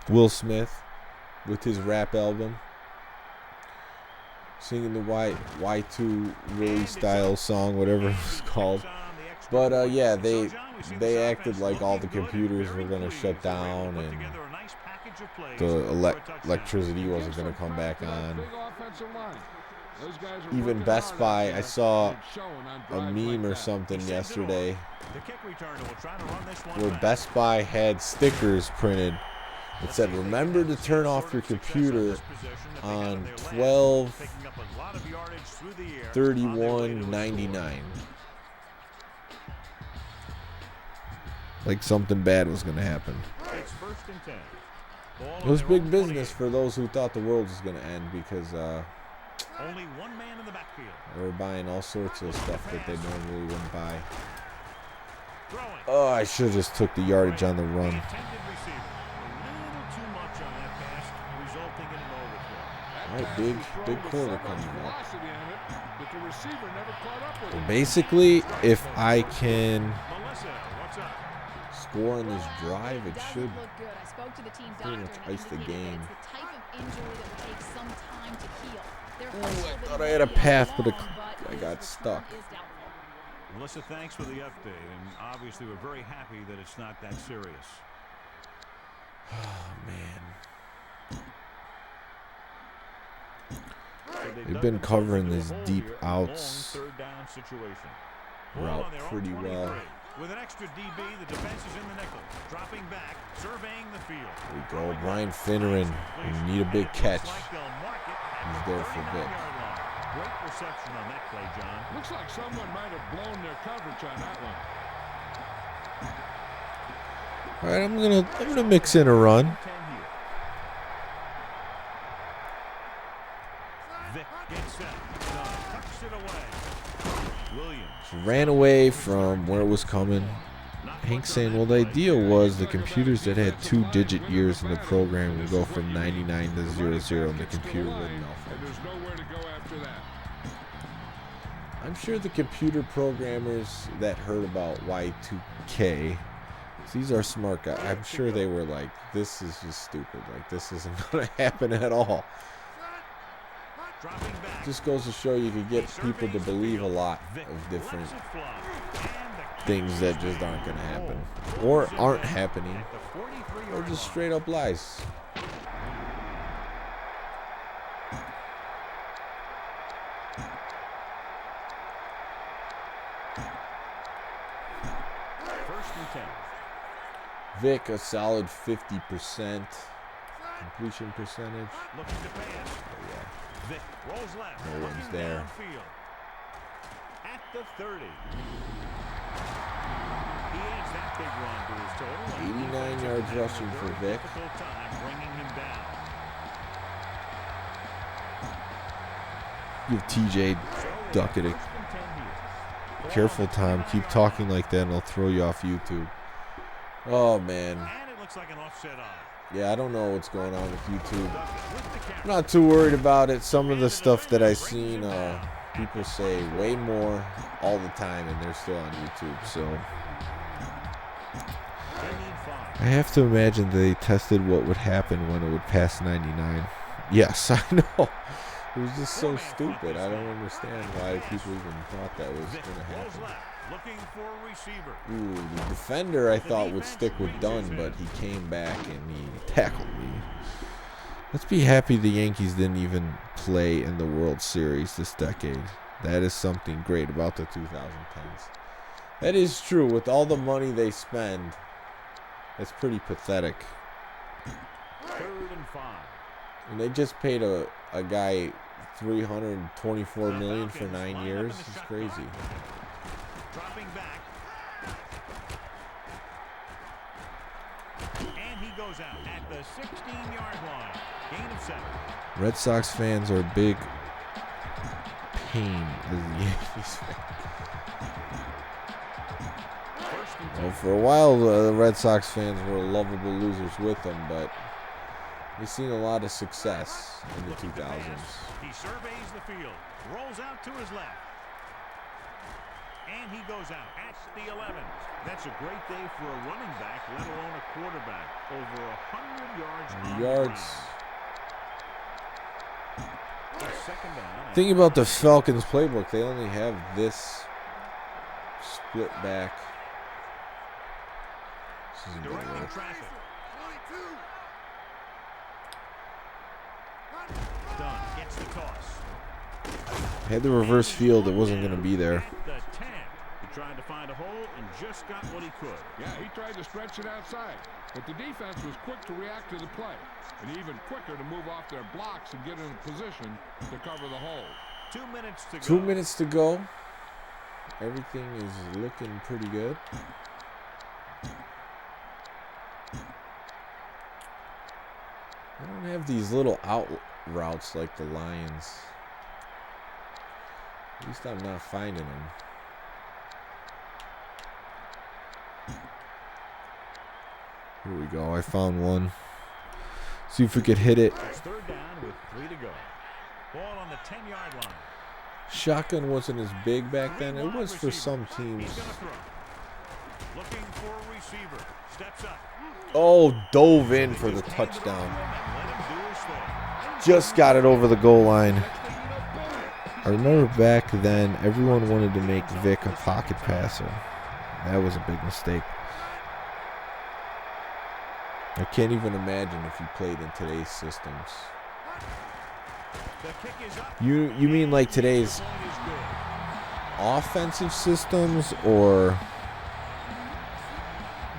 Will Smith with his rap album. Singing the Y2 Willie Styles song, whatever it was called. But, yeah, they acted like all the computers were going to shut down and the electricity wasn't going to come back on. Even Best Buy, I saw a meme or something yesterday where Best Buy had stickers printed that said, remember to turn off your computer on 12/31/99. Like something bad was going to happen. It was big business for those who thought the world was going to end because only one man in the backfield. They were buying all sorts of stuff that they normally wouldn't buy. Oh, I should have just took the yardage on the run. All right, big quarter coming up. So basically, if I can score on this drive, it should pretty much ice the game. Ooh, I thought I had a path, but I got stuck. Melissa, thanks for the update, and obviously we're very happy that it's not that serious. Oh, man. They've been covering these deep outs route pretty well. With an extra DB, the defense is in the nickel. Dropping back, surveying the field. There we go. Brian Finneran. You need a big catch. He's there for Vic. Great reception on that play, John. Looks like someone might have blown their coverage on that one. All right, I'm gonna mix in a run. Vic gets set. Tucks it away. Williams Ran away from where it was coming. Hank saying, well, the idea was the computers that had 2-digit years in the program would go from 99 to 00, and the computer wouldn't malfunction. There's nowhere to go after that. I'm sure the computer programmers that heard about Y2K, these are smart guys. I'm sure they were like, this is just stupid. Like, this isn't going to happen at all. Just goes to show you can get people to believe a lot of different things that just aren't going to happen, or aren't happening, or just straight up lies. First and 10. Vic, a solid 50% completion percentage. Looking to pass. Oh, yeah. Vic rolls left. No one's there. Downfield. At the 30. He adds that big run to his total. 89 yards rushing for Vic. Difficult time bringing him down. Give TJ Duckett a careful time. Keep talking like that and I'll throw you off YouTube. Oh, man. And it looks like an offset eye. Yeah, I don't know what's going on with YouTube. I'm not too worried about it. Some of the stuff that I've seen, people say way more all the time, and they're still on YouTube. So I have to imagine they tested what would happen when it would pass 99. Yes, I know. It was just so stupid. I don't understand why people even thought that was going to happen. Looking for a receiver. Ooh, the defender I thought would stick with Dunn, but he came back and he tackled me. Let's be happy the Yankees didn't even play in the World Series this decade. That is something great about the 2010s. That is true. With all the money they spend, it's pretty pathetic. 3rd and 5. And they just paid a guy $324 million for 9 years. It's crazy. Dropping back. And he goes out at the 16-yard line. Gain of 7. Red Sox fans are a big pain as the Yankees fans. Well, for a while, the Red Sox fans were lovable losers with them, but we've seen a lot of success in the 2000s. He surveys the field, rolls out to his left. And he goes out at the 11. That's a great day for a running back, let alone a quarterback. Over 100 yards. Second down. Thinking about the Falcons playbook, they only have this split back. This isn't gonna Directing work. traffic. Dunn gets the toss. Had the reverse field, it wasn't going to be there. At the 10. He tried to find a hole and just got what he could. Yeah, he tried to stretch it outside, but the defense was quick to react to the play, and even quicker to move off their blocks and get in a position to cover the hole. 2 minutes to go. 2 minutes to go. Everything is looking pretty good. I don't have these little out routes like the Lions. At least I'm not finding them. Here we go. I found one. See if we could hit it. It's 3rd down with 3 to go. Ball on the 10-yard line. Shotgun wasn't as big back then. It was for some teams. He's gonna throw. Looking for a receiver. Steps up. Oh, dove in for the touchdown. Just got it over the goal line. I remember back then, everyone wanted to make Vic a pocket passer. That was a big mistake. I can't even imagine if he played in today's systems. You mean like today's offensive systems or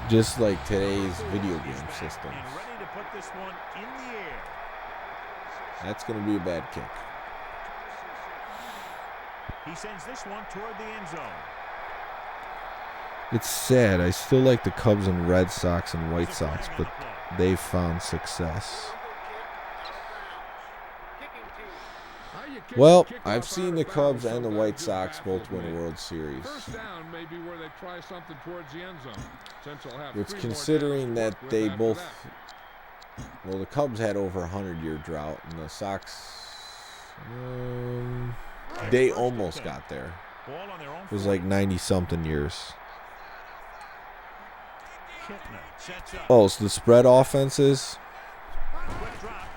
Just like today's video game systems. And ready to put this one in the air. That's going to be a bad kick. He sends this one toward the end zone. It's sad. I still like the Cubs and Red Sox and White Sox, but they've found success. Well, I've seen the Cubs and the White Sox both win a World Series. First down may be where they try something towards the end zone. Since they'll have It's 3 more considering downs that with they after both, that. well, the Cubs had over a 100-year drought, and the Sox, they almost got there. It was like 90-something years. Oh, so the spread offenses. Quick drop.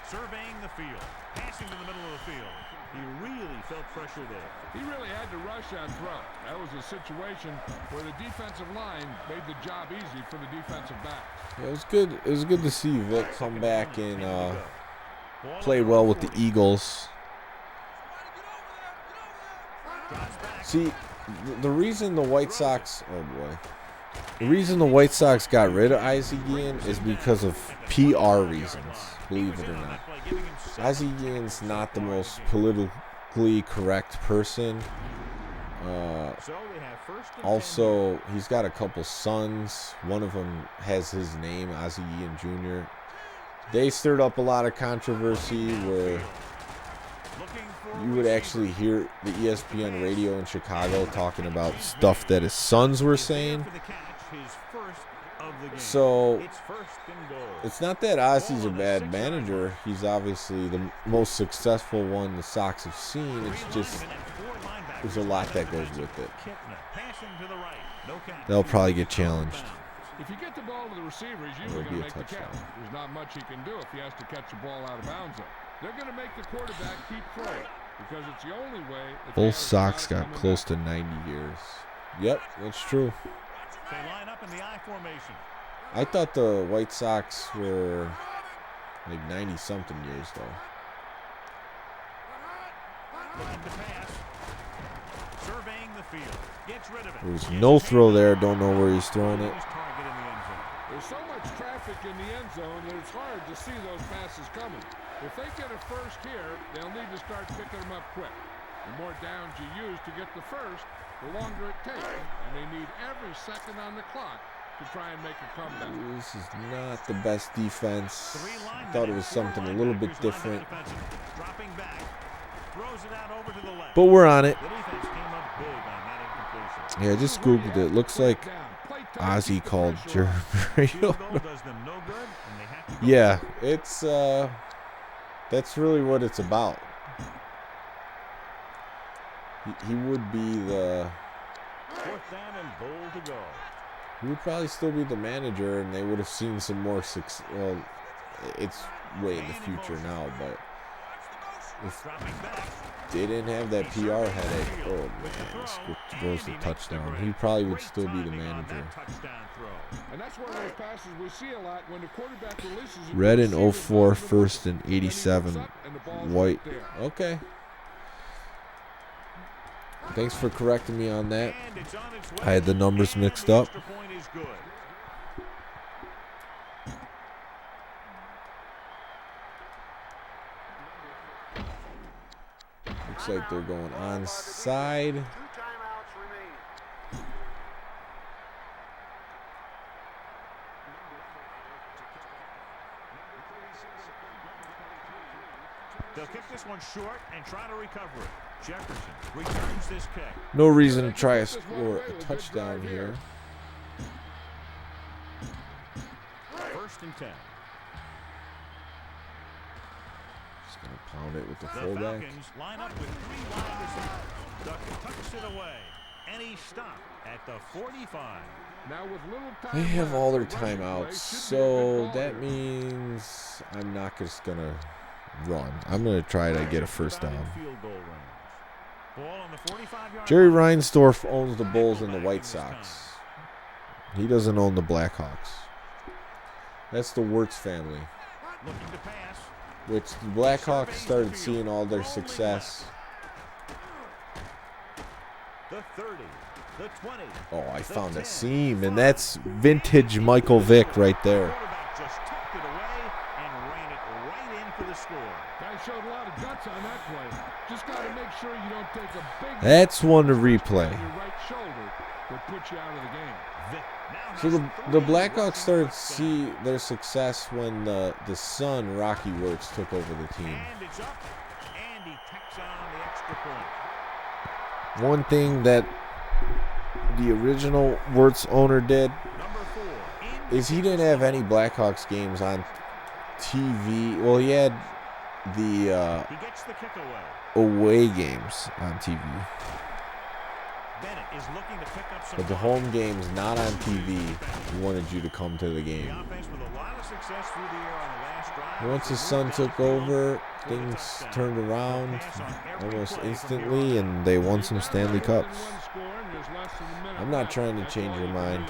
Surveying the field. Passing to the middle of the field. He really felt pressure there. He really had to rush that throw. That was a situation where the defensive line made the job easy for the defensive back. Yeah, it was good. It was good to see Vic come back and play well with the Eagles. See, the reason the White Sox, oh boy, the reason the White Sox got rid of Ozzie Guillen is because of PR reasons, believe it or not. Ozzie Guillen's not the most politically correct person. Also, he's got a couple sons. One of them has his name, Ozzie Guillen Jr. They stirred up a lot of controversy where you would actually hear the ESPN radio in Chicago talking about stuff that his sons were saying. So it's not that Ozzie's a bad manager. He's obviously the most successful one the Sox have seen. It's just there's a lot that goes with it. They'll probably get challenged. If you get the ball to the receiver, he's usually going to make the catch. There's not much he can do if he has to catch the ball out of bounds. They're going to make the quarterback keep throwing because it's the only way. Both Sox got close to 90 years. Yep, that's true. They line up in the I formation. I thought the White Sox were like 90-something years, though. Line to pass. Surveying the field. Gets rid of it. There's no throw there. Don't know where he's throwing it. There's so much traffic in the end zone that it's hard to see those passes coming. If they get a first here, they'll need to start picking them up quick. The more downs you use to get the first, the longer it takes. And they need every second on the clock to try and make a comeback. This is not the best defense. I thought it was something a little bit different. Dropping back. Throws it out over to the left. But we're on it. The defense came up big on that incompletion. Yeah, I just Googled it. Looks like Ozzie called Jerry. Yeah, it's that's really what it's about. He would be the. Fourth down and goal to go. He would probably still be the manager, and they would have seen some more success. Well, it's way in the future now, but if they didn't have that PR headache, oh man, this goes to touchdown. He probably would still be the manager. And that's one of those passes we see a lot when the quarterback releases it. Red in 04, first in 87, white. Okay. Thanks for correcting me on that. I had the numbers mixed up. Looks like they're going onside. They'll kick this one short and try to recover it. Jefferson returns this kick. No reason to try to score a touchdown here. First and 10. Just gonna pound it with the The fullback. Falcons line up with 3 wide receivers. Duck tucks it away, and he stopped at the 45. Now with little time They have left, all their the rushing timeouts, play should be a so good that call here. means I'm not just gonna run. I'm gonna try to get a first down. Field goal range. Ball on the 45-yard Jerry line. Reinsdorf owns the Bulls and the White Sox. He doesn't own the Blackhawks. That's the Wirtz family, Looking to pass. which the Blackhawks started seeing all their success. The 30. The 20. Oh, I found a seam, and that's vintage Michael Vick right there. Quarterback just tucked it away and ran it right in for the score. Guy showed a lot of guts on that play. Just got to make sure you don't take a big That's one to replay. on your right shoulder that puts you out of the game. Vick now So has the 3 Blackhawks started to rushing see their success when the son, Rocky Wirtz, took over the team. And it's up, and he tacks on the extra point. One thing that the original Wirtz owner did Number 4. is he didn't have any Blackhawks games on TV. Well, he had the He gets the kick away. away games on TV. Bennett is looking to pick up some But the home games not on TV, he wanted you to come to the The game. offense with a lot of success through the air on the last drive. Once his son took over, things turned around almost instantly, and they won some Stanley Cups. I'm not trying to change your mind.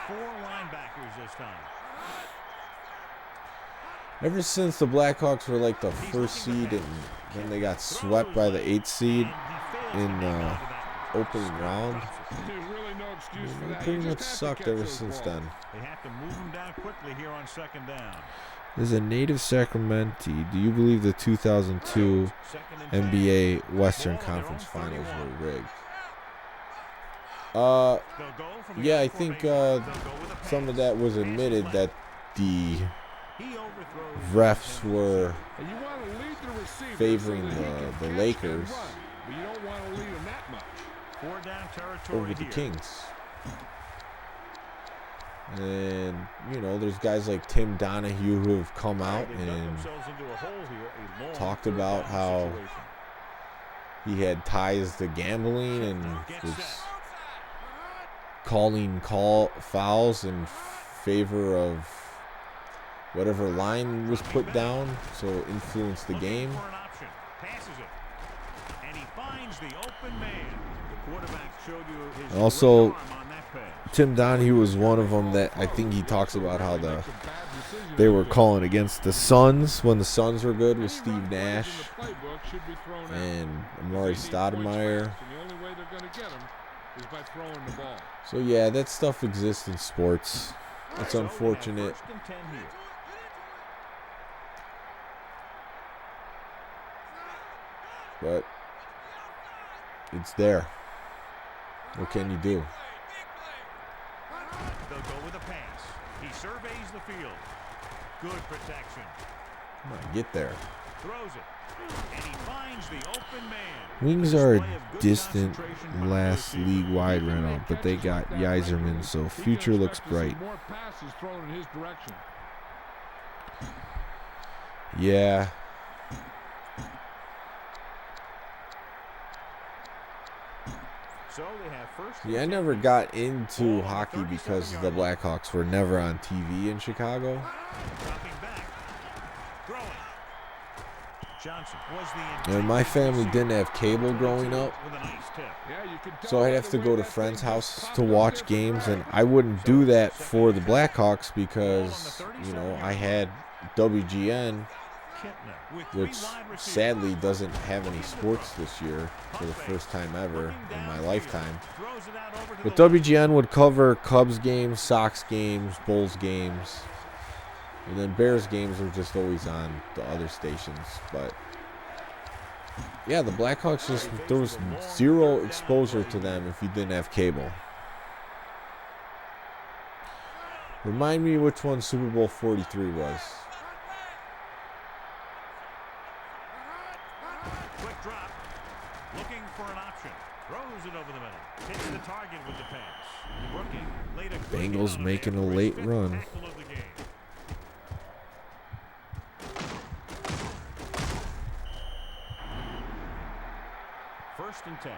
4 linebackers this time. Ever since the Blackhawks were like the first seed, and then they got swept by the 8th seed in opening round, they pretty much sucked ever since then. They have to move him down quickly here on 2nd down. As a native Sacramento, do you believe the 2002 NBA Western Conference Finals were rigged? Yeah, I think some of that was admitted that the refs were favoring the Lakers over the Kings. And, you know, there's guys like Tim Donahue who have come out and talked about how he had ties to gambling and was calling fouls in favor of whatever line was put down, so it influenced the game. Also, Tim Donahue was one of them that I think he talks about how they were calling against the Suns when the Suns were good with Steve Nash and Amari Stoudemire. So yeah, that stuff exists in sports. It's unfortunate. But it's there. What can you do? They'll go with a pass. He surveys the field. Good protection. Come on, get there. Throws it. And he finds the open man. Wings are a distant last league-wide rental, but they got Yzerman, so future looks bright. Yeah. So they have first. Yeah, I never got into hockey because the Blackhawks were never on TV in Chicago. Dropping back. Throwing. Johnson was the And my family didn't have cable growing up, with a nice tip. so I'd have to go to friends' houses to watch games, and I wouldn't do that for the Blackhawks because, you know, I had WGN, which sadly doesn't have any sports this year for the first time ever in my lifetime. But WGN would cover Cubs games, Sox games, Bulls games, and then Bears games were just always on the other stations. But yeah, the Blackhawks there was zero exposure to them if you didn't have cable. Remind me which one Super Bowl 43 was. Quick drop. Looking for an option. Throws it over the middle. Hits the target with the pass. Rookie laid a good Bengals hit on making him a for his late fifth run. tackle of the game. First and 10.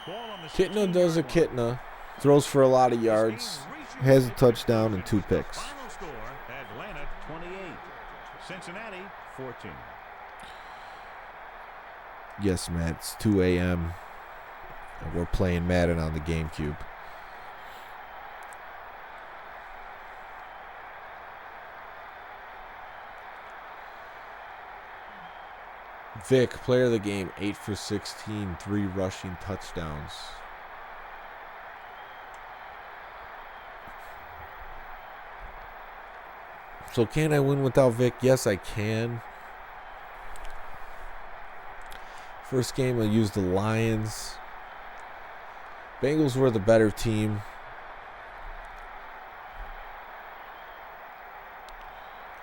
Ball on the Kitna does a 16-yard line. Kitna. Throws for a lot of yards. Has a touchdown and 2 picks. Final score, Atlanta 28, Cincinnati 14. Yes, Matt, it's 2 a.m. and we're playing Madden on the Gamecube. Vic, player of the game, 8 for 16, 3 rushing touchdowns. So can I win without Vic? Yes, I can. First game, I used the Lions. Bengals were the better team.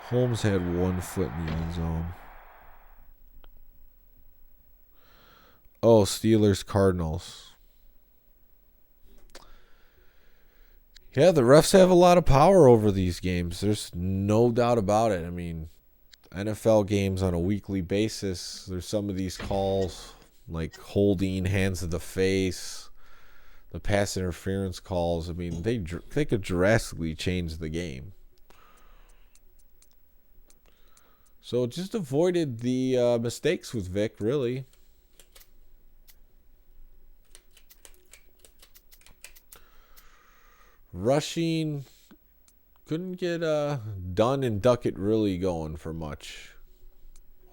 Holmes had 1 foot in the end zone. Oh, Steelers, Cardinals. Yeah, the refs have a lot of power over these games. There's no doubt about it. I mean, NFL games on a weekly basis, there's some of these calls like holding, hands to the face, the pass interference calls. I mean, they could drastically change the game. So just avoided the mistakes with Vic, really. Rushing, couldn't get Dunn and Duckett really going for much.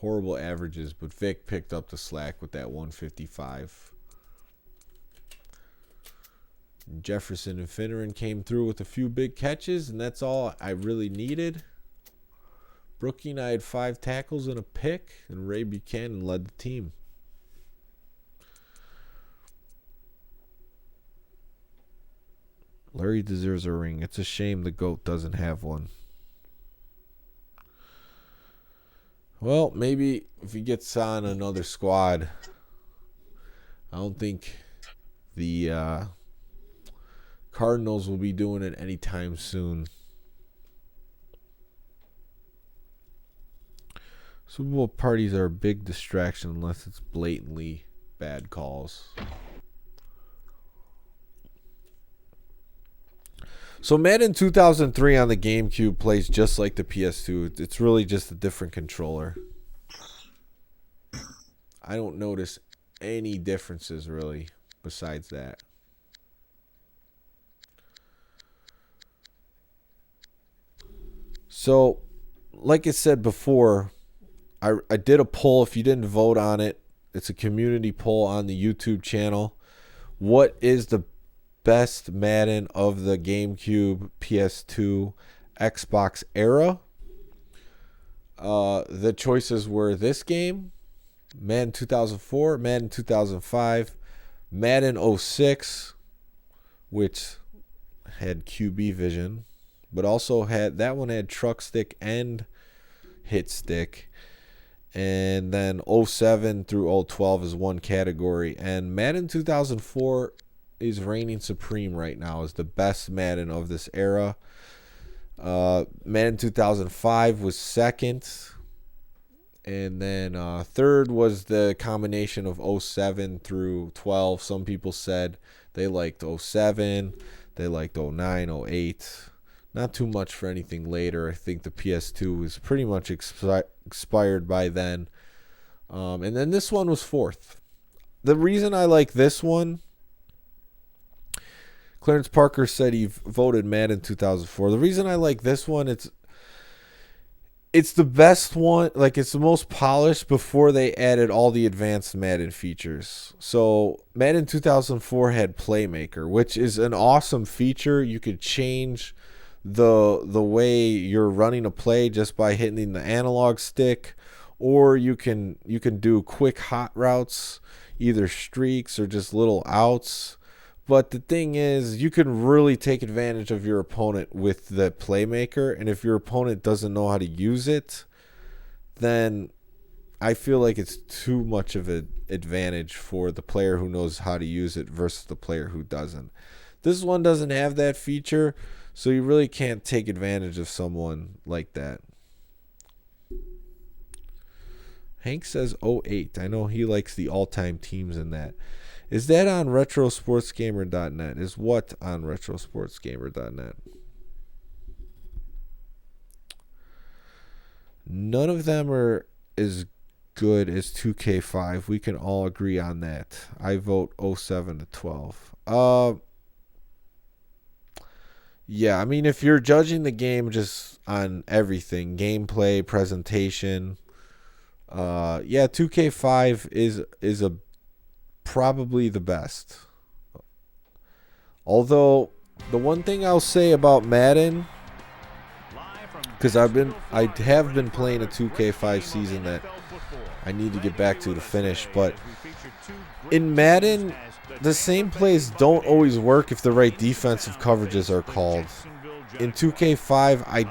Horrible averages, but Vic picked up the slack with that 155. Jefferson and Finneran came through with a few big catches, and that's all I really needed. Brooking, I had 5 tackles and a pick, and Ray Buchanan led the team. Larry deserves a ring. It's a shame the GOAT doesn't have one. Well, maybe if he gets on another squad, I don't think the Cardinals will be doing it anytime soon. Super Bowl parties are a big distraction unless it's blatantly bad calls. So Madden 2003 on the GameCube plays just like the PS2. It's really just a different controller. I don't notice any differences really besides that. So, like I said before, I did a poll. If you didn't vote on it, it's a community poll on the YouTube channel. What is the best Madden of the GameCube, PS2, Xbox era? The choices were this game, Madden 2004, Madden 2005, Madden 06, which had QB vision, but also had truck stick and hit stick. And then 07 through 012 is one category. And Madden 2004 is reigning supreme right now as the best Madden of this era. Madden 2005 was second. And then third was the combination of 07 through 12. Some people said they liked 07. They liked 09, 08. Not too much for anything later. I think the PS2 was pretty much expired by then. And then this one was fourth. The reason I like this one, Clarence Parker said he voted Madden 2004. The reason I like this one, it's the best one. Like, it's the most polished before they added all the advanced Madden features. So Madden 2004 had Playmaker, which is an awesome feature. You could change the way you're running a play just by hitting the analog stick, or you can do quick hot routes, either streaks or just little outs. But the thing is, you can really take advantage of your opponent with the Playmaker, and if your opponent doesn't know how to use it, then I feel like it's too much of an advantage for the player who knows how to use it versus the player who doesn't. This one doesn't have that feature, so you really can't take advantage of someone like that. Hank says 08. I know he likes the all-time teams in that. Is that on retrosportsgamer.net? Is what on retrosportsgamer.net? None of them are as good as 2K5. We can all agree on that. I vote 07 to 12. Yeah, I mean, if you're judging the game just on everything, gameplay, presentation, Yeah, 2K5 is a probably the best. Although the one thing I'll say about Madden, because I have been playing a 2K5 season that I need to get back to finish, but in Madden, the same plays don't always work if the right defensive coverages are called. In 2K5, I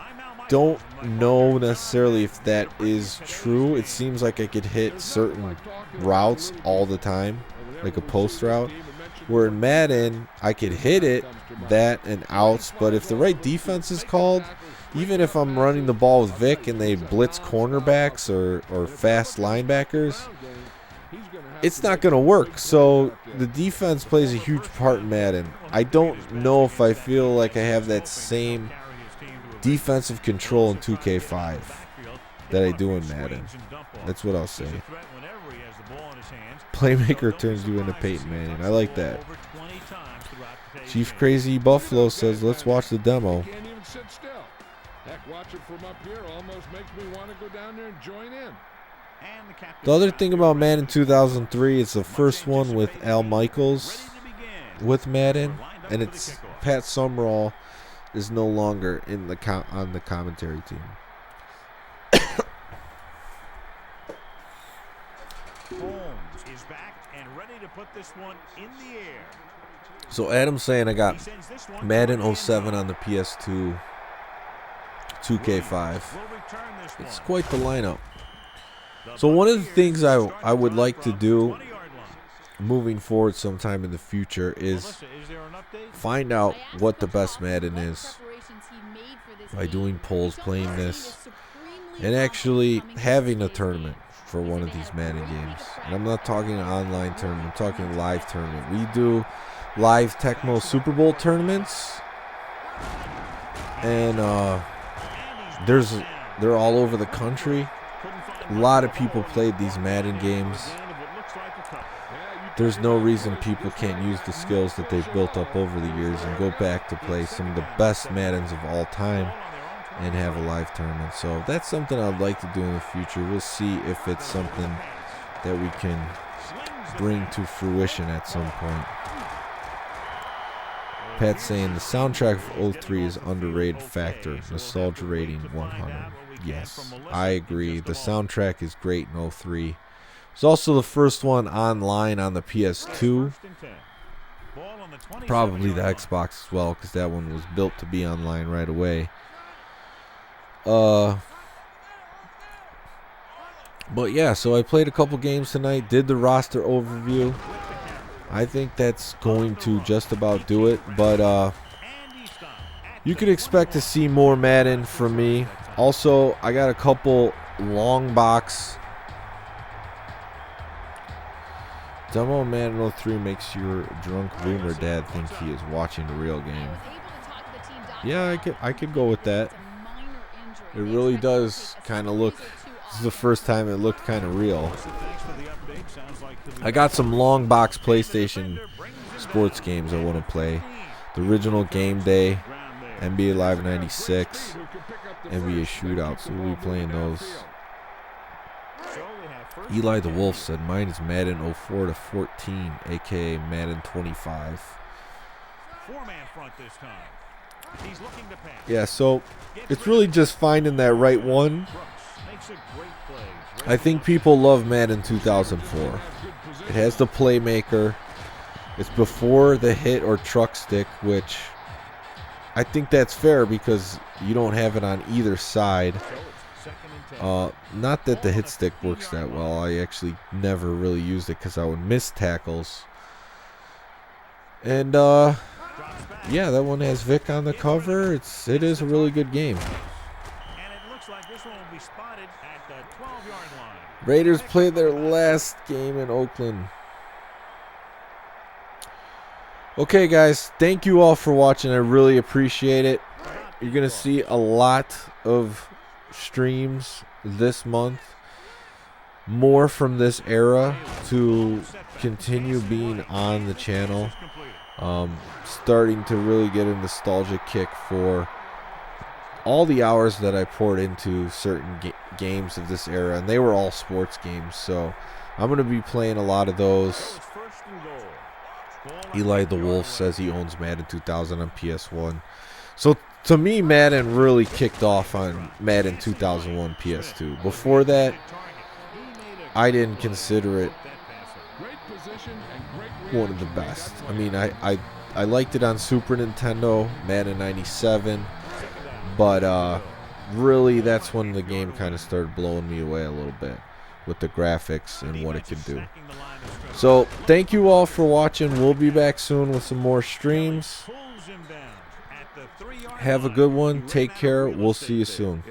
don't know necessarily if that is true. It seems like I could hit certain routes all the time, like a post route. Where in Madden, I could hit it, that and outs, but if the right defense is called, even if I'm running the ball with Vic and they blitz cornerbacks or fast linebackers, it's not going to work. So the defense plays a huge part in Madden. I don't know if I feel like I have that same defensive control in 2K5 that I do in Madden. That's what I'll say. Playmaker turns you into Peyton Manning. I like that. Chief Crazy Buffalo says, let's watch the demo. The other thing about Madden 2003, it's the first one with Al Michaels with Madden, and it's Pat Summerall is no longer in the on the commentary team. Holmes is back and ready to put this one in the air. So Adam's saying I got Madden 07 on the PS2, 2K5. It's quite the lineup. So one of the things I would like to do moving forward sometime in the future is find out what the best Madden is by doing polls, playing this, and actually having a tournament for one of these Madden games. And I'm not talking an online tournament, I'm talking live tournament. We do live Tecmo Super Bowl tournaments, and they're all over the country. A lot of people played these Madden games. There's no reason people can't use the skills that they've built up over the years and go back to play some of the best Maddens of all time and have a live tournament. So that's something I'd like to do in the future. We'll see if it's something that we can bring to fruition at some point. Pat's saying the soundtrack of 03 is underrated factor. Nostalgia rating 100. Yes, I agree. The soundtrack is great in 03. It's also the first one online on the PS2. Probably the Xbox as well, because that one was built to be online right away. But yeah, so I played a couple games tonight, did the roster overview. I think that's going to just about do it, but you can expect to see more Madden from me. Also, I got a couple long box. Demo Madden 03 makes your drunk boomer dad think he is watching the real game. Yeah, I could go with that. It really does kind of look. This is the first time it looked kind of real. I got some long box PlayStation sports games I want to play. The original Game Day, NBA Live 96, NBA Shootout. So we'll be playing those. Eli the Wolf said mine is Madden 04 to 14, aka Madden 25. Yeah, so it's really just finding that right one. I think people love Madden 2004. It has the playmaker. It's before the hit or truck stick, which I think that's fair because you don't have it on either side. Not that the hit stick works that well. I actually never really used it because I would miss tackles. And yeah, that one has Vic on the cover. It is a really good game. Raiders played their last game in Oakland. Okay, guys, thank you all for watching. I really appreciate it. You're going to see a lot of streams this month. More from this era to continue being on the channel. Starting to really get a nostalgic kick for all the hours that I poured into certain games of this era, and they were all sports games. So I'm going to be playing a lot of those. Eli the Wolf says he owns Madden 2000 on PS1. So to me, Madden really kicked off on Madden 2001 PS2. Before that, I didn't consider it one of the best. I mean, I liked it on Super Nintendo, Madden 97, but really that's when the game kind of started blowing me away a little bit with the graphics and what it could do. So thank you all for watching. We'll be back soon with some more streams. Have a good one. Take care. We'll see you soon.